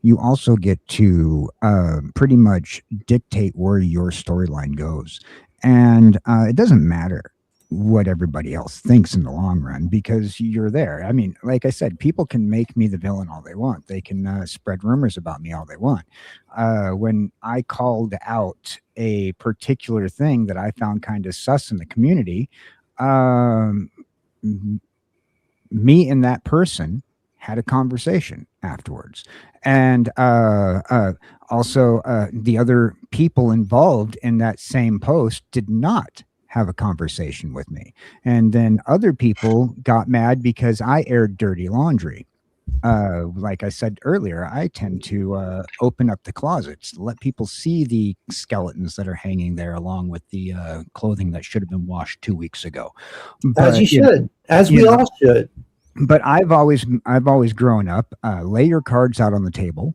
you also get to pretty much dictate where your storyline goes. And it doesn't matter what everybody else thinks in the long run because you're there. I mean, like I said, people can make me the villain all they want. They can spread rumors about me all they want. When I called out a particular thing that I found kind of sus in the community, me and that person had a conversation afterwards. And also the other people involved in that same post did not have a conversation with me. And then other people got mad because I aired dirty laundry. Like I said earlier, I tend to open up the closets, let people see the skeletons that are hanging there along with the clothing that should have been washed 2 weeks ago. As you should, as we all should. But I've always grown up, lay your cards out on the table,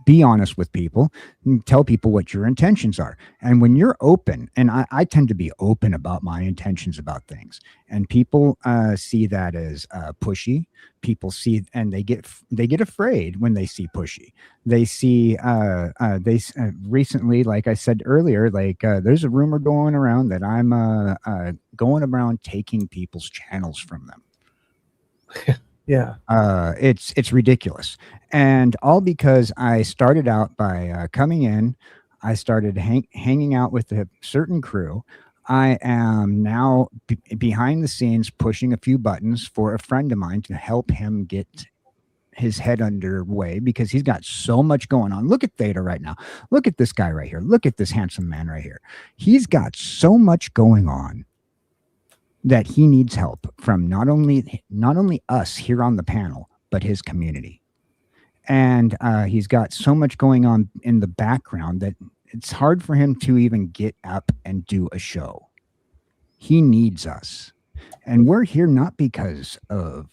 be honest with people, and tell people what your intentions are. And when you're open, and I tend to be open about my intentions about things, and people see that as pushy. People see, and they get afraid when they see pushy. They see recently, like I said earlier, like there's a rumor going around that I'm going around taking people's channels from them. Yeah. It's ridiculous. And all because I started out by coming in, I started hanging out with a certain crew. I am now behind the scenes pushing a few buttons for a friend of mine to help him get his head underway because he's got so much going on. Look at Theta right now. Look at this guy right here. Look at this handsome man right here. He's got so much going on that he needs help from not only us here on the panel, but his community. And he's got so much going on in the background that it's hard for him to even get up and do a show. He needs us. And we're here not because of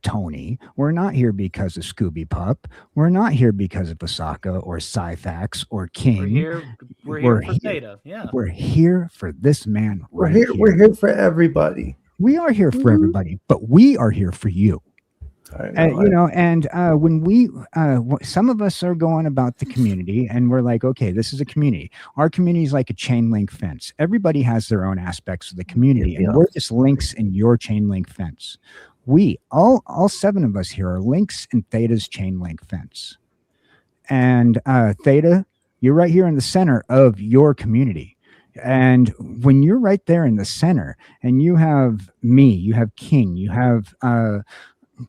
Tony. We're not here because of Scooby Pup. We're not here because of Osaka or Syfax or King. We're here for Theta. Yeah. We're here for this man. We're here for everybody. We are here for everybody, but we are here for you. When we some of us are going about the community and we're like, okay, this is a community. Our community is like a chain link fence. Everybody has their own aspects of the community, and we're just links in your chain link fence. We all 7 of us here are links in Theta's chain link fence. And Theta, you're right here in the center of your community. And when you're right there in the center and you have me, you have King, you have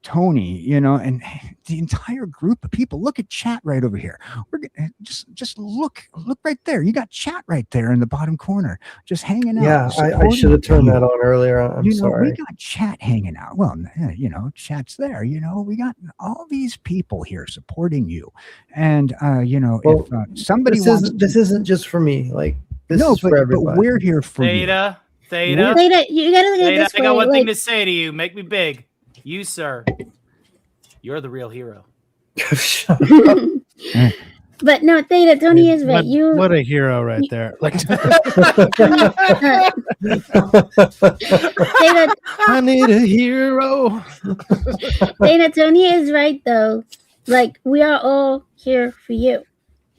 Tony, and the entire group of people. Look at chat right over here. We're just look right there. You got chat right there in the bottom corner, just hanging out. Yeah, I should have turned that on earlier. I'm sorry. We got chat hanging out. Well, chat's there. We got all these people here supporting you, and if somebody this isn't just for me. Like this is for everybody. But we're here for Theta. You gotta look at it this way. I got one thing to say to you. Make me big. You, sir, you're the real hero. But no, Theta, Tony is right. What a hero right there. Like, Theta, I need a hero. Theta, Tony is right though. Like, we are all here for you.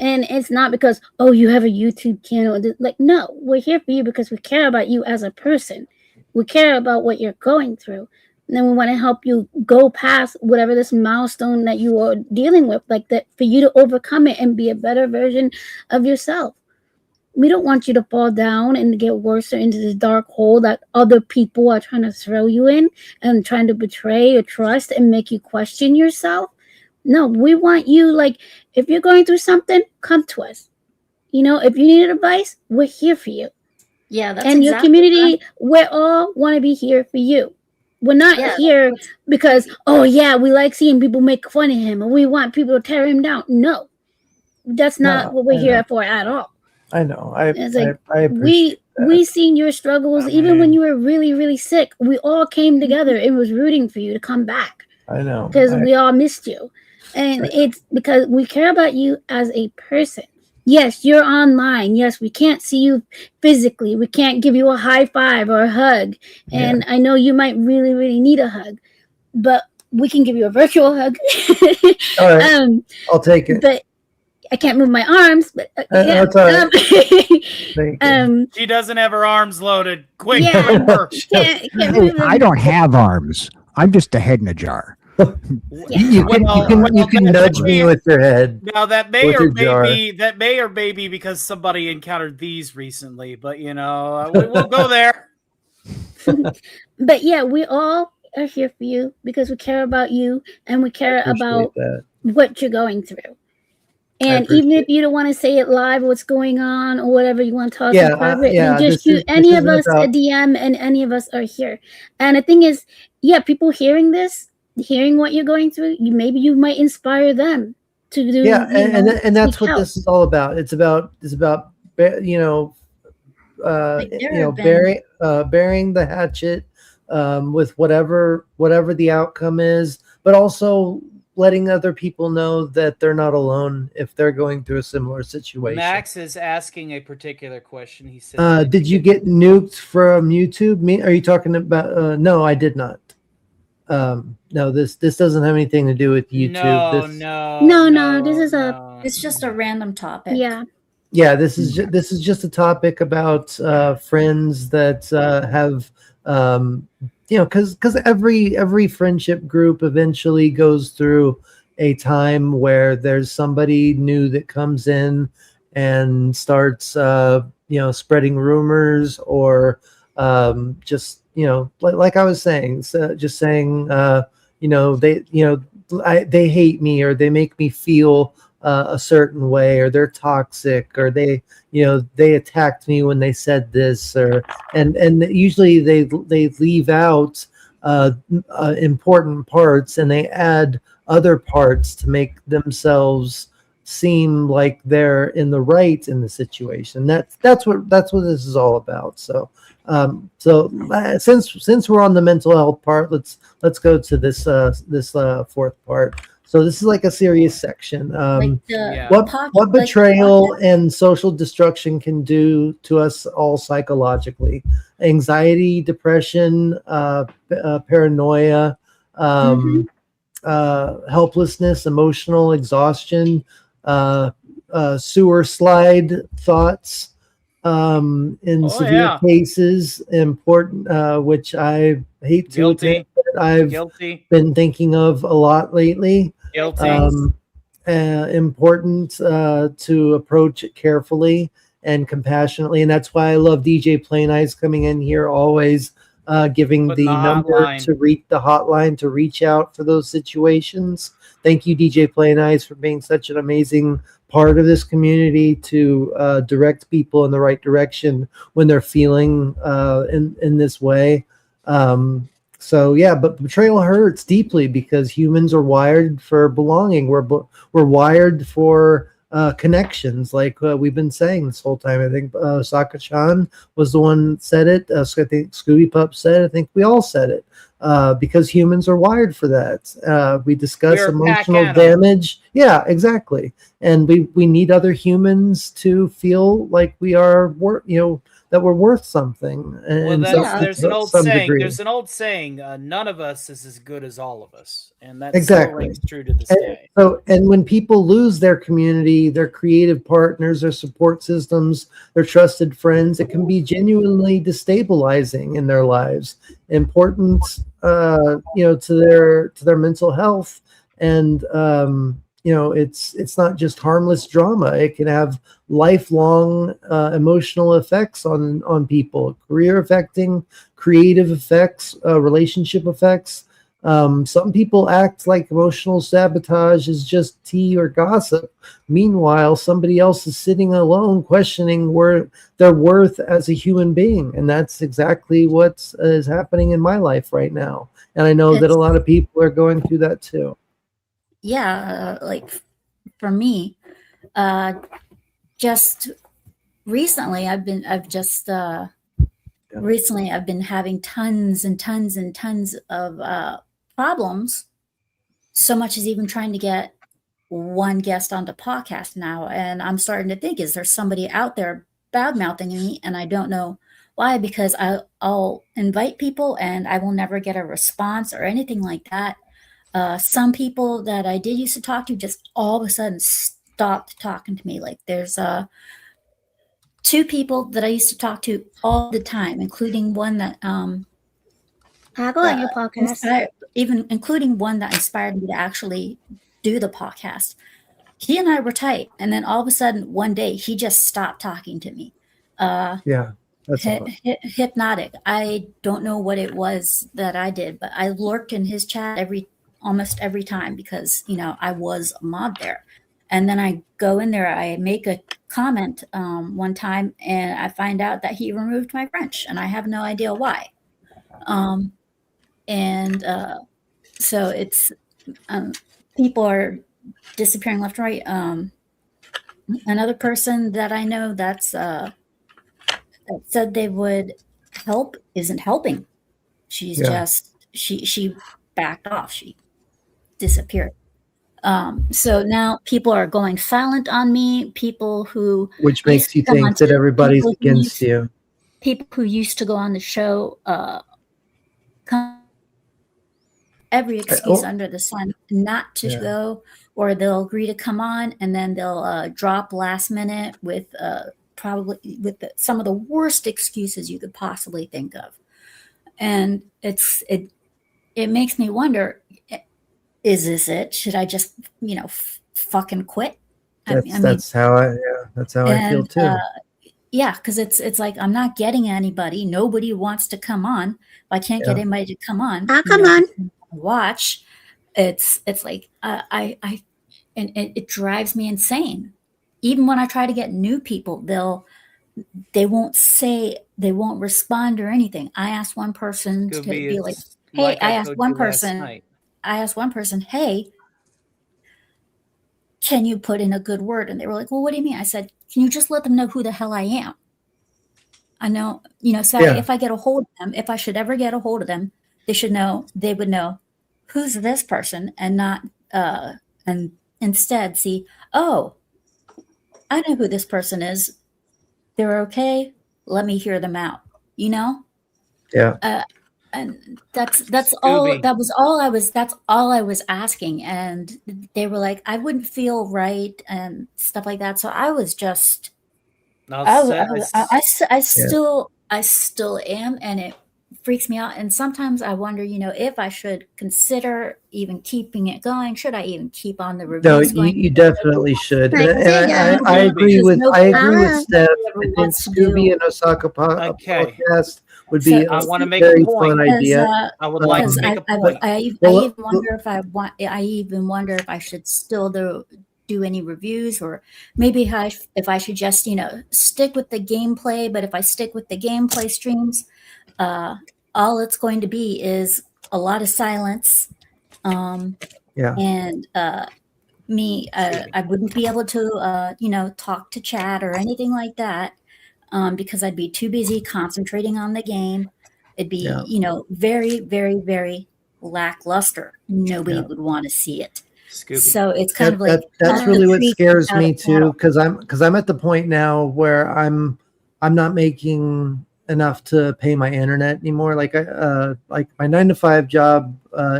And it's not because, you have a YouTube channel. Like, no, we're here for you because we care about you as a person. We care about what you're going through. And then we want to help you go past whatever this milestone that you are dealing with, like that, for you to overcome it and be a better version of yourself. We don't want you to fall down and get worse into this dark hole that other people are trying to throw you in and trying to betray your trust and make you question yourself. No, we want you, like, if you're going through something, come to us. If you need advice, we're here for you. Yeah, that's and your community, we all want to be here for you. We're not Yeah, here because, oh yeah, we like seeing people make fun of him and we want people to tear him down. No, that's not No, what we're I here know. for at all. I know. It's like I appreciate that. we seen your struggles I even when mean- you were really, really sick. We all came together and was rooting for you to come back I know. because we all missed you. And it's because we care about you as a person. Yes, you're online. Yes, we can't see you physically. We can't give you a high five or a hug. And I know you might really, really need a hug, but we can give you a virtual hug. All right. I'll take it. But I can't move my arms. But yeah. That's all right. Thank you. She doesn't have her arms loaded. Quick, Yeah. remember. can't Hey, move them. I don't have arms. I'm just a head in a jar. You can nudge me with your head. Now that may with or your jar. may be because somebody encountered these recently, but you know, we'll go there. But yeah, we all are here for you because we care about you and we care about that. what you're going through. And even if you don't want to say it live, what's going on or whatever, you want to talk in private, you just shoot any of us a DM and any of us are here. And the thing is, yeah, people hearing this, hearing what you're going through, maybe you might inspire them to do. And that's what this is all about. It's about burying the hatchet with whatever the outcome is, but also letting other people know that they're not alone if they're going through a similar situation. Max is asking a particular question. He said, did you get nuked from YouTube? Are you talking about no, I did not. No, this doesn't have anything to do with YouTube. No, this is it's just a random topic. Yeah, this is just a topic about friends that have because every friendship group eventually goes through a time where there's somebody new that comes in and starts spreading rumors or just like I was saying, just saying they hate me or they make me feel a certain way, or they're toxic, or they attacked me when they said this, or and usually they leave out important parts and they add other parts to make themselves seem like they're in the right in the situation. That's what this is all about. So since we're on the mental health part, let's go to this fourth part. So this is like a serious section. What betrayal and social destruction can do to us all psychologically: anxiety, depression, paranoia, helplessness, emotional exhaustion, sewer slide thoughts. In severe cases, important, which I hate to admit, but I've been thinking of a lot lately. Important to approach it carefully and compassionately, and that's why I love DJ Plain Eyes coming in here, always giving the number to reach the hotline to reach out for those situations. Thank you, DJ Plain Eyes, for being such an amazing part of this community to direct people in the right direction when they're feeling in this way. So yeah, but betrayal hurts deeply because humans are wired for belonging. We're wired for connections, like we've been saying this whole time. I think Saka-chan was the one that said it. I think Scooby Pup said it. I think we all said it because humans are wired for that. We discuss emotional damage. Yeah, exactly. And we need other humans to feel like we are that we're worth something. And there's an old saying. Degree. There's an old saying. None of us is as good as all of us, and that still rings true to this day. And when people lose their community, their creative partners, their support systems, their trusted friends, it can be genuinely destabilizing in their lives. Important, to their mental health, and it's not just harmless drama. It can have lifelong emotional effects on people, career affecting, creative effects, relationship effects. Some people act like emotional sabotage is just tea or gossip. Meanwhile, somebody else is sitting alone questioning their worth as a human being. And that's exactly what is happening in my life right now. And I know that a lot of people are going through that too. Yeah, like for me, just recently recently I've been having tons and tons and tons of problems, so much as even trying to get one guest on the podcast now. And I'm starting to think, is there somebody out there bad mouthing me? And I don't know why, because I'll invite people and I will never get a response or anything like that. Some people that I did used to talk to just all of a sudden stopped talking to me. Like there's two people that I used to talk to all the time, including one that I'll go on your podcast. including one that inspired me to actually do the podcast. He and I were tight, and then all of a sudden one day he just stopped talking to me. Yeah, that's hypnotic. I don't know what it was that I did, but I lurked in his chat almost every time because I was a mod there. And then I go in there, I make a comment one time, and I find out that he removed my French, and I have no idea why. So it's people are disappearing left and right. Another person that I know that said they would help isn't helping. She's just she backed off. She disappeared. So now people are going silent on me. People which makes you think that everybody's against you. People who used to go on the show every excuse under the sun not to go, or they'll agree to come on and then they'll drop last minute with probably with some of the worst excuses you could possibly think of. And it makes me wonder, is this it? Should I just fucking quit? That's how I feel too. Yeah, because it's like I'm not getting anybody. Nobody wants to come on. If I can't get anybody to come on, I'll come on. Watch. It's like it drives me insane. Even when I try to get new people, they won't respond or anything. I asked one person to be like, hey, I asked one person, hey, can you put in a good word? And they were like, well, what do you mean? I said, can you just let them know who the hell I am? I know, so if I get a hold of them, if I should ever get a hold of them, they would know who's this person, and not, and instead see, oh, I know who this person is. They're okay. Let me hear them out, Yeah. And that's all. That's all I was asking. And they were like, I wouldn't feel right and stuff like that. So I was just, I still am, and it freaks me out. And sometimes I wonder, if I should consider even keeping it going. Should I even keep on the reviews? No, you definitely should. And I agree with Steph. I think Scooby and Osaka podcast would be I want to make very a point. fun idea. I would like to make a point. I even wonder if I even wonder if I should still do any reviews, or maybe if I should just stick with the gameplay. But if I stick with the gameplay streams, all it's going to be is a lot of silence. And me, I wouldn't be able to talk to chat or anything like that, because I'd be too busy concentrating on the game. It'd be very, very, very lackluster. Nobody would want to see it. Scooby. So it's kind of like that's really what scares me too, because I'm at the point now where I'm not making enough to pay my internet anymore. Like my 9-to-5 job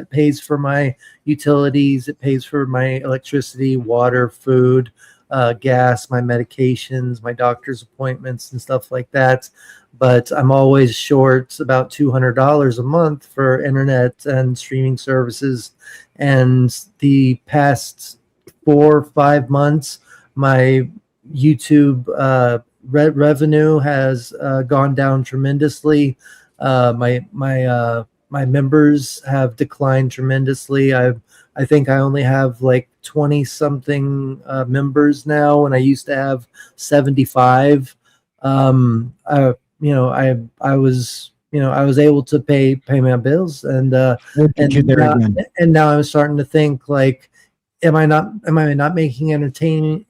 pays for my utilities, it pays for my electricity, water, food, gas, my medications, my doctor's appointments, and stuff like that. But I'm always short about $200 a month for internet and streaming services. And the past 4 or 5 months, my YouTube revenue has gone down tremendously. My my members have declined tremendously. I think I only have like 20 something members now, and I used to have 75. I was able to pay my bills, and We'll get you there again. now I'm starting to think like, am I not making entertaining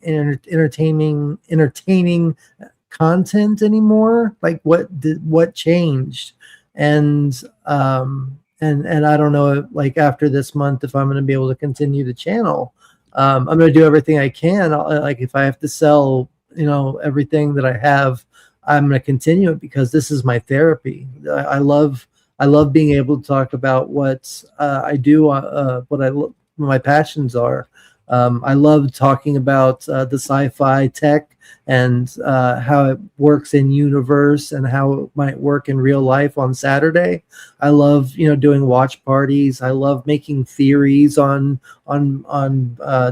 content anymore? Like what changed? And I don't know, like after this month, if I'm going to be able to continue the channel. I'm going to do everything I can. Like if I have to sell, everything that I have, I'm going to continue it because this is my therapy. I love being able to talk about what I do, what my passions are. I love talking about the sci-fi tech and how it works in universe and how it might work in real life on Saturday. I love doing watch parties. I love making theories on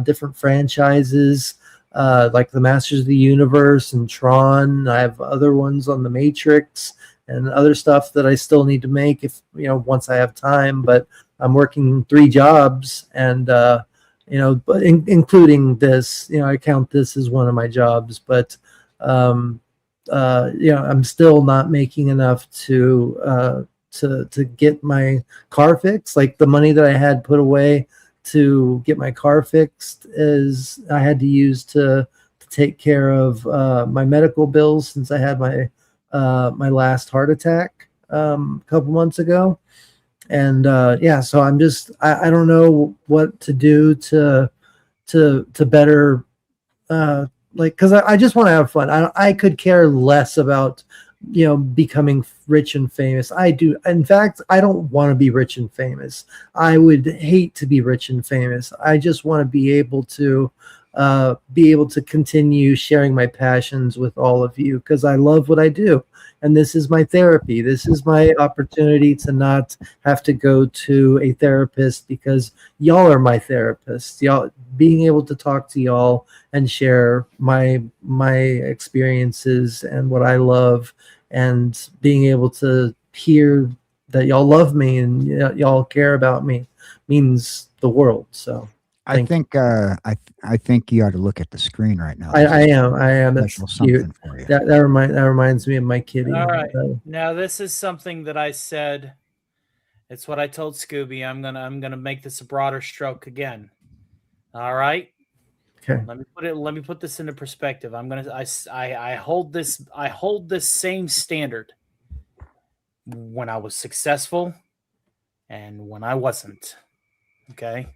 different franchises. Like the Masters of the Universe and Tron. I have other ones on the Matrix and other stuff that I still need to make if once I have time. But I'm working 3 jobs, and but including this, I count this as one of my jobs. But I'm still not making enough to get my car fixed. Like the money that I had put away to get my car fixed is I had to use to take care of my medical bills since I had my last heart attack a couple months ago. And so I'm just I don't know what to do to better because I just want to have fun. I could care less about becoming rich and famous. I do. In fact, I don't want to be rich and famous. I would hate to be rich and famous. I just want to be able to continue sharing my passions with all of you because I love what I do. And this is my therapy. This is my opportunity to not have to go to a therapist because y'all are my therapists. Y'all, being able to talk to y'all and share my experiences and what I love, and being able to hear that y'all love me and y'all care about me means the world. So I think you ought to look at the screen right now. I am. That's cute. Something for you. That reminds me of my kitty. All right. Now this is something that I said. It's what I told Scooby. I'm gonna make this a broader stroke again. All right. Okay. Let me put this into perspective. I hold this same standard when I was successful and when I wasn't. Okay.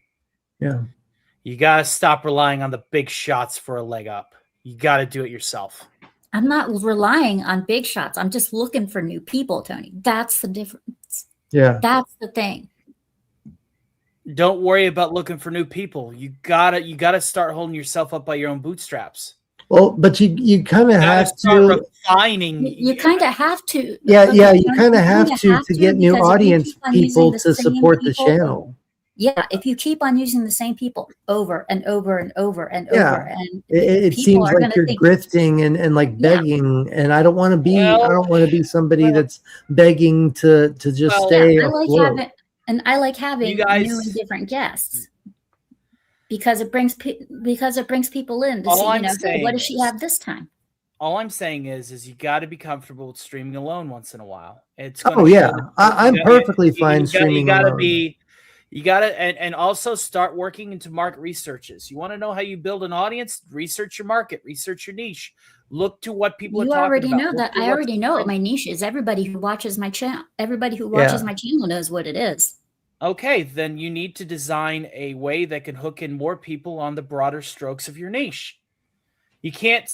Yeah. You got to stop relying on the big shots for a leg up. You got to do it yourself. I'm not relying on big shots. I'm just looking for new people, Tony. That's the difference. Yeah. That's the thing. Don't worry about looking for new people. You gotta start holding yourself up by your own bootstraps. Well, but you kind of have to refining. You kind of have to. Yeah, you kind of have to get new audience people to support the channel. Yeah, if you keep on using the same people over and over and over and over, and it seems like you're grifting and like begging, and I don't want to be. I don't want to be somebody that's begging to just stay. I like having new and different guests because it brings people in to see. What does she have this time? All I'm saying is you got to be comfortable with streaming alone once in a while. I'm perfectly fine streaming alone. You got to, and also start working into market researches. You want to know how you build an audience? Research your market, research your niche. Look to what people are talking about. You already know that. I already know what my niche is. Everybody who watches my channel, my channel knows what it is. Okay, then you need to design a way that can hook in more people on the broader strokes of your niche. You can't.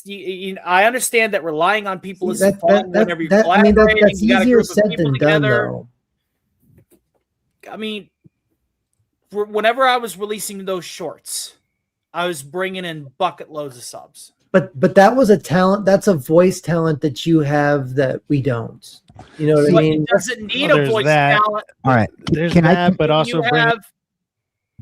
I understand that relying on people is fun whenever you're collaborating. That's easier said than done, though. I mean, whenever I was releasing those shorts, I was bringing in bucket loads of subs. But that was a talent. That's a voice talent that you have that we don't. You know what I mean? It doesn't need a voice talent. All right. There's that, but also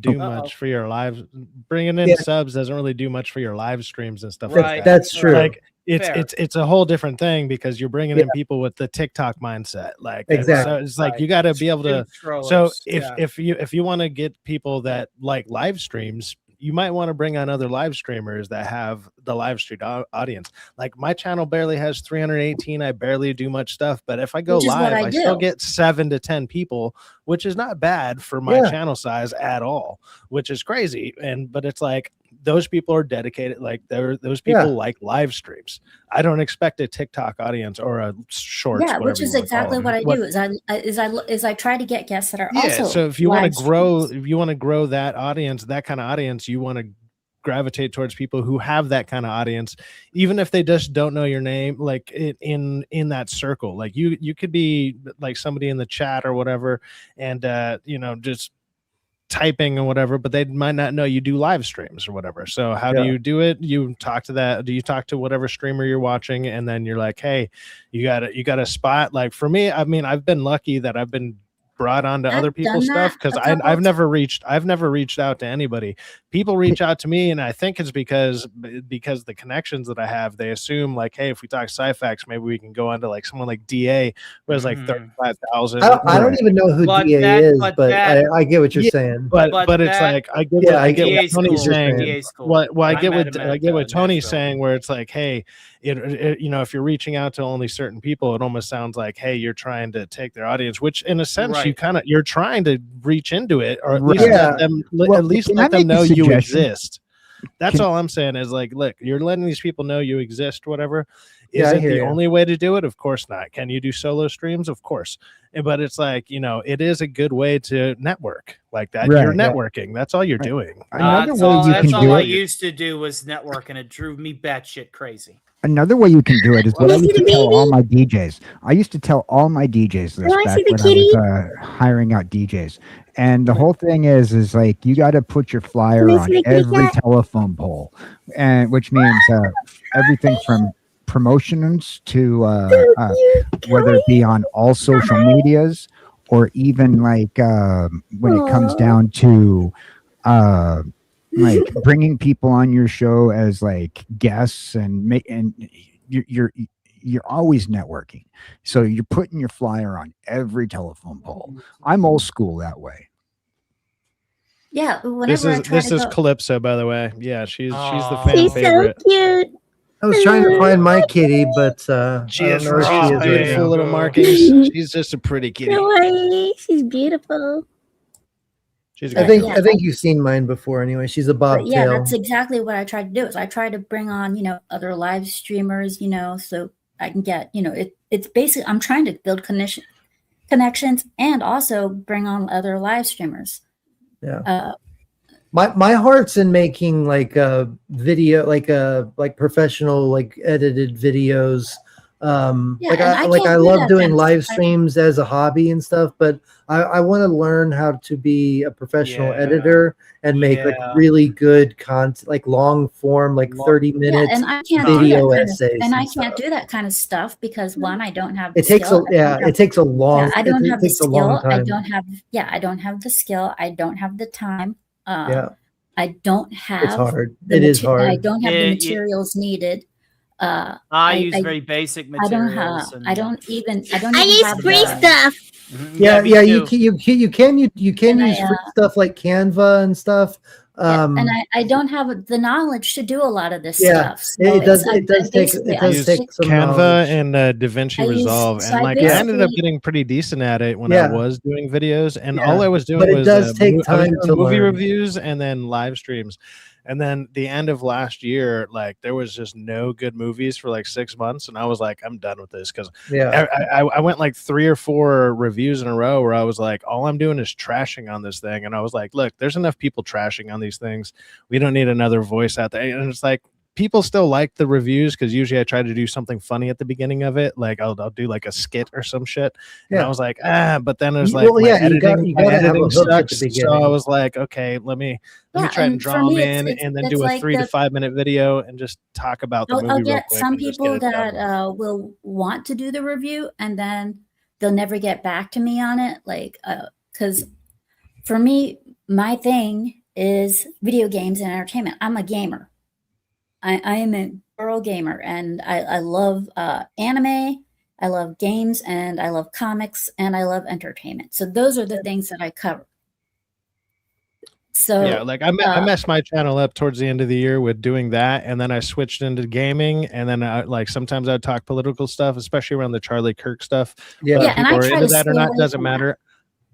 do Uh-oh. much for your lives. Bringing in Yeah. subs doesn't really do much for your live streams and stuff Right. like that. That's true. Like Fair. it's a whole different thing because you're bringing Yeah. in people with the TikTok mindset. Like Exactly. so it's like Right. you got to be able to. Doom So throwers, if you want to get people that like live streams, you might want to bring on other live streamers that have the live stream audience. Like my channel barely has 318. I barely do much stuff, but if I go Which is what live, I I still do. get 7 to 10 people, which is not bad for my Yeah. channel size at all, which is crazy. But it's like those people are dedicated. Like those people Yeah. like live streams. I don't expect a TikTok audience or a shorts. Yeah, which whatever is you wanna call exactly them. what I do. Is I try to get guests that are also So if you want live to grow, streamers. if you want to grow that audience, that kind of audience, you want to gravitate towards people who have that kind of audience, even if they just don't know your name, like in that circle. Like you could be like somebody in the chat or whatever, and just typing or whatever, but they might not know you do live streams or whatever. So how do Yeah. you do it? You talk to that. Do you talk to whatever streamer you're watching, and then you're like, hey, you got a spot? Like for me, I mean, I've been lucky that I've been brought on to I've other people's done that stuff because a couple I've of never reached out to anybody. People reach out to me, and I think it's because the connections that I have, they assume like, hey, if we talk Cyfax, maybe we can go on to like someone like DA who has like Mhm. 35,000. I don't even know who But DA that- is, but but that- I get what you're Yeah, saying. but it's that- like I get Yeah, what, I get what DA's Tony's cool. saying. DA's cool. Well, I get met what him I get at, what Tony's Nashville. saying, where it's like, hey, if you're reaching out to only certain people, it almost sounds like, hey, you're trying to take their audience, which in a sense Right. you're trying to reach into it, or at Right. least Yeah. let them Well, at least can I let them make a know you suggestion? exist. That's Can- all I'm saying is like, look, you're letting these people know you exist, whatever. Yeah, Is I it hear the you. only way to do it? Of course not. Can you do solo streams? Of course. But it's like, it is a good way to network like that. Right, You're yeah. networking. That's all you're Right. doing. Another That's way all, you that's can all do I it. used to do was network, and it drove me batshit crazy. Another way you can do it is what I Wanna see used to the tell all baby? my DJs. I used to tell all my DJs this Wanna back see the when I kitty? was hiring out DJs. And the whole thing is like you got to put your flyer Wanna on see the kitty every cat? telephone pole, and which means everything from promotions to whether it be on all social medias or even like when it comes Aw. down to like bringing people on your show as like guests and you're always networking, so you're putting your flyer on every telephone pole. I'm old school that way. Yeah, whenever I try This to is go, Calypso, by the way. Yeah, she's the Aw. fan She's favorite. so cute. I was trying to find my kitty, but I She don't is know where she is right beautiful now. little markings. She's just a pretty kitty. Kawaii. She's beautiful. She's a I good think girl. I think you've seen mine before. Anyway, she's a but yeah, bobtail. that's exactly what I try to do. Is I try to bring on, other live streamers, so I can get, it's basically I'm trying to build connections and also bring on other live streamers. Yeah. My heart's in making like a video, like professional, like edited videos. Yeah, Like and I can't do love that doing kind of live stuff. streams as a hobby and stuff, but I want to learn how to be a professional Yeah. editor and make like Yeah. really good content, like long form, like 30 Yeah, minutes. and I can't do video that kind essays of, and I and can't stuff. do that kind of stuff because one, I don't have the It takes skill. it takes a long. I don't it have the takes a long skill. I time. don't have. Yeah, I don't have the skill. I don't have the time. Yeah, I don't it's have. hard. the It is I hard. don't have the Yeah, materials needed. I use I- very basic I don't materials. have. and- I don't even. I I use have free the- stuff. Mhm, Yeah, me yeah. too. You can And use free stuff like Canva and stuff. Yeah, and I don't have the knowledge to do a lot of this Yeah, stuff. So it does. I It does take. basically- It I does use take some Canva knowledge. and DaVinci I use- Resolve, so and I like I ended up basically- getting pretty decent at it when Yeah. I was doing videos, and Yeah. all I was doing But it was does take I was time doing to movie learn. reviews and then live streams. And then the end of last year, like there was just no good movies for like 6 months, and I was like, I'm done with this because Yeah, I went like 3 or 4 reviews in a row where I was like, all I'm doing is trashing on this thing, and I was like, look, there's enough people trashing on these things. We don't need another voice out there. And it's like people still like the reviews because usually I try to do something funny at the beginning of it, like I'll do like a skit or some shit. And Yeah. I was like, but then it was You- like well, my yeah, you got- editing, you my gotta have a editing hook at the sucks. So I beginning. was like, okay, let me Yeah, try and and for draw them me, it's- in it's- and then it's do a like 3 to the- 5 minute video and just talk about the movie I'll real get quick some and just get people it done that with. will want to do the review and then they'll never get back to me on it. Like, because for me, my thing is video games and entertainment. I'm a gamer. I am a girl gamer, and I love anime, I love games, and I love comics, and I love entertainment. So those are the things that I cover. So Yeah, like I messed my channel up towards the end of the year with doing that, and then I switched into gaming, and then like sometimes I would talk political stuff, especially around the Charlie Kirk stuff. Yeah. Yeah, and I people are try into to that or stay not away doesn't from that. matter.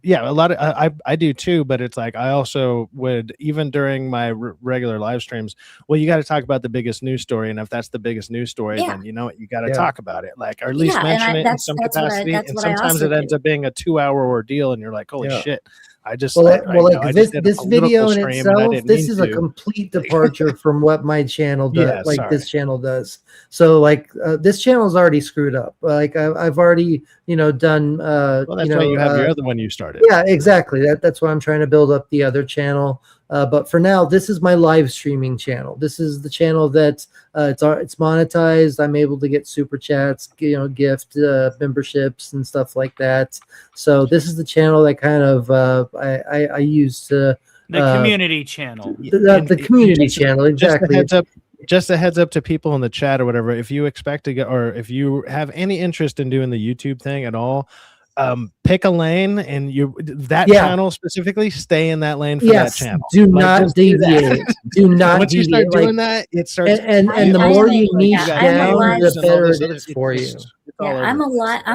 Yeah, a lot of I do too, but it's like I also would, even during my regular live streams, well, you got to talk about the biggest news story, and if that's the biggest news story, Yeah. then you know what, you got to Yeah. talk about it, like, or at least Yeah, and mention it in that's some what capacity. that's And what I sometimes also it ends do. up being a 2-hour ordeal, and you're like, holy Yeah. shit, I just Well, like, well, you know, I like just this did a political video in stream, and I itself, didn't this mean is a to. complete departure from what my channel does. Yeah, Like this sorry. channel does. So like this channel is already screwed up. Like I've already done. Well, that's why you have your other one you started. Yeah, exactly. That's why I'm trying to build up the other channel. But for now, this is my live streaming channel. This is the channel that it's monetized. I'm able to get super chats, gift memberships and stuff like that. So this is the channel that kind of I use to The community channel. the community channel. Exactly. Just a heads up to people in the chat or whatever. If you expect to get, or if you have any interest in doing the YouTube thing at all, pick a lane, and channel specifically, stay in that lane for that channel. Do not deviate. Do not Once deviate. you start doing that, it starts. And the more you niche down, the better it is for you. Yeah, I'm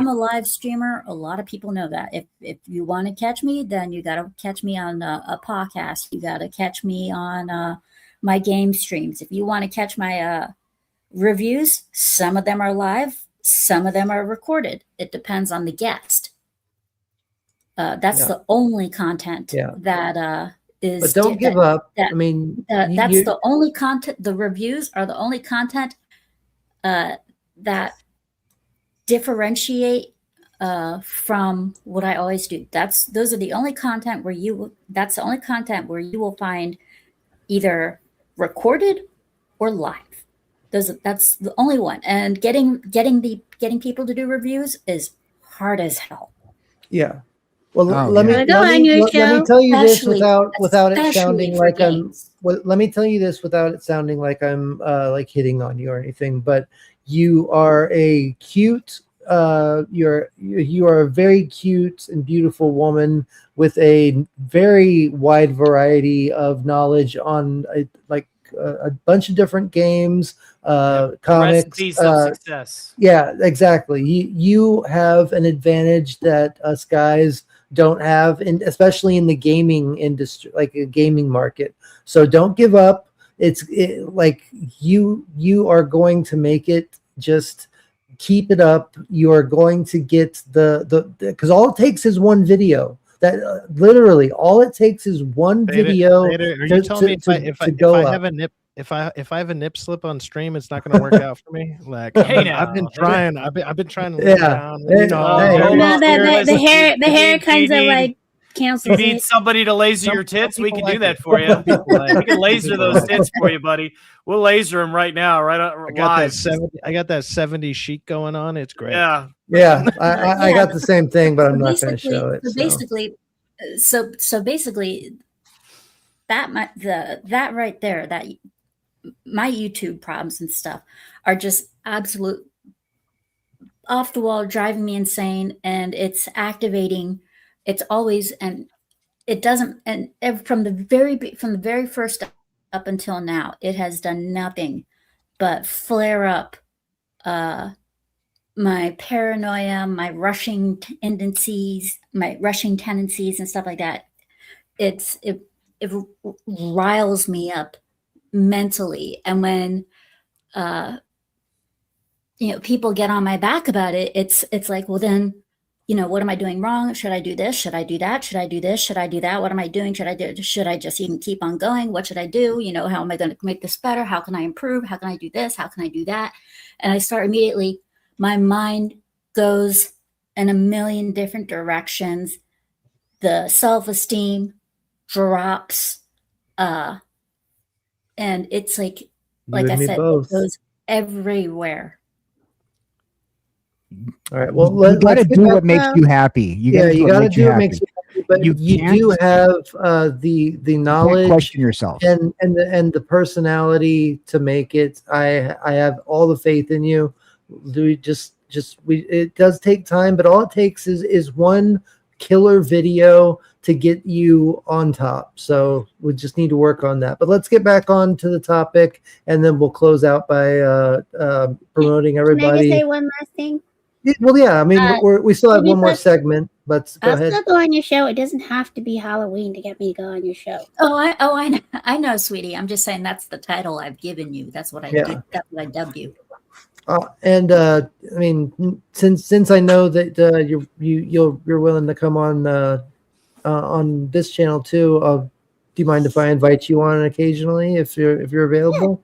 a live streamer. A lot of people know that. If you want to catch me, then you got to catch me on a podcast. You got to catch me on my game streams. If you want to catch my reviews, some of them are live, some of them are recorded. It depends on the guest. That's the only content that is. But don't give up. I mean, that's the only content. The reviews are the only content that differentiate from what I always do. Those are the only content where that's the only content where you will find either recorded or live. That's the only one. And getting people to do reviews is hard as hell. Yeah. Well, let me tell you this without it sounding like let me tell you this without it sounding like I'm like hitting on you or anything, but you are a cute you are a very cute and beautiful woman with a very wide variety of knowledge on a bunch of different games, comics, recipes of success. Yeah, exactly. You have an advantage that us guys don't have, especially in the gaming industry, like a gaming market. So don't give up. Like you are going to make it. Just keep it up. You are going to get because all it takes is one video. That literally all it takes is one video. Are you telling me if I have a nip slip on stream, it's not going to work out for me? Like, I've been trying. I've been trying to live down. The hair kinds of like cancels. You need somebody to laser your tits? We can do that for you. We can laser those tits for you, buddy. We'll laser them right now, right live. I got that 70 chic going on. It's great. Yeah. I got the same thing, but I'm not going to show it. So basically, that right there, that my YouTube problems and stuff are just absolute off the wall, driving me insane, and it's activating. It's always, and it doesn't, and from the very first up until now, it has done nothing but flare up my paranoia, my rushing tendencies, and stuff like that. It riles me up mentally, and when people get on my back about it, it's like, well, then what am I doing wrong? Should I do this? Should I do that? Should I do this? Should I do that? What am I doing? Should I just even keep on going? What should I do? How am I going to make this better? How can I improve? How can I do this? How can I do that? And I start immediately, my mind goes in a million different directions. The self-esteem drops. And it's like I said, it goes everywhere. All right. Well, you got to do what makes you happy. You got to do what makes you happy. but you you can't- do have the You can't knowledge question yourself. and the personality to make it. I have all the faith in you. It does take time, but all it takes is one killer video to get you on top. So we just need to work on that. But let's get back on to the topic, and then we'll close out by promoting Can I just everybody. say one last thing? Well, yeah, I mean, we still have maybe one more let's- segment, but go I'll ahead. still go on your show. It doesn't have to be Halloween to get me to go on your show. I know, sweetie. I'm just saying that's the title I've given you. That's what I did. That's what I dubbed you. And I mean, since I know that you're willing to come on this channel too, do you mind if I invite you on occasionally if you're available?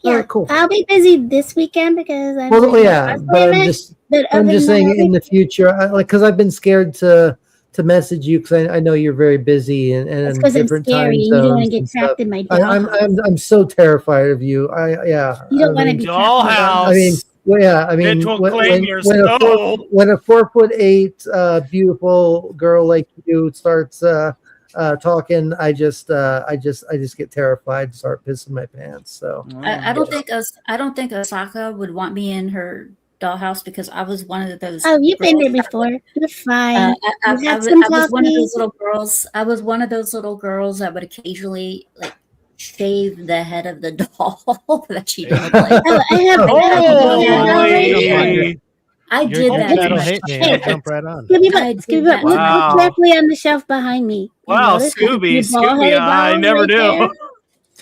Yeah, All right, cool. I'll be busy this weekend because I'm. Well, doing a yeah, cosplay but event, but I'm other just than saying that, in the future, because I've been scared to message you because I know you're very busy and it's in because I'm different scary time and you don't want zones to and get stuff. trapped in my dollhouse. I'm so terrified of you. You don't want to be trapped in my Dollhouse. I mean, well, yeah, I mean, It will claim your when soul. when a 4'8" beautiful girl like you starts talking, I just get terrified and start pissing my pants. So I don't think Osaka would want me in her dollhouse because I was one of those. Oh, you've been there girls that before. You're fine. I You had was some one of coffee. those little girls. I was one of those little girls that would occasionally like shave the head of the doll that she didn't like. Oh, I have a doll already. Holy. I did Oh, that. That'll my hit me. Hey, I'll jump right on. Scooby, I but did that. look Wow. carefully on the shelf behind me. You Wow, notice the Scooby, ball-headed I doll never right knew.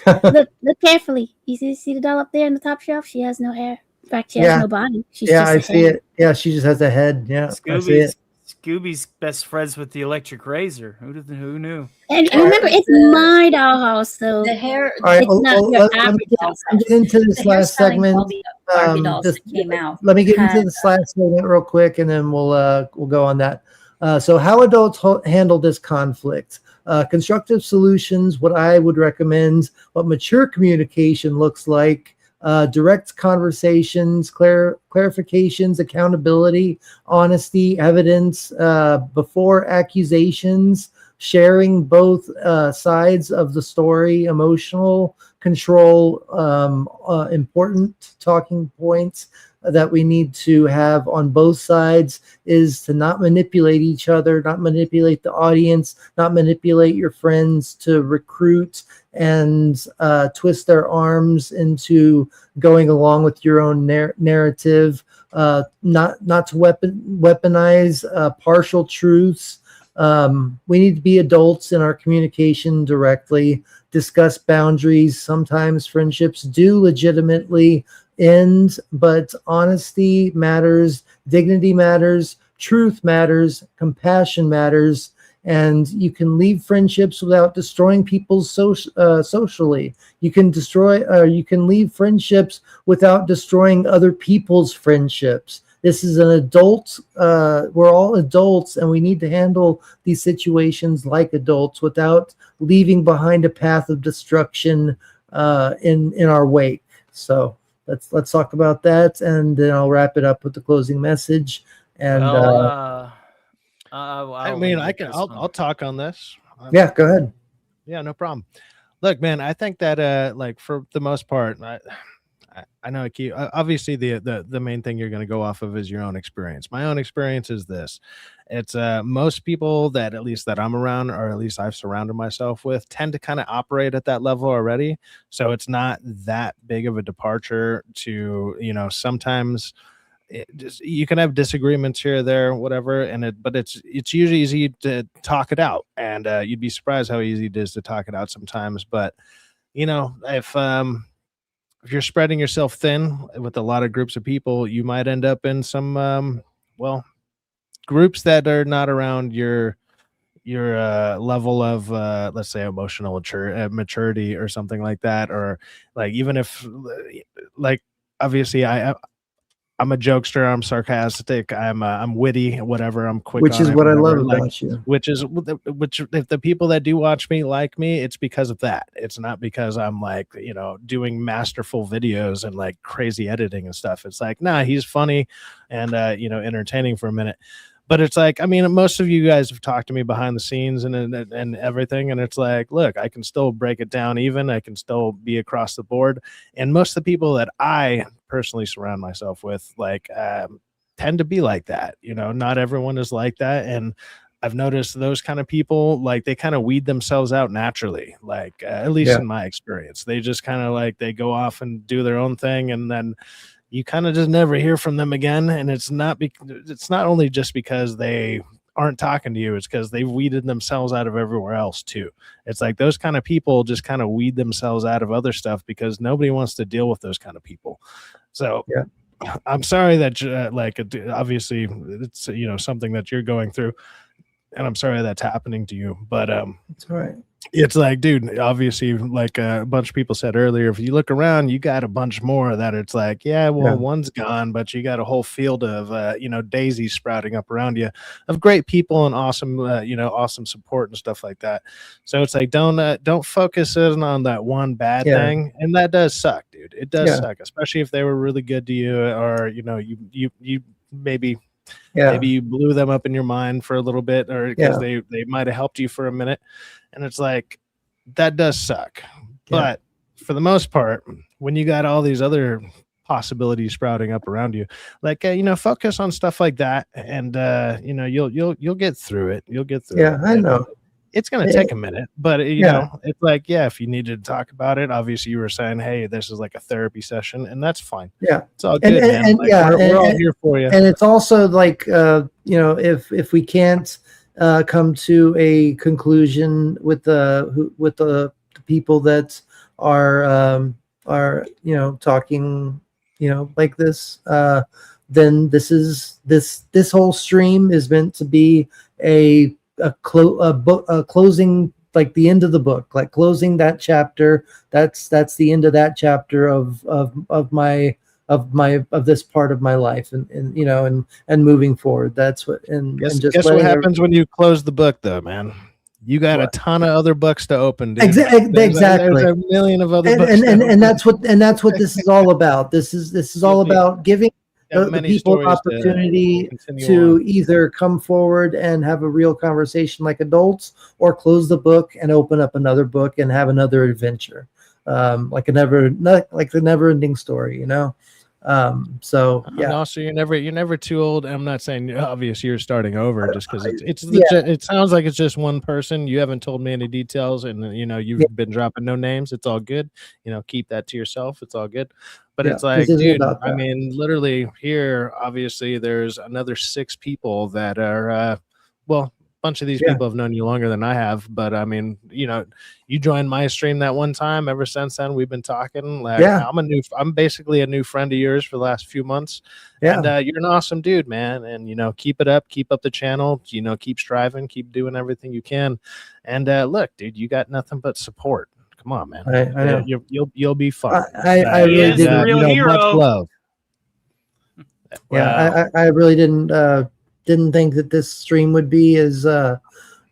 there? Look carefully. You see the doll up there on the top shelf? She has no hair. In fact, she has Yeah. no body. She's yeah, just I a see head. it. Yeah, she just has a head. Yeah, I see it. Scooby's best friends with the electric razor. Who knew? And Yeah, remember, it's my dollhouse, so The hair. All right, it's not your let me average doll. get into this the last hairstyling segment. Barbie dolls that came out. Let me get into had- this last segment real quick, and then we'll go on that. So, how adults handle this conflict? Constructive solutions. What I would recommend. What mature communication looks like. Direct conversations, clarifications, accountability, honesty, evidence before accusations. Sharing both sides of the story, emotional control, important talking points that we need to have on both sides is to not manipulate each other, not manipulate the audience, not manipulate your friends to recruit and twist their arms into going along with your own narrative, not to weaponize partial truths. We need to be adults in our communication directly, discuss boundaries. Sometimes friendships do legitimately end, but honesty matters, dignity matters, truth matters, compassion matters, and you can leave friendships without destroying people's socially. You can leave friendships without destroying other people's friendships. This is an adult. We're all adults, and we need to handle these situations like adults without leaving behind a path of destruction in our wake. So let's talk about that, and then I'll wrap it up with the closing message. And I mean, I'll talk on this. Yeah, go ahead. Yeah, no problem. Look, man, I think that like for the most part, I know obviously the main thing you're going to go off of is your own experience. My own experience is this. It's most people that at least that I'm around, or at least I've surrounded myself with, tend to kind of operate at that level already. So it's not that big of a departure to, sometimes you can have disagreements here or there, whatever, but it's usually easy to talk it out, and you'd be surprised how easy it is to talk it out sometimes. But if you're spreading yourself thin with a lot of groups of people, you might end up in some groups that are not around your level of let's say emotional maturity or something like that, or like even if like obviously I'm a jokester, I'm sarcastic, I'm witty, whatever, I'm quick, Which on is it, what whatever. I love about you. Which if the people that do watch me like me, it's because of that. It's not because I'm like, doing masterful videos and like crazy editing and stuff. It's like, nah, he's funny and entertaining for a minute. But it's like, I mean, most of you guys have talked to me behind the scenes and everything, and it's like, look, I can still break it down even. I can still be across the board. And most of the people that I personally surround myself with, like, tend to be like that. You know, not everyone is like that. And I've noticed those kind of people, like, they kind of weed themselves out naturally, like, at least in my experience. They just kind of like, they go off and do their own thing, and then you kind of just never hear from them again. And it's not only just because they aren't talking to you, it's because they've weeded themselves out of everywhere else too. It's like those kind of people just kind of weed themselves out of other stuff because nobody wants to deal with those kind of people. So I'm sorry that like, obviously it's, you know, something that you're going through, and I'm sorry that's happening to you, but it's all right. It's like, dude, obviously, like a bunch of people said earlier, if you look around, you got a bunch more that it's like, one's gone, but you got a whole field of, you know, daisies sprouting up around you of great people and awesome, you know, awesome support and stuff like that. So it's like, don't focus in on that one bad thing. And that does suck, dude. It does suck, especially if they were really good to you, or, you know, you maybe you blew them up in your mind for a little bit, or because they might have helped you for a minute. And it's like, that does suck. But for the most part, when you got all these other possibilities sprouting up around you, like, you know, focus on stuff like that, and you know, you'll get through it. You'll get through it. I know. It's going to take a minute, but you know, it's like, if you needed to talk about it, obviously you were saying, hey, this is like a therapy session, and that's fine. It's all good, man. And, like, we're all here for you. And it's also like, you know, if we can't come to a conclusion with the people that are you know, talking, you know, like this, then this whole stream is meant to be a closing, like the end of the book, like closing that chapter. That's the end of that chapter of this part of my life, and you know, and moving forward. That's what, and guess what happens when you close the book, though, man? You got a ton of other books to open, dude. Exactly. There's a million of other books, and that's what this is all about. This is all about giving the people opportunity to either come forward and have a real conversation like adults, or close the book and open up another book and have another adventure, like the never-ending story, you know. So and also, you're never too old. I'm not saying obviously you're starting over, just because it sounds like it's just one person. You haven't told me any details, and you know, you've been dropping no names. It's all good. You know, keep that to yourself. It's all good. But it's like, dude, I mean, literally here, obviously there's another 6 people that are, well, a bunch of these people have known you longer than I have. But I mean, you know, you joined my stream that one time. Ever since then, we've been talking. Like, I'm basically a new friend of yours for the last few months. And you're an awesome dude, man. And, you know, keep it up, keep up the channel, you know, keep striving, keep doing everything you can. And look, dude, you got nothing but support. Come on, man. I know. You'll be fine. I really didn't. A real you know, hero. much love. Yeah, I really didn't think that this stream would be as you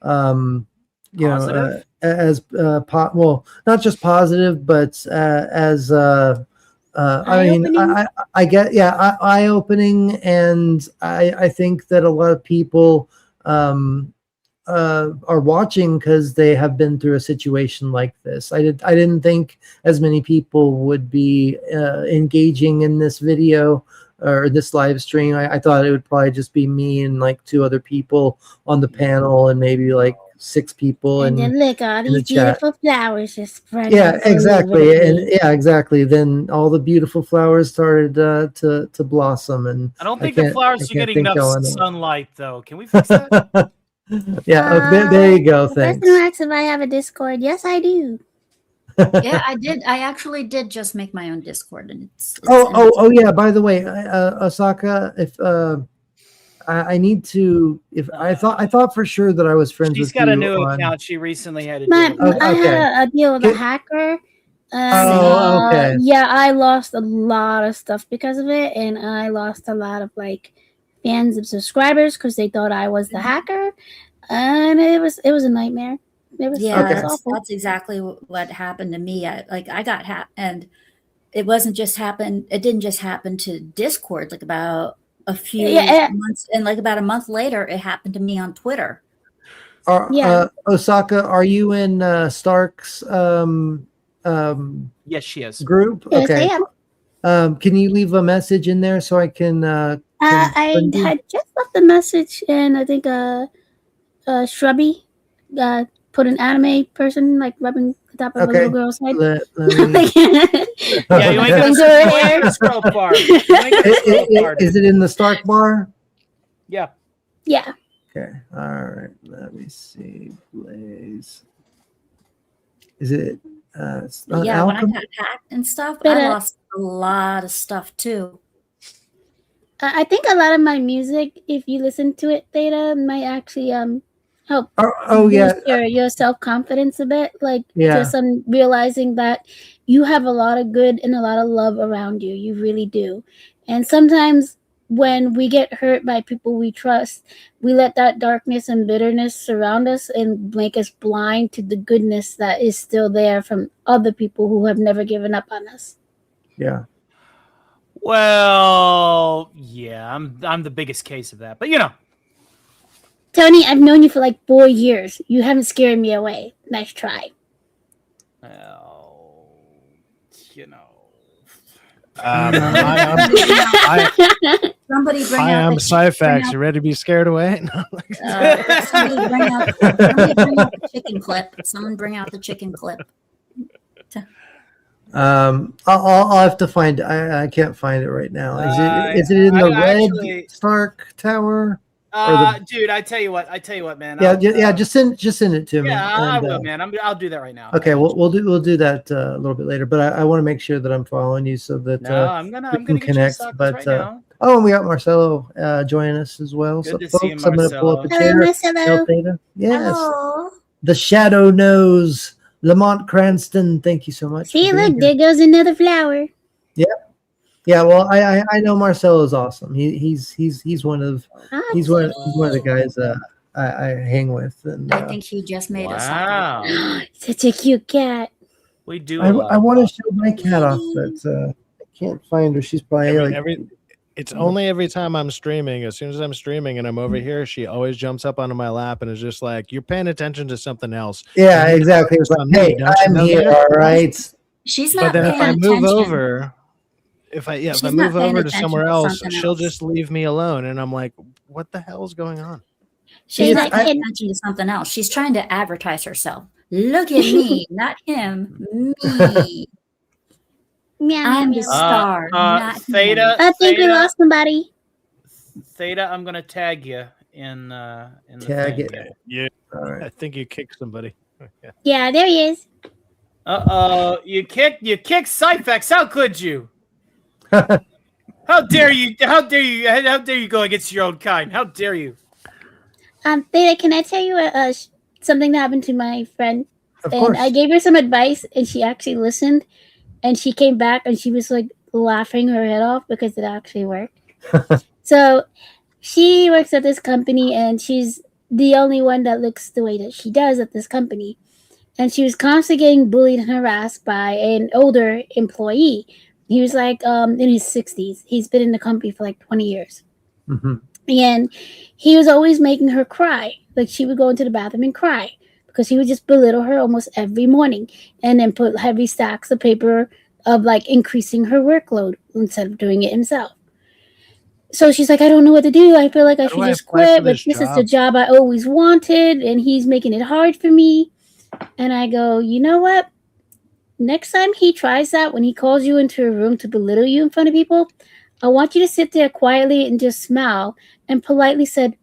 know, as well, not just positive, but as I mean, I get eye-opening, and I think that a lot of people are watching because they have been through a situation like this. I didn't think as many people would be engaging in this video or this live stream. I thought it would probably just be me and like 2 other people on the panel, and maybe like 6 people. And then look, all these beautiful flowers just spread. Exactly. Exactly. Then all the beautiful flowers started to blossom, and I don't think the flowers are getting enough sunlight, though. Can we fix that? There you go. Thanks. Person asks if I have a Discord. Yes, I do. Yeah, I did. I actually did just make my own Discord, and it's yeah. By the way, Osaka, if I need to, if I thought for sure that I was friends with you. She's got a new account. She recently had a I had a deal with a hacker. Okay. Yeah, I lost a lot of stuff because of it, and I lost a lot of like fans and subscribers because they thought I was the hacker, and it was a nightmare. It was that's exactly what happened to me. I got hacked, and it didn't just happen to Discord. Like about a few Yeah. months, and like about a month later, it happened to me on Twitter. Osaka, are you in Stark's Yes, she is. group? Yes, Okay. I am. Can you leave a message in there so I can? I friend you? had just left a message, and I think Shrubby put an anime person like rubbing the top of a little girl's head. Let me. Yeah, you ain't gonna Into her hair. scroll far. You ain't gonna scroll far, Is dude. it in the Stark bar? Yeah. Yeah. Okay. All right. Let me see. Blaze. Is it? It's not Yeah, when I alchemy? got hacked and stuff, But, I lost a lot of stuff too. I think a lot of my music, if you listen to it, Theta, might actually help Oh yeah. boost your self-confidence a bit. Like Yeah. just realizing that you have a lot of good and a lot of love around you. You really do. And sometimes when we get hurt by people we trust, we let that darkness and bitterness surround us and make us blind to the goodness that is still there from other people who have never given up on us. Yeah. Well, yeah, I'm the biggest case of that. But Tony, I've known you for like 4 years. You haven't scared me away. Nice try. well, Somebody bring I out am the Cyfax. You ready to be scared away? somebody bring out the chicken clip. Someone bring out the chicken clip. I'll have to find. I can't find it right now. Is it in the red Stark Tower? Dude, I tell you what, man. Yeah, just send it to me. Yeah, I and, will, man. I'll do that right now. Okay, we'll do that a little bit later. But I want to make sure that I'm following you so that No, I'm gonna can get connect. you the But right now. oh, and we got Marcelo joining us as well. Good So to see you, folks, I'm gonna pull up a Marcelo. chair. Hello, Marcelo. Tell Theta. Yes, Hello. the Shadow Knows. Lamont Cranston, thank you so much. See, for being look, here. there goes another flower. Yeah, well, I know Marcelo's awesome. He's one of the guys I hang with, and I think he just made us. Wow. Such a cute cat. We do. I want to show my cat off, but I can't find her. She's probably It's only every time I'm streaming. As soon as I'm streaming and I'm over here, she always jumps up onto my lap and is just like, "You're paying attention to something else." Yeah, exactly. It's like, hey, I'm here, all right. She's But not then paying if I attention. move over, if I She's move not paying over to attention somewhere to else, something she'll else. just leave me alone, and I'm like, "What the hell is going on?" She's not I- paying attention to something else. She's trying to advertise herself. Look at me, not him. Me. Meow, I'm meow, the meow. star, not Theta. I think we lost somebody. Theta, I'm gonna tag you in the Tag thing. it. Yeah, All right. I think you kicked somebody. Yeah, there he is. You kicked Cyphex. How could you? How dare you? How dare you? How dare you go against your own kind? How dare you? Theta, can I tell you something that happened to my friend? Of And course. I gave her some advice, and she actually listened, and she came back, and she was like laughing her head off because it actually worked. So she works at this company, and she's the only one that looks the way that she does at this company. And she was constantly getting bullied and harassed by an older employee. He was like in his 60s. He's been in the company for like 20 years. Mm-hmm. And he was always making her cry. Like she would go into the bathroom and cry because he would just belittle her almost every morning and then put heavy stacks of paper of like increasing her workload instead of doing it himself. So she's like, I don't know what to do. I feel like I should just quit, but this is the job I always wanted, and he's making it hard for me. And I go, you know what? Next time he tries that, when he calls you into a room to belittle you in front of people, I want you to sit there quietly and just smile and politely said,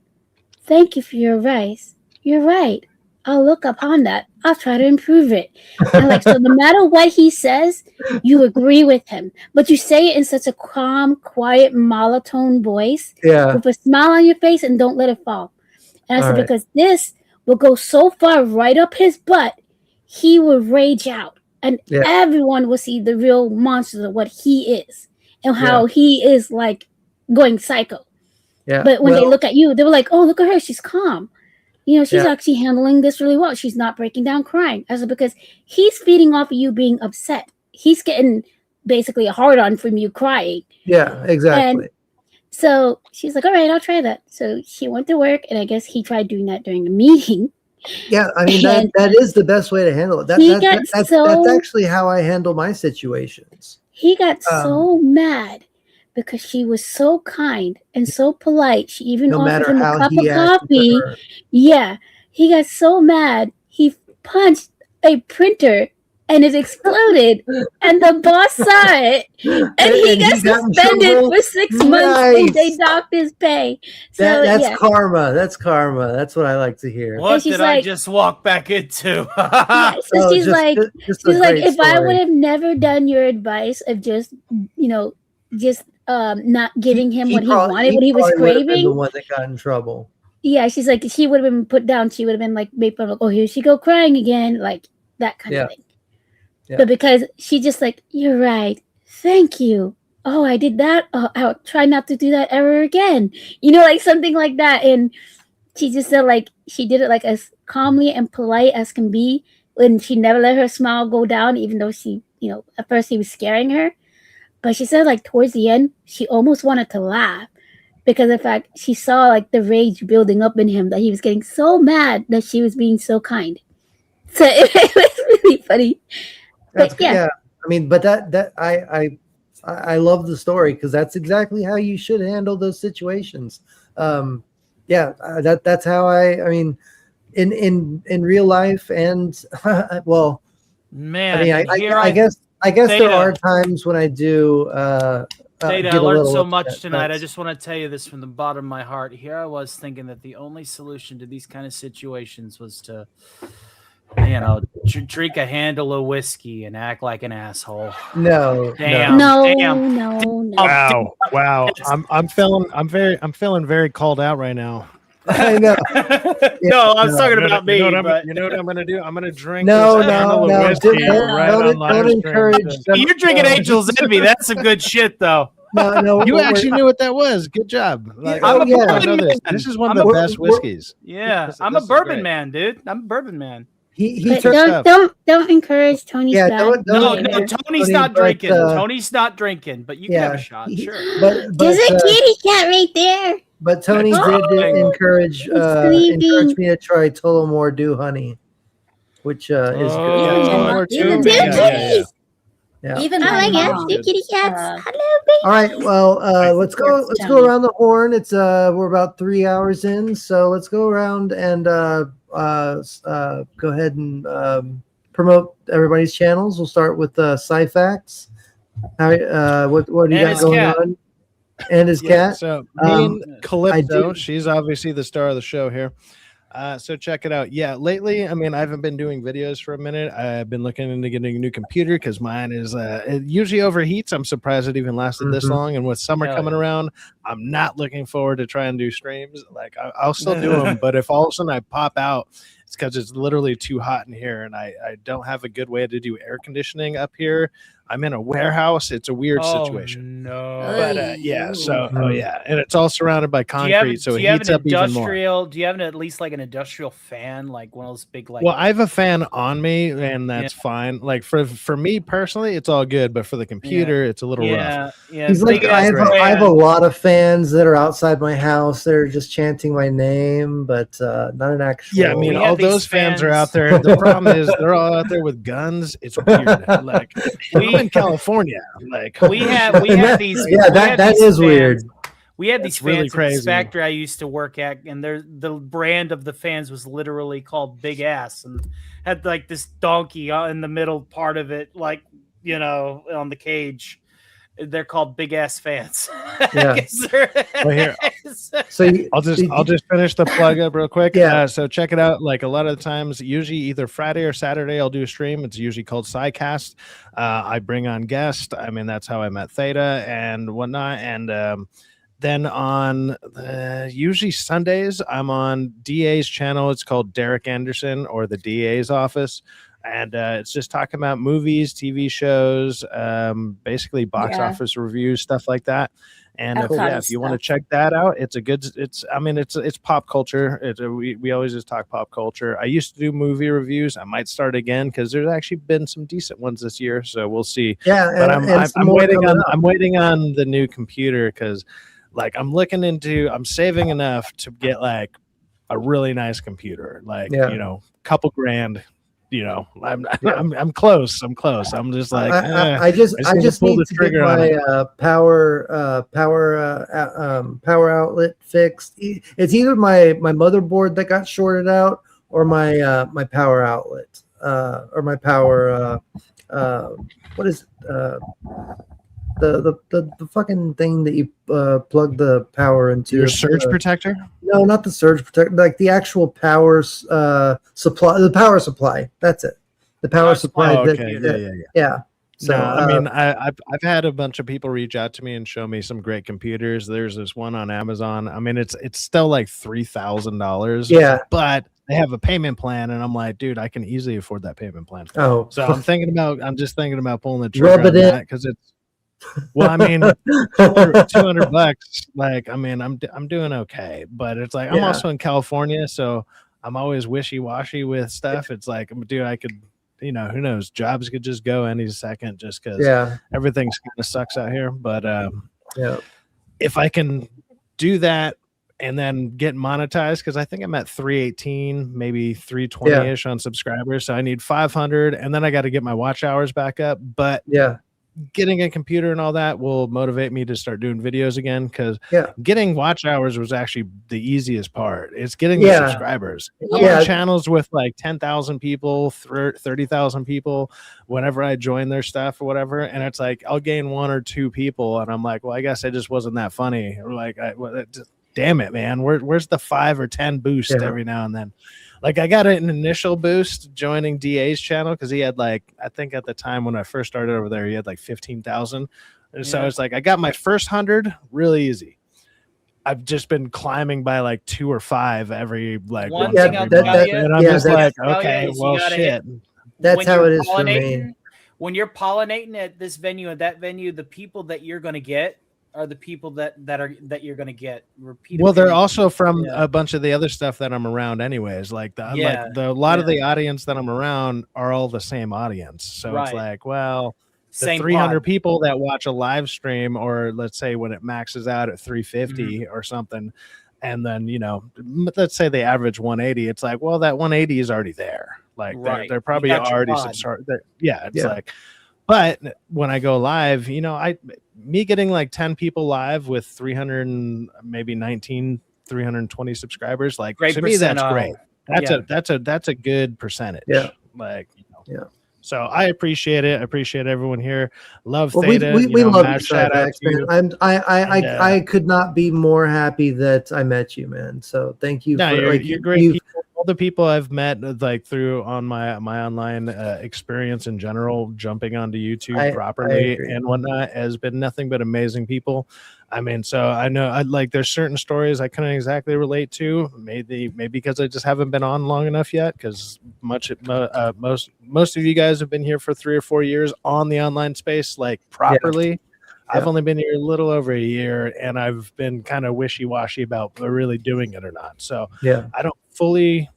thank you for your advice. You're right. I'll look upon that. I'll try to improve it. And like, so no matter what he says, you agree with him, but you say it in such a calm, quiet, monotone voice with a smile on your face and don't let it fall. And I said, because this will go so far right up his butt, he will rage out and everyone will see the real monster of what he is and how he is like going psycho. Yeah. But when they look at you, they were like, oh, look at her. She's calm. You know, she's actually handling this really well. She's not breaking down crying. I said, because he's feeding off of you being upset. He's getting basically a hard on from you crying. Yeah, exactly. And So she's like, all right, I'll try that. So she went to work, and I guess he tried doing that during the meeting. Yeah, I mean And that is the best way to handle it. That's actually how I handle my situations. He got so mad because she was so kind and so polite. She even No offered matter him a how cup he of acted to coffee. her. Yeah, he got so mad he punched a printer and it exploded, and the boss saw it, and he got suspended for 6 months, and they Nice. docked his pay. So That's yeah, karma. That's karma. That's what I like to hear. What she's did I like- just walk back into? yeah, so Oh, she's like, just a she's like, great if I story. would have never done your advice of just, not giving him what he wanted, what he was probably would have been the craving. one that got in trouble. Yeah, she's like, she would have been put down. She would have been like, made fun of, oh, here she go crying again, like that kind of thing. Yeah. But because she just like, you're right, thank you. Oh, I did that. Oh, I'll try not to do that ever again. Like something like that. And she just said like she did it like as calmly and polite as can be, and she never let her smile go down, even though she, at first he was scaring her. But she said like towards the end, she almost wanted to laugh because of the fact she saw like the rage building up in him, that he was getting so mad that she was being so kind. So it was really funny. But yeah. I mean, but that I love the story because that's exactly how you should handle those situations. That's how I mean, in real life and well, Man, I mean, I guess Theta, there are times when I do. Theta, get I a learned little so upset. much tonight. I That's- just want to tell you this from the bottom of my heart. Here I was thinking that the only solution to these kind of situations was to, drink a handle of whiskey and act like an asshole. No, Damn. No. Wow. I'm feeling very called out right now. I know. No, I was talking about me. You know but what I'm gonna do? I'm gonna drink No, this handle of no, whiskey don't- right don't- on live don't stream. encourage- You're drinking Angel's Envy. That's some good shit, though. No, You we're- actually knew what that was. Good job. Like, I'm a yeah, I bourbon know this. man. This is one I'm of the a- best whiskeys. Yeah, This I'm a is bourbon great. man, dude. I'm a bourbon man. He But took don't encourage Tony's Yeah, bad No, behavior. no, Tony's Tony, not but, drinking. uh, Tony's not drinking, but you can have a shot. Sure. but There's a kitty cat right there. But Tony That's did fine. encourage sleeping. me to try Tullamore Dew Honey, which is good. Tullamore even Dew? my Yeah, yeah, yeah. Yeah. Even Oh my my gosh, mom, the kitty cats. uh, Hello, baby. All right. Well, let's go. Yes, Let's Tony. go around the horn. It's we're about 3 hours in, so let's go around and go ahead and promote everybody's channels. We'll start with Sci-Fax. What do you And got his going cat. on? And his cat. So me and I Calypso, do- she's obviously the star of the show here. So check it out. Yeah, lately, I mean, I haven't been doing videos for a minute. I've been looking into getting a new computer because mine is it usually overheats. I'm surprised it even lasted this Mhm. long. And with summer Hell coming yeah. around, I'm not looking forward to try and do streams. Like I'll still do them, but if all of a sudden I pop out, it's because it's literally too hot in here, and I don't have a good way to do air conditioning up here. I'm in a warehouse. It's a weird situation. No. But yeah, so Mhm. yeah, and it's all surrounded by concrete, so it heats up even more. Do you have at least like an industrial fan, like one of those big like? Well, I have a fan on me, and that's fine. Like for me personally, it's all good, but for the computer, it's a little rough. Yeah. He's like, big I ass have a fan. lot of fans that are outside my house. They're just chanting my name, but not an actual. Yeah, I mean, We all have these those fans are out fans- there. The problem is they're all out there with guns. It's weird. Like I'm in California. Like We have these. Yeah, we have that these is fans. weird. We had That's these really fans at this crazy. factory I used to work at, and the brand of the fans was literally called Big Ass, and had like this donkey in the middle part of it, like on the cage. They're called Big Ass fans. Yeah. Well, here, So I'll just finish the plug up real quick. Yeah. So check it out. Like a lot of the times, usually either Friday or Saturday, I'll do a stream. It's usually called SciCast. I bring on guests. I mean, that's how I met Theta and whatnot. And then on usually Sundays, I'm on DA's channel. It's called Derek Anderson or the DA's office. And it's just talking about movies, TV shows, basically box Yeah. office reviews, stuff like that. And That kind of if you want to stuff. check that out, it's pop culture. We always just talk pop culture. I used to do movie reviews. I might start again because there's actually been some decent ones this year. So we'll see. yeah, But and I'm some more waiting coming on up. I'm waiting on the new computer because like I'm saving enough to get like a really nice computer, like couple grand. I'm close. I'm just like I just need to get my power outlet fixed. It's either my motherboard that got shorted out or my power outlet or my power what is the fucking thing that you plug the power into. Your surge protector? No, not the surge protector. Like the actual power supply. The power supply. That's it. The power supply. Oh, okay. Yeah. So I mean, I've had a bunch of people reach out to me and show me some great computers. There's this one on Amazon. I mean, it's still like $3,000. Yeah, but they have a payment plan, and I'm like, dude, I can easily afford that payment plan. Oh, so I'm just thinking about pulling the trigger rub it on in because it's. Well, I mean, $200. Like, I mean, I'm doing okay, but it's like I'm also in California, so I'm always wishy-washy with stuff. It's like, dude, I could. Who knows? Jobs could just go any second just because everything's kind of sucks out here. But if I can do that and then get monetized, because I think I'm at 318, maybe 320-ish on subscribers. So I need 500, and then I got to get my watch hours back up. But getting a computer and all that will motivate me to start doing videos again, because getting watch hours was actually the easiest part. It's getting the subscribers. I'm on channels with like 10,000 people, 30,000 people whenever I join their stuff or whatever, and it's like I'll gain 1 or 2 people and I'm like, well, I guess I just wasn't that funny, or like damn it, man, where's the 5 or 10 boost every now and then. Like I got an initial boost joining DA's channel because he had like, I think at the time when I first started over there, he had like 15,000. And so it's like I got my first 100 really easy. I've just been climbing by like 2 or 5 every like one thing I'll tell you, and I'm just like, okay, well, shit. That's how it is for me. When you're pollinating at this venue and that venue, the people that you're going to get are the people that you're going to get repeated. Well, they're also from a bunch of the other stuff that I'm around anyways. Like a lot of the audience that I'm around are all the same audience. So it's like, well, the 300 people that watch a live stream, or let's say when it maxes out at 350 or something, and then, let's say they average 180. It's like, well, that 180 is already there. Like they're probably already subscribed. It's like, but when I go live, me getting like 10 people live with 300 and maybe 320 subscribers, like to me, that's great. That's a good percentage. Yeah. Like, So I appreciate it. I appreciate everyone here. Love well, Theta. We love you, shout out to you. I could not be more happy that I met you, man. So thank you. You're great people. All the people I've met like through on my online experience in general, jumping onto YouTube properly and whatnot, has been nothing but amazing people. I mean, so I know there's certain stories I couldn't exactly relate to, maybe because I just haven't been on long enough yet, because most of you guys have been here for 3 or 4 years on the online space, like properly. I've only been here a little over a year, and I've been kind of wishy-washy about really doing it or not. So I don't fully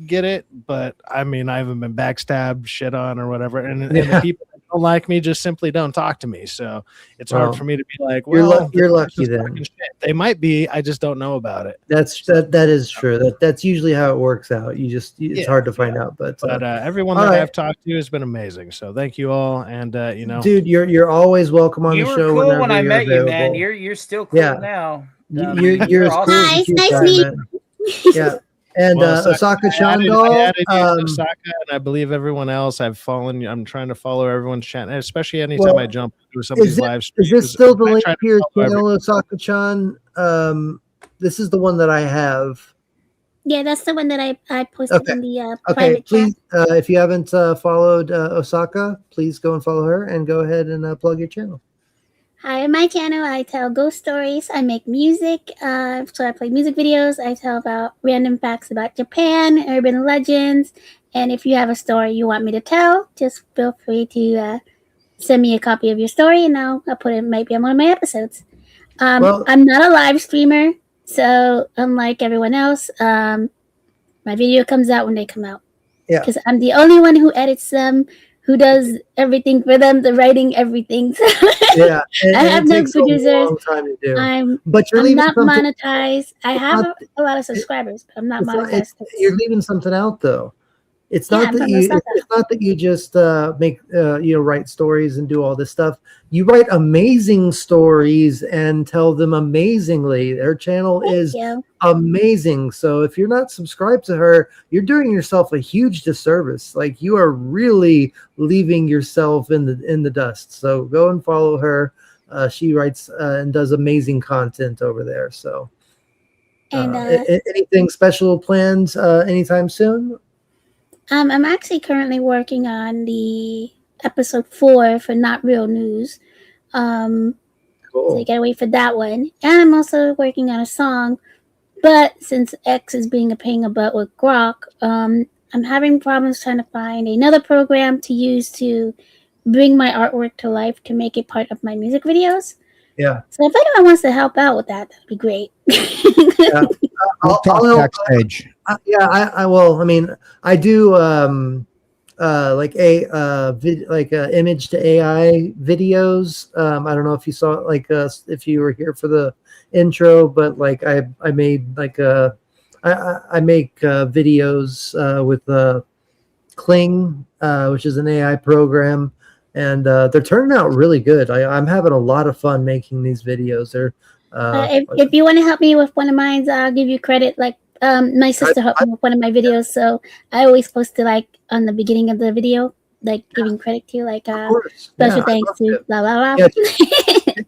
get it, but I mean, I haven't been backstabbed, shit on, or whatever. And the people that don't like me just simply don't talk to me. So it's hard for me to be like, well, you're lucky then. They might be, I just don't know about it. That is true. That's usually how it works out. It's hard to find out, but everyone that I've talked to has been amazing. So thank you all. And dude, you're always welcome on the show. You were cool when I met you, man. You're You're still cool now. You're awesome. Nice meeting. Yeah. And Osaka Chandal, Osaka, and I believe everyone else. I'm trying to follow everyone's channel, especially anytime I jump into somebody's live stream. Is this still the link to your channel, Osaka Chan? This is the one that I have. Yeah, that's the one that I posted in the private please, chat. If you haven't followed Osaka, please go and follow her and go ahead and plug your channel. Hi, on my channel, I tell ghost stories. I make music. So I play music videos. I tell about random facts about Japan, urban legends. And if you have a story you want me to tell, just feel free to send me a copy of your story, and I'll put it maybe on one of my episodes. I'm not a live streamer, so unlike everyone else, my video comes out when they come out. Yeah. Because I'm the only one who edits them, who does everything for them, the writing, everything. So Yeah, I have it no takes a producers. long time to do. I'm But you're I'm leaving not something. monetized. I It's have not, a lot of it, subscribers, but I'm not it's not. monetized. You're leaving something out though. It's Yeah, not I'm that putting those stuff it's not that you just make write stories and do all this stuff. You write amazing stories and tell them amazingly. Her channel Thank is you. amazing. So if you're not subscribed to her, you're doing yourself a huge disservice. Like you are really leaving yourself in the dust. So go and follow her. She writes and does amazing content over there. So And anything special planned anytime soon? I'm actually currently working on the episode 4 for Not Real News. So Cool. you gotta wait for that one. And I'm also working on a song, but since X is being a pain in the butt with Grok, I'm having problems trying to find another program to use to bring my artwork to life to make it part of my music videos. Yeah. So if anyone wants to help out with that, that'd be great. Yeah. We'll talk I'll- backstage. I will. I mean, I do like image to AI videos. I don't know if you saw like if you were here for the intro, but like I made like I make videos with Kling, which is an AI program, and they're turning out really good. I'm having a lot of fun making these videos. They're if you want to help me with one of mine, I'll give you credit. Like my sister helped me with one of my videos, so I always post to like on the beginning of the video, like giving credit to you, like of course. special Yeah, thanks I'd to love blah blah blah.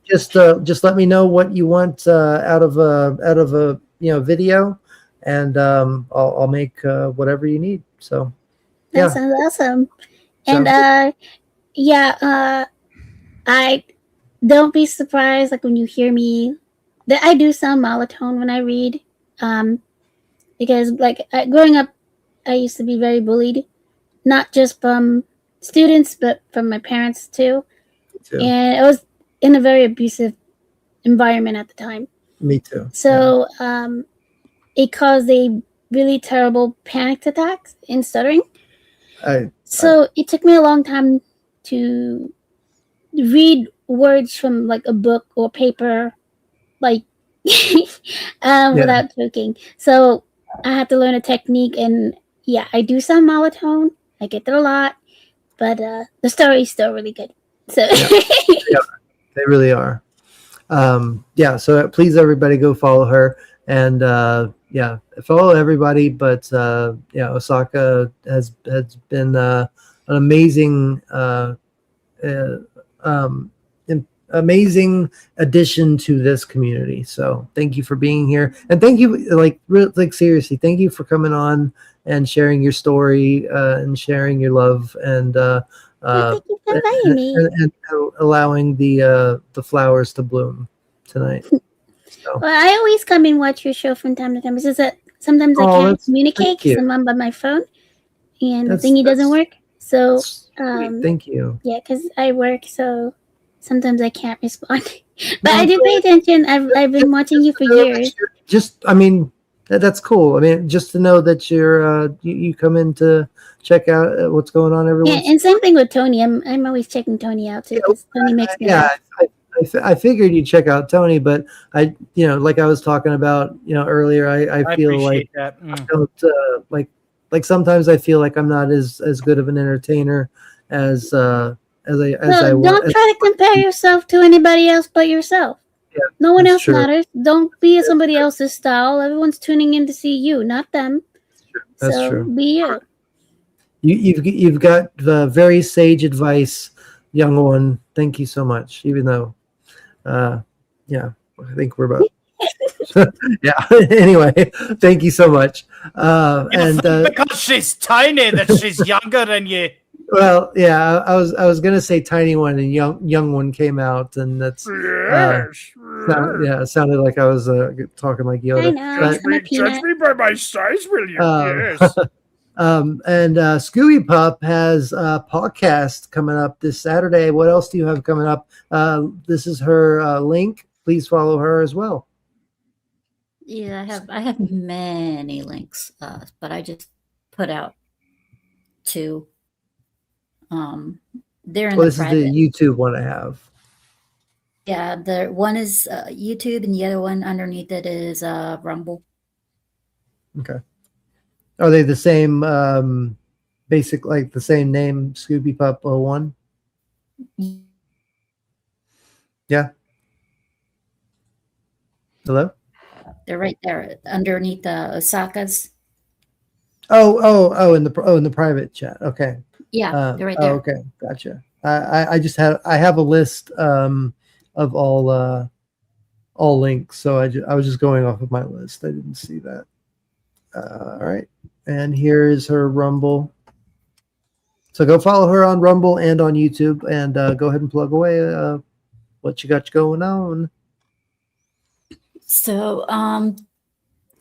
Yeah, just let me know what you want out of a video, and I'll make whatever you need. So That yeah, sounds awesome. Sounds And I don't be surprised like when you hear me that I do sound monotone when I read, because like growing up, I used to be very bullied, not just from students but from my parents too, too. and it was in a very abusive environment at the time. Me too. So it caused a really terrible panic attacks and stuttering. So it took me a long time to read words from like a book or paper, like without joking. So I had to learn a technique, and yeah, I do sound monotone. I get that a lot, but the story is still really good. So Yeah, they really are. So please everybody go follow her, and follow everybody. But Osaka has been an amazing amazing addition to this community. So thank you for being here, and thank you, like seriously, thank you for coming on and sharing your story and sharing your love and thank you for inviting me. and allowing the flowers to bloom tonight. So. Well, I always come and watch your show from time to time. It's just that sometimes I can't communicate because I'm on by my phone and the thingy doesn't work. So thank you. Yeah, because I work, so sometimes I can't respond. But I do pay attention. I've been watching you for years. That's cool. I mean, just to know that you come in to check out what's going on every once. Yeah, and same thing with Tony. I'm always checking Tony out too, because Tony makes me laugh. I figured you'd check out Tony, but like I was talking about, earlier, I feel like that. I don't like sometimes I feel like I'm not as good of an entertainer as I want. Don't try to compare yourself to anybody else but yourself. Yeah, no one else true. matters. Don't be somebody else's style. Everyone's tuning in to see you, not them. That's so true. Be you. You've got the very sage advice, young one. Thank you so much. Even though, I think we're about. Yeah. Anyway, thank you so much. Because she's tiny, that she's younger than you. Well, yeah, I was gonna say tiny one and young one came out, and that's sounded like I was talking like Yoda. I know. Judge me by my size, will you? Yes. And Scooby Pup has a podcast coming up this Saturday. What else do you have coming up? This is her link. Please follow her as well. Yeah, I have many links, but I just put out 2. They're in Well, the this private. is the YouTube one I have. Yeah, the one is YouTube, and the other one underneath it is Rumble. Okay. Are they the same, basic, like the same name, Scooby Pup 01? Yeah. Hello? They're right there underneath the Osaka's. Oh, in the private chat. Okay. Yeah, they're right there. Okay, gotcha. I just have a list of all links, so I was just going off of my list. I didn't see that. All right, and here is her Rumble. So go follow her on Rumble and on YouTube, and go ahead and plug away what you got going on. So,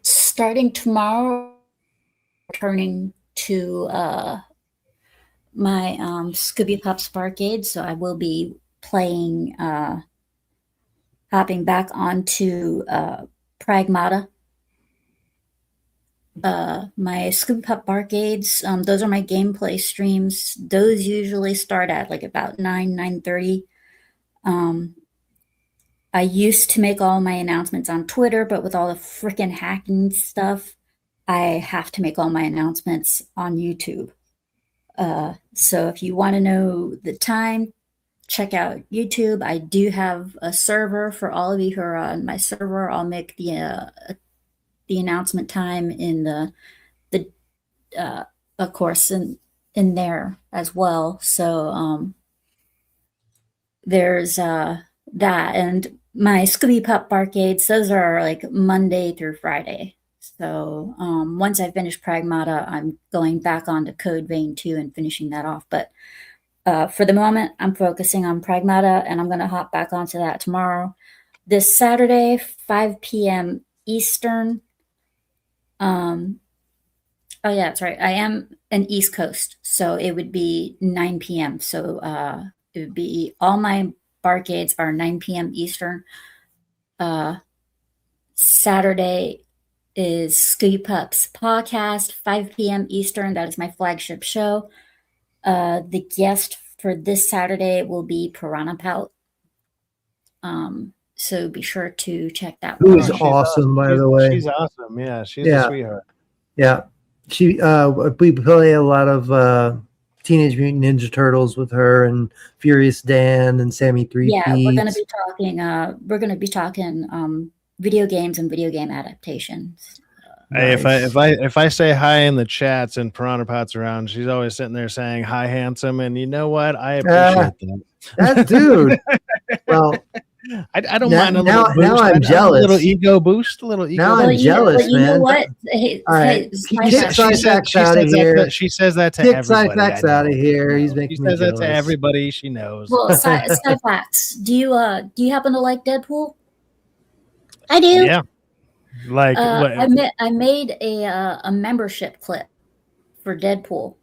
starting tomorrow, returning to my Scooby Pups Barcade. So I will be playing, hopping back onto Pragmata. My Scooby Pup Barcades, those are my gameplay streams. Those usually start at like about 9:30. I used to make all my announcements on Twitter, but with all the freaking hacking stuff, I have to make all my announcements on YouTube. So if you want to know the time, check out YouTube. I do have a server for all of you who are on my server. I'll make the announcement time in the of course in there as well. So there's that, and my Scooby Pup Barcades, those are like Monday through Friday. So once I finish Pragmata, I'm going back onto Code Vein 2 and finishing that off. But for the moment, I'm focusing on Pragmata, and I'm going to hop back onto that tomorrow. This Saturday, 5 p.m. Eastern. Oh yeah, that's right. I am an East Coast, so it would be 9 p.m. So it would be all my barcades are 9 p.m. Eastern. Saturday is Scooby Pups podcast, 5 p.m. Eastern. That is my flagship show. The guest for this Saturday will be Piranha Pout. So be sure to check that Who one is out. awesome, by the way. She's awesome. Yeah, she's Yeah. a sweetheart. Yeah, we play a lot of Teenage Mutant Ninja Turtles with her, and Furious Dan and Sammy 3P. Yeah, we're going to be talking. We're going to be talking video games and video game adaptations. Hey, Nice. if I say hi in the chats and Piranha Pot's around, she's always sitting there saying hi, handsome, and you know what? I appreciate that. That dude. Well, I don't Now- mind a now- little boost. now I'm I don't- jealous. A little ego boost. A little ego. Now boost. I'm jealous, you know man. what? Hey, All right. hey, She my said- bad. she said- outta here. She says that to kick everybody. Cyfax I know. out of here. I He's know. making She me says that to jealous. everybody she knows. Well, Cyfax, do you happen to like Deadpool? I do. Yeah. Like what? I made a membership clip for Deadpool.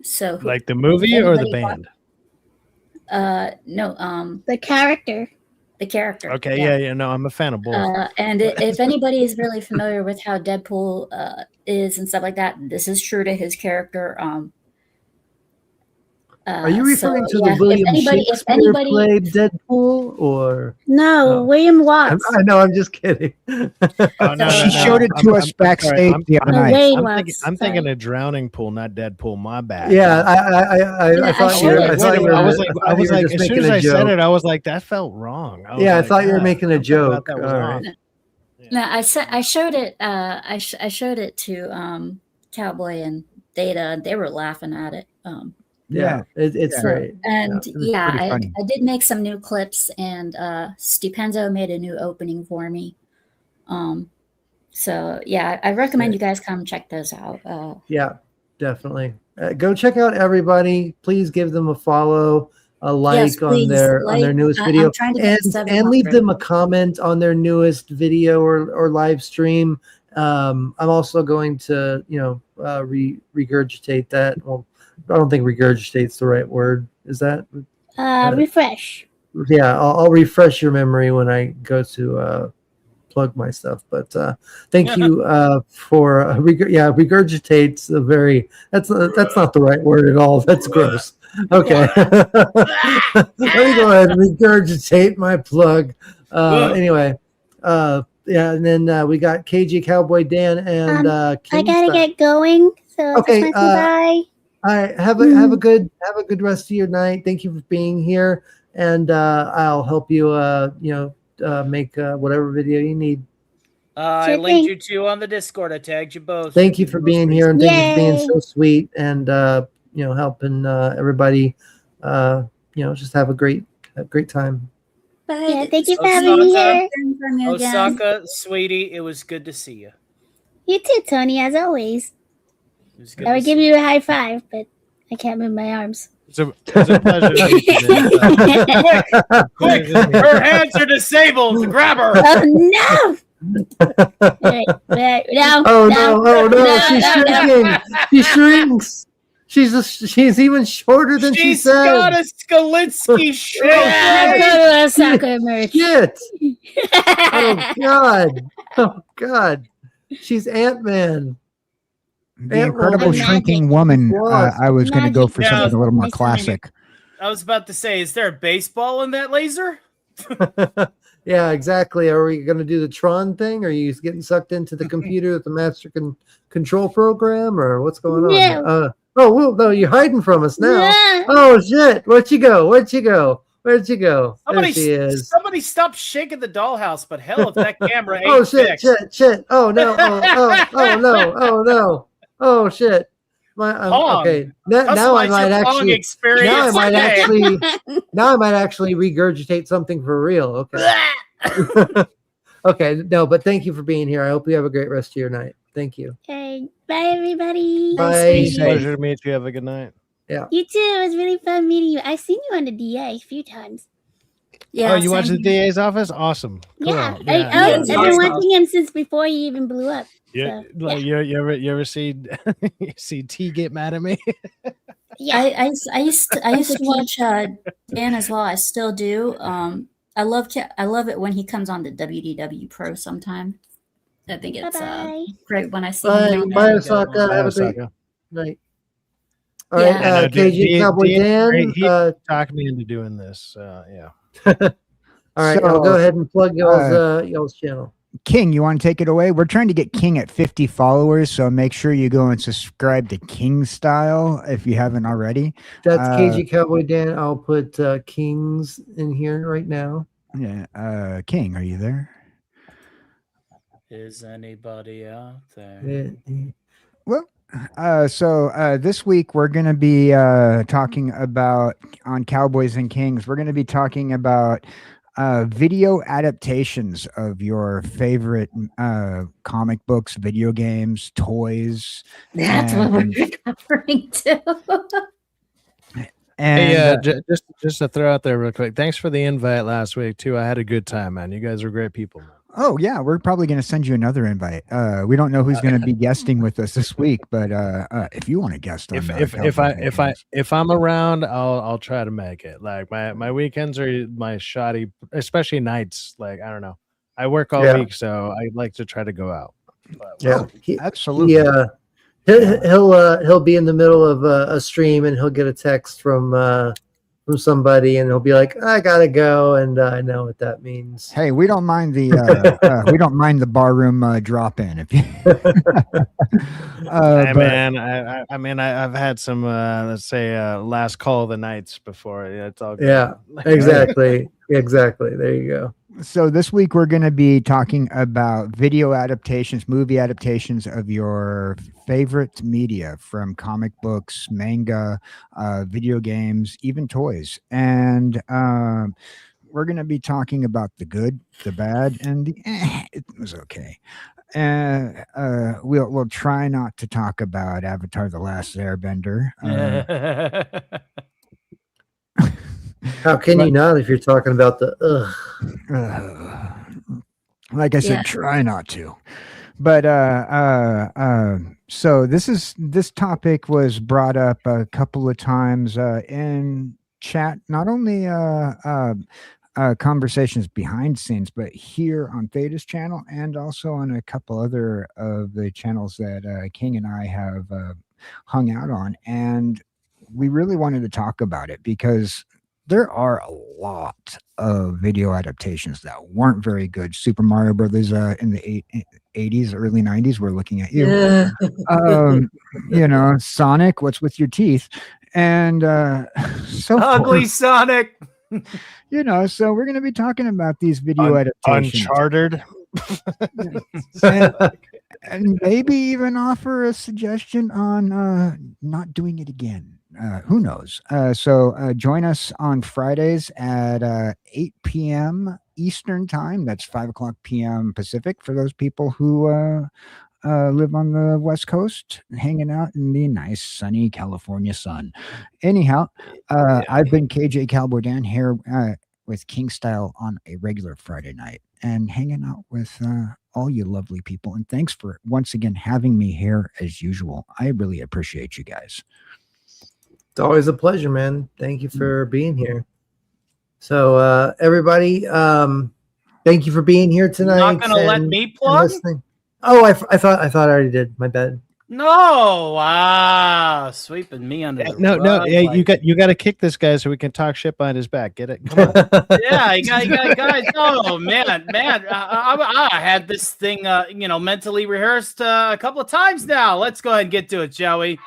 So Like the movie or the anybody band? no, The character. the character. Okay, yeah, no, I'm a fan of both. And if anybody is really familiar with how Deadpool is and stuff like that, this is true to his character. Are you referring to yeah, the William if Shakespeare anybody, played Deadpool, or? No, Oh. William Watts. I know. I'm just kidding. Oh, She showed it to us backstage the other No, night. Wayne I'm Watts. thinking, I'm thinking of Drowning Pool, not Deadpool. My bad. Yeah, I Yeah, thought I you were. showed I it. thought you were. I was like, I thought you were as just soon making as a I said joke. it, I was like, that felt wrong. I was Yeah, I like, thought you were "Ah, making a something about joke. that was All off." right. no, I showed it. I showed it to Cowboy and Theta, and they were laughing at it. Yeah, it's Yeah. great. And it was yeah, pretty I funny. did make some new clips, and Stupenzo made a new opening for me. So yeah, I recommend you guys come check those out. Yeah, definitely. Go check out everybody. Please give them a follow, a like Yes, on please, their like. newest I'm video, trying to get and 700. leave them a comment on their newest video or live stream. I'm also going to regurgitate that. Well, I don't think regurgitate's the right word. Is that? Refresh. Yeah, I'll refresh your memory when I go to plug my stuff. But thank you for regurgitate's a very that's not the right word at all. That's gross. Okay. Let me go ahead and regurgitate my plug. Anyway, yeah, and then we got KG Cowboy Dan and I King gotta Star. get going. So Okay, just want to say bye. All right, have a good rest of your night. Thank you for being here, and I'll help you. Make whatever video you need. I Sure linked thing. you two on the Discord. I tagged you both. Thank you for being here, and thank you for being Yay. so sweet and helping everybody. Just have a great time. Bye. Yeah, thank you for Osaka. having me here. Hearing from you again. Osaka, sweetie, it was good to see you. You too, Tony, as always. It was good I to would see give you a high five, but I can't move my arms. It's a pleasure to meet you. Dan. Quick, her hands are disabled. Grab her. Oh no! Wait, no. Oh no! She's no. shrinking. She shrinks. She's even shorter than she She's said. got a Skalinsky shirt. Yeah, go to a soccer merch. Shit! Oh God! She's Ant-Man. The Ant Incredible Woman. Shrinking Woman. Wasp. I was going to go for Magic. something a little more Nice to meet you. classic. I was about to say, is there a baseball in that laser? Yeah, exactly. Are we going to do the Tron thing? Are you getting sucked into the computer with the master control program, or what's going on? No. No, you're hiding from us now. No. Oh shit! Where'd you go? Where'd you go? There she is. Somebody stop shaking the dollhouse, but hell, if that camera ain't Oh shit! fixed. Shit! Oh no! Oh no! Oh no! Oh shit! Pong. Okay. Now I might actually. Now I might actually regurgitate something for real. Okay. Okay. No, but thank you for being here. I hope you have a great rest of your night. Thank you. Okay, bye everybody. Bye. Pleasure to meet you. Have a good night. Yeah. You too. It was really fun meeting you. I've seen you on the DA a few times. Yeah. Oh, you watched the same here. DA's office? Awesome. Cool. Yeah, Yeah, I've it's been awesome. watching him since before he even blew up. You, So, like, you ever see see T get mad at me? Yeah. I used to watch Dan as well. I still do. I love it when he comes on the WDW Pro sometime. I think it's Bye-bye. great when I see Bye. him. Bye, Yeah. Osaka. Bye, Have a great Osaka. night. All right. Yeah. No, KG Cowboy Dan. He talked me into doing this. Yeah. All right. So, I'll go ahead and plug y'all's channel. King, you want to take it away? We're trying to get King at 50 followers, so make sure you go and subscribe to King Style if you haven't already. That's KG Cowboy Dan. I'll put Kings in here right now. Yeah, King, are you there? Is anybody out there? Well, so this week we're going to be talking about on Cowboys and Kings. We're going to be talking about video adaptations of your favorite comic books, video games, toys. That's what we're covering too. And Hey, just to throw out there real quick, thanks for the invite last week too. I had a good time, man. You guys are great people. oh yeah, we're probably going to send you another invite. We don't know who's going to be guesting with us this week, but if you want to guest on If I'm around, I'll try to make it. Like my weekends are my shoddy, especially nights. Like I don't know, I work all week, so I like to try to go out. But, Yeah. absolutely. Yeah. He'll be in the middle of a stream and he'll get a text from somebody and he'll be like, I gotta go, and I know what that means. Hey, we don't mind the barroom drop in if you. Hey, man, I mean, I've had some let's say last call of the nights before. Yeah, it's all good. Yeah, exactly. There you go. So this week we're going to be talking about video adaptations, movie adaptations of your favorite media, from comic books, manga, video games, even toys. And we're going to be talking about the good, the bad, and the it was okay. And we'll try not to talk about Avatar: The Last Airbender. How can you not if you're talking about the like I said, Yeah. try not to. But so this topic was brought up a couple of times in chat, not only conversations behind scenes, but here on Theta's channel, and also on a couple other of the channels that King and I have hung out on. And we really wanted to talk about it because there are a lot of video adaptations that weren't very good. Super Mario Brothers in the 80s, early 90s, we're looking at you. Yeah. You know, Sonic, what's with your teeth? And so Ugly forth. Sonic. You know, so we're going to be talking about these video adaptations. Uncharted. And maybe even offer a suggestion on not doing it again. Who knows? So join us on Fridays at 8 p.m. Eastern time. That's 5 o'clock p.m. Pacific for those people who live on the West Coast, hanging out in the nice sunny California sun. Anyhow, I've been KJ Cowboy Dan here with King Style on a regular Friday night and hanging out with all you lovely people. And thanks for once again having me here as usual. I really appreciate you guys. It's always a pleasure, man. Thank you for being here. So everybody, thank you for being here tonight. Not gonna let me plug? Oh, I thought I already did. My bad. No, wow, sweeping me under the No, rug, yeah, like- you got to kick this guy so we can talk shit behind his back. Get it? Come on. Yeah, you got guys. Oh man, I had this thing, mentally rehearsed a couple of times now. Let's go ahead and get to it, shall we?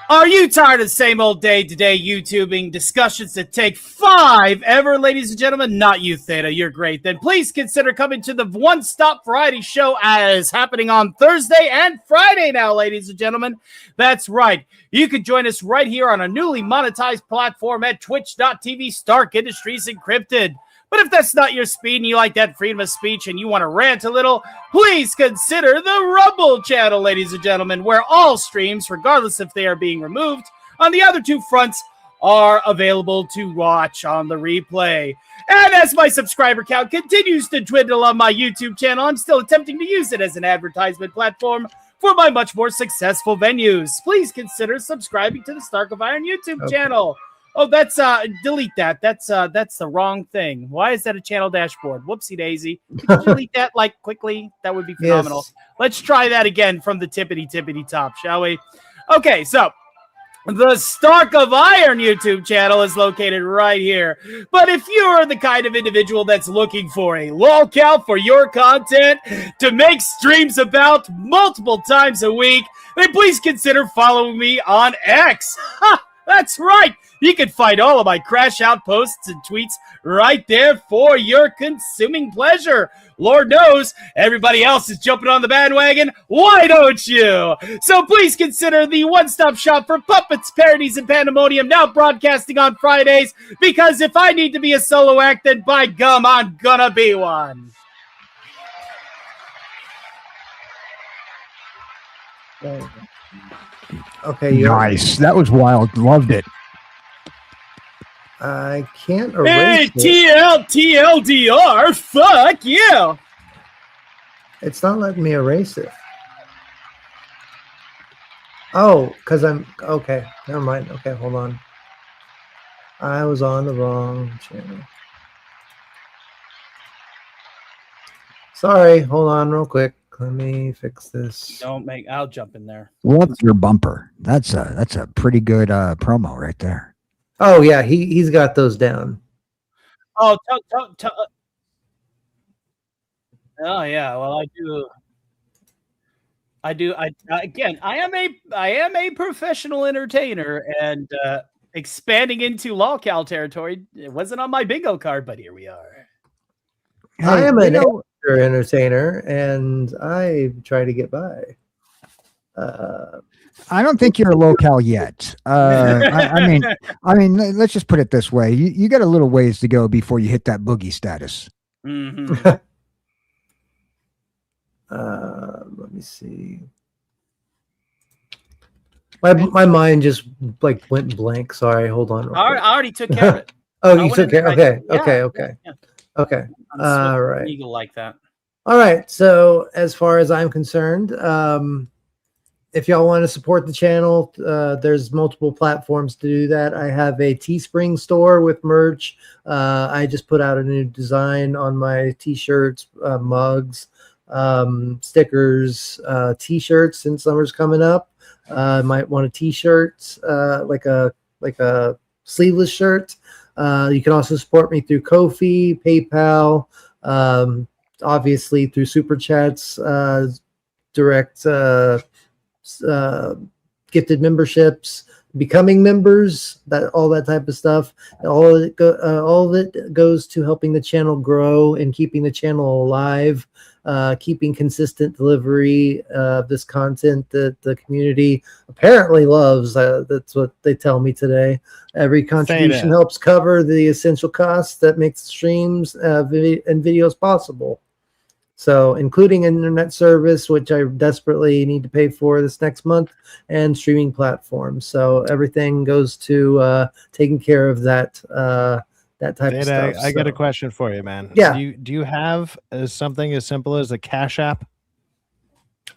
Are you tired of the same old day-to-day YouTubing discussions that take 5 ever, ladies and gentlemen? Not you, Theta. You're great. Then please consider coming to the one-stop variety show as happening on Thursday and Friday now, ladies and gentlemen. That's right. You can join us right here on a newly monetized platform at twitch.tv Stark Industries Encrypted. But if that's not your speed and you like that freedom of speech and you want to rant a little, please consider the Rumble channel, ladies and gentlemen, where all streams, regardless if they are being removed on the other 2 fronts, are available to watch on the replay. And as my subscriber count continues to dwindle on my YouTube channel, I'm still attempting to use it as an advertisement platform for my much more successful venues. Please consider subscribing to the Stark of Iron YouTube channel. Oh, that's delete that. That's the wrong thing. Why is that a channel dashboard? Whoopsie daisy. Could you delete that like quickly? That would be phenomenal. Yes. Let's try that again from the tippity top, shall we? Okay, so the Stark of Iron YouTube channel is located right here. But if you're the kind of individual that's looking for a lolcow for your content to make streams about multiple times a week, then please consider following me on X. That's right. You can find all of my crash out posts and tweets right there for your consuming pleasure. Lord knows everybody else is jumping on the bandwagon. Why don't you? So please consider the one-stop shop for puppets, parodies, and pandemonium, now broadcasting on Fridays, because if I need to be a solo act, then by gum, I'm gonna be one. Okay, Nice. That was wild. Loved it. I can't erase it. TLDR, fuck you. It's not letting me erase it. Oh, because I'm okay. Never mind. Okay, hold on. I was on the wrong channel. Sorry, hold on real quick. Let me fix this. I'll jump in there. What's your bumper? That's a pretty good promo right there. Oh yeah, he's got those down. Oh, oh yeah. Well, I do. Again, I am a professional entertainer, and expanding into lolcow territory. It wasn't on my bingo card, but here we are. Hey, I am an entertainer, and I try to get by. I don't think you're a locale yet. I mean, let's just put it this way: you got a little ways to go before you hit that boogie status. Mm-hmm. Let me see. My mind just like went blank. Sorry, hold on. I already took care of it. Oh, you took care. Okay, Yeah. okay. I'm Right. eagle like that. All right. So as far as I'm concerned, if y'all want to support the channel, there's multiple platforms to do that. I have a Teespring store with merch. I just put out a new design on my t-shirts, mugs, stickers, t-shirts since summer's coming up. Might want a t-shirt, like a sleeveless shirt. You can also support me through Ko-fi, PayPal, obviously through super chats, direct gifted memberships, becoming members, that all that type of stuff. All of it goes to helping the channel grow and keeping the channel alive, keeping consistent delivery of this content that the community apparently loves. That's what they tell me today. Every contribution Theta. helps cover the essential costs that make streams and videos possible. So, including internet service, which I desperately need to pay for this next month, and streaming platforms. So everything goes to taking care of that type of stuff. I got a question for you, man. Yeah. Do you have something as simple as a Cash App?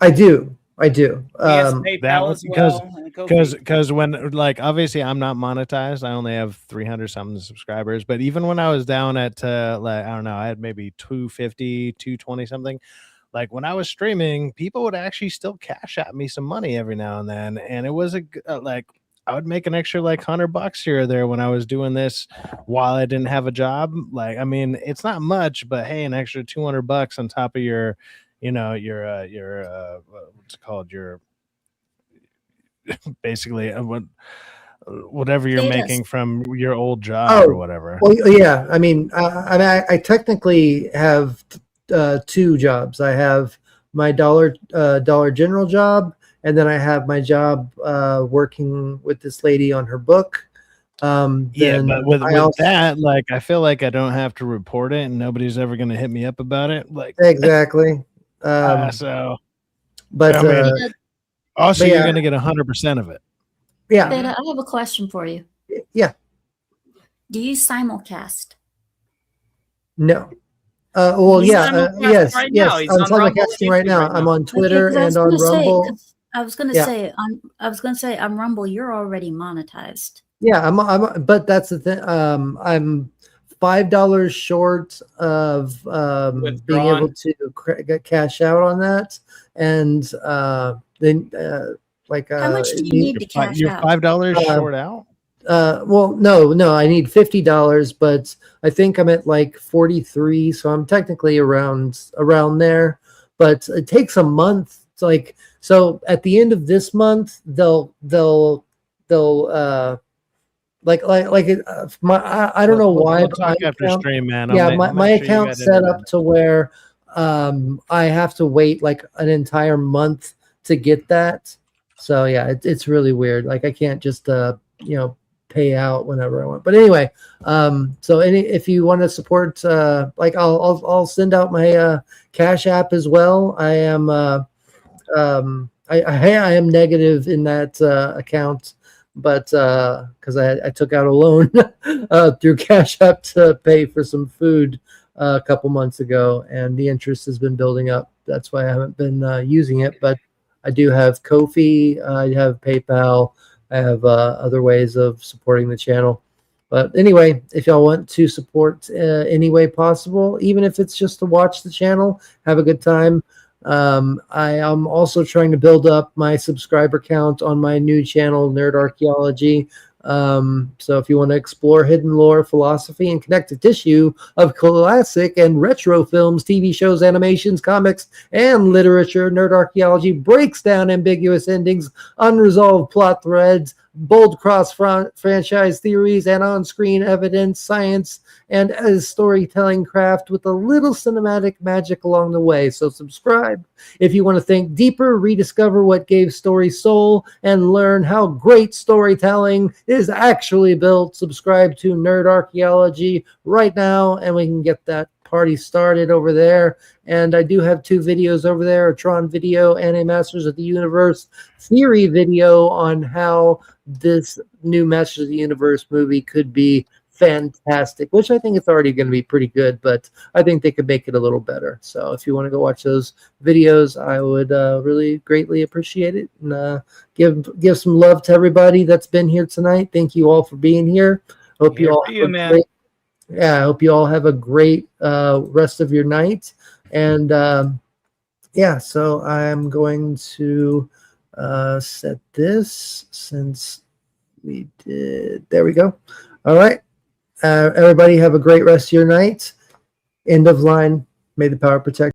I do. Yes, PayPal as well. and Ko-fi. Because when, like, obviously I'm not monetized. I only have 300 something subscribers. But even when I was down at like, I don't know, I had maybe 250, 220 something. Like when I was streaming, people would actually still cash at me some money every now and then, and it was like I would make an extra like $100 here or there when I was doing this while I didn't have a job. Like, I mean, it's not much, but hey, an extra $200 on top of your, you know, your what's it called, your basically whatever you're making from your old job or whatever. Well, yeah. I mean, I technically have two jobs. I have my Dollar General job, and then I have my job working with this lady on her book. Yeah, but with that, like, I feel like I don't have to report it, and nobody's ever going to hit me up about it. Like, exactly. So, but I mean, also, but you're yeah. going to get 100% of it. Yeah. Theta, I have a question for you. Yeah. Do you simulcast? No. Well, He's yeah. simulcasting Yes. right yes. now. He's I'm on Rumble and simulcasting right YouTube now. right I'm now. on Twitter Okay, 'cause and on Rumble. I was gonna Yeah. say on Rumble you're already monetized. Yeah, but that's the thing. I'm $5 short of being able to get cash out on that, and then like How much do you need to cash You're out? $5 short out. well, no, I need $50, but I think I'm at like 43, so I'm technically around there. But it takes a month. It's like, so at the end of this month, they'll like I don't know why. We'll but talk my after account, stream, man. yeah, I'll my make sure you account's got set into up to where I have to wait like an entire month to get that. So yeah, it's really weird. Like I can't just pay out whenever I want. But anyway, so if you want to support, like I'll send out my Cash App as well. I am I am negative in that account, but because I took out a loan through Cash App to pay for some food a couple months ago, and the interest has been building up. That's why I haven't been using it, but I do have Ko-fi, I have PayPal, I have other ways of supporting the channel. But anyway, if y'all want to support any way possible, even if it's just to watch the channel, have a good time. I am also trying to build up my subscriber count on my new channel, Nerd Archaeology. So if you want to explore hidden lore, philosophy, and connective tissue of classic and retro films, TV shows, animations, comics, and literature, Nerd Archaeology breaks down ambiguous endings, unresolved plot threads, bold cross-franchise theories, and on-screen evidence, science, and as storytelling craft with a little cinematic magic along the way. So subscribe if you want to think deeper, rediscover what gave stories soul, and learn how great storytelling is actually built. Subscribe to Nerd Archaeology right now, and we can get that party started over there. And I do have 2 videos over there, a Tron video and a Masters of the Universe theory video on how this new Masters of the Universe movie could be fantastic, which I think it's already going to be pretty good, but I think they could make it a little better. So if you want to go watch those videos, I would really greatly appreciate it. And give some love to everybody that's been here tonight. Thank you all for being here. Hope you all I hope you all have a great rest of your night. And yeah, so I'm going to set this since we did. There we go. All right. Everybody have a great rest of your night. End of line. May the power protect.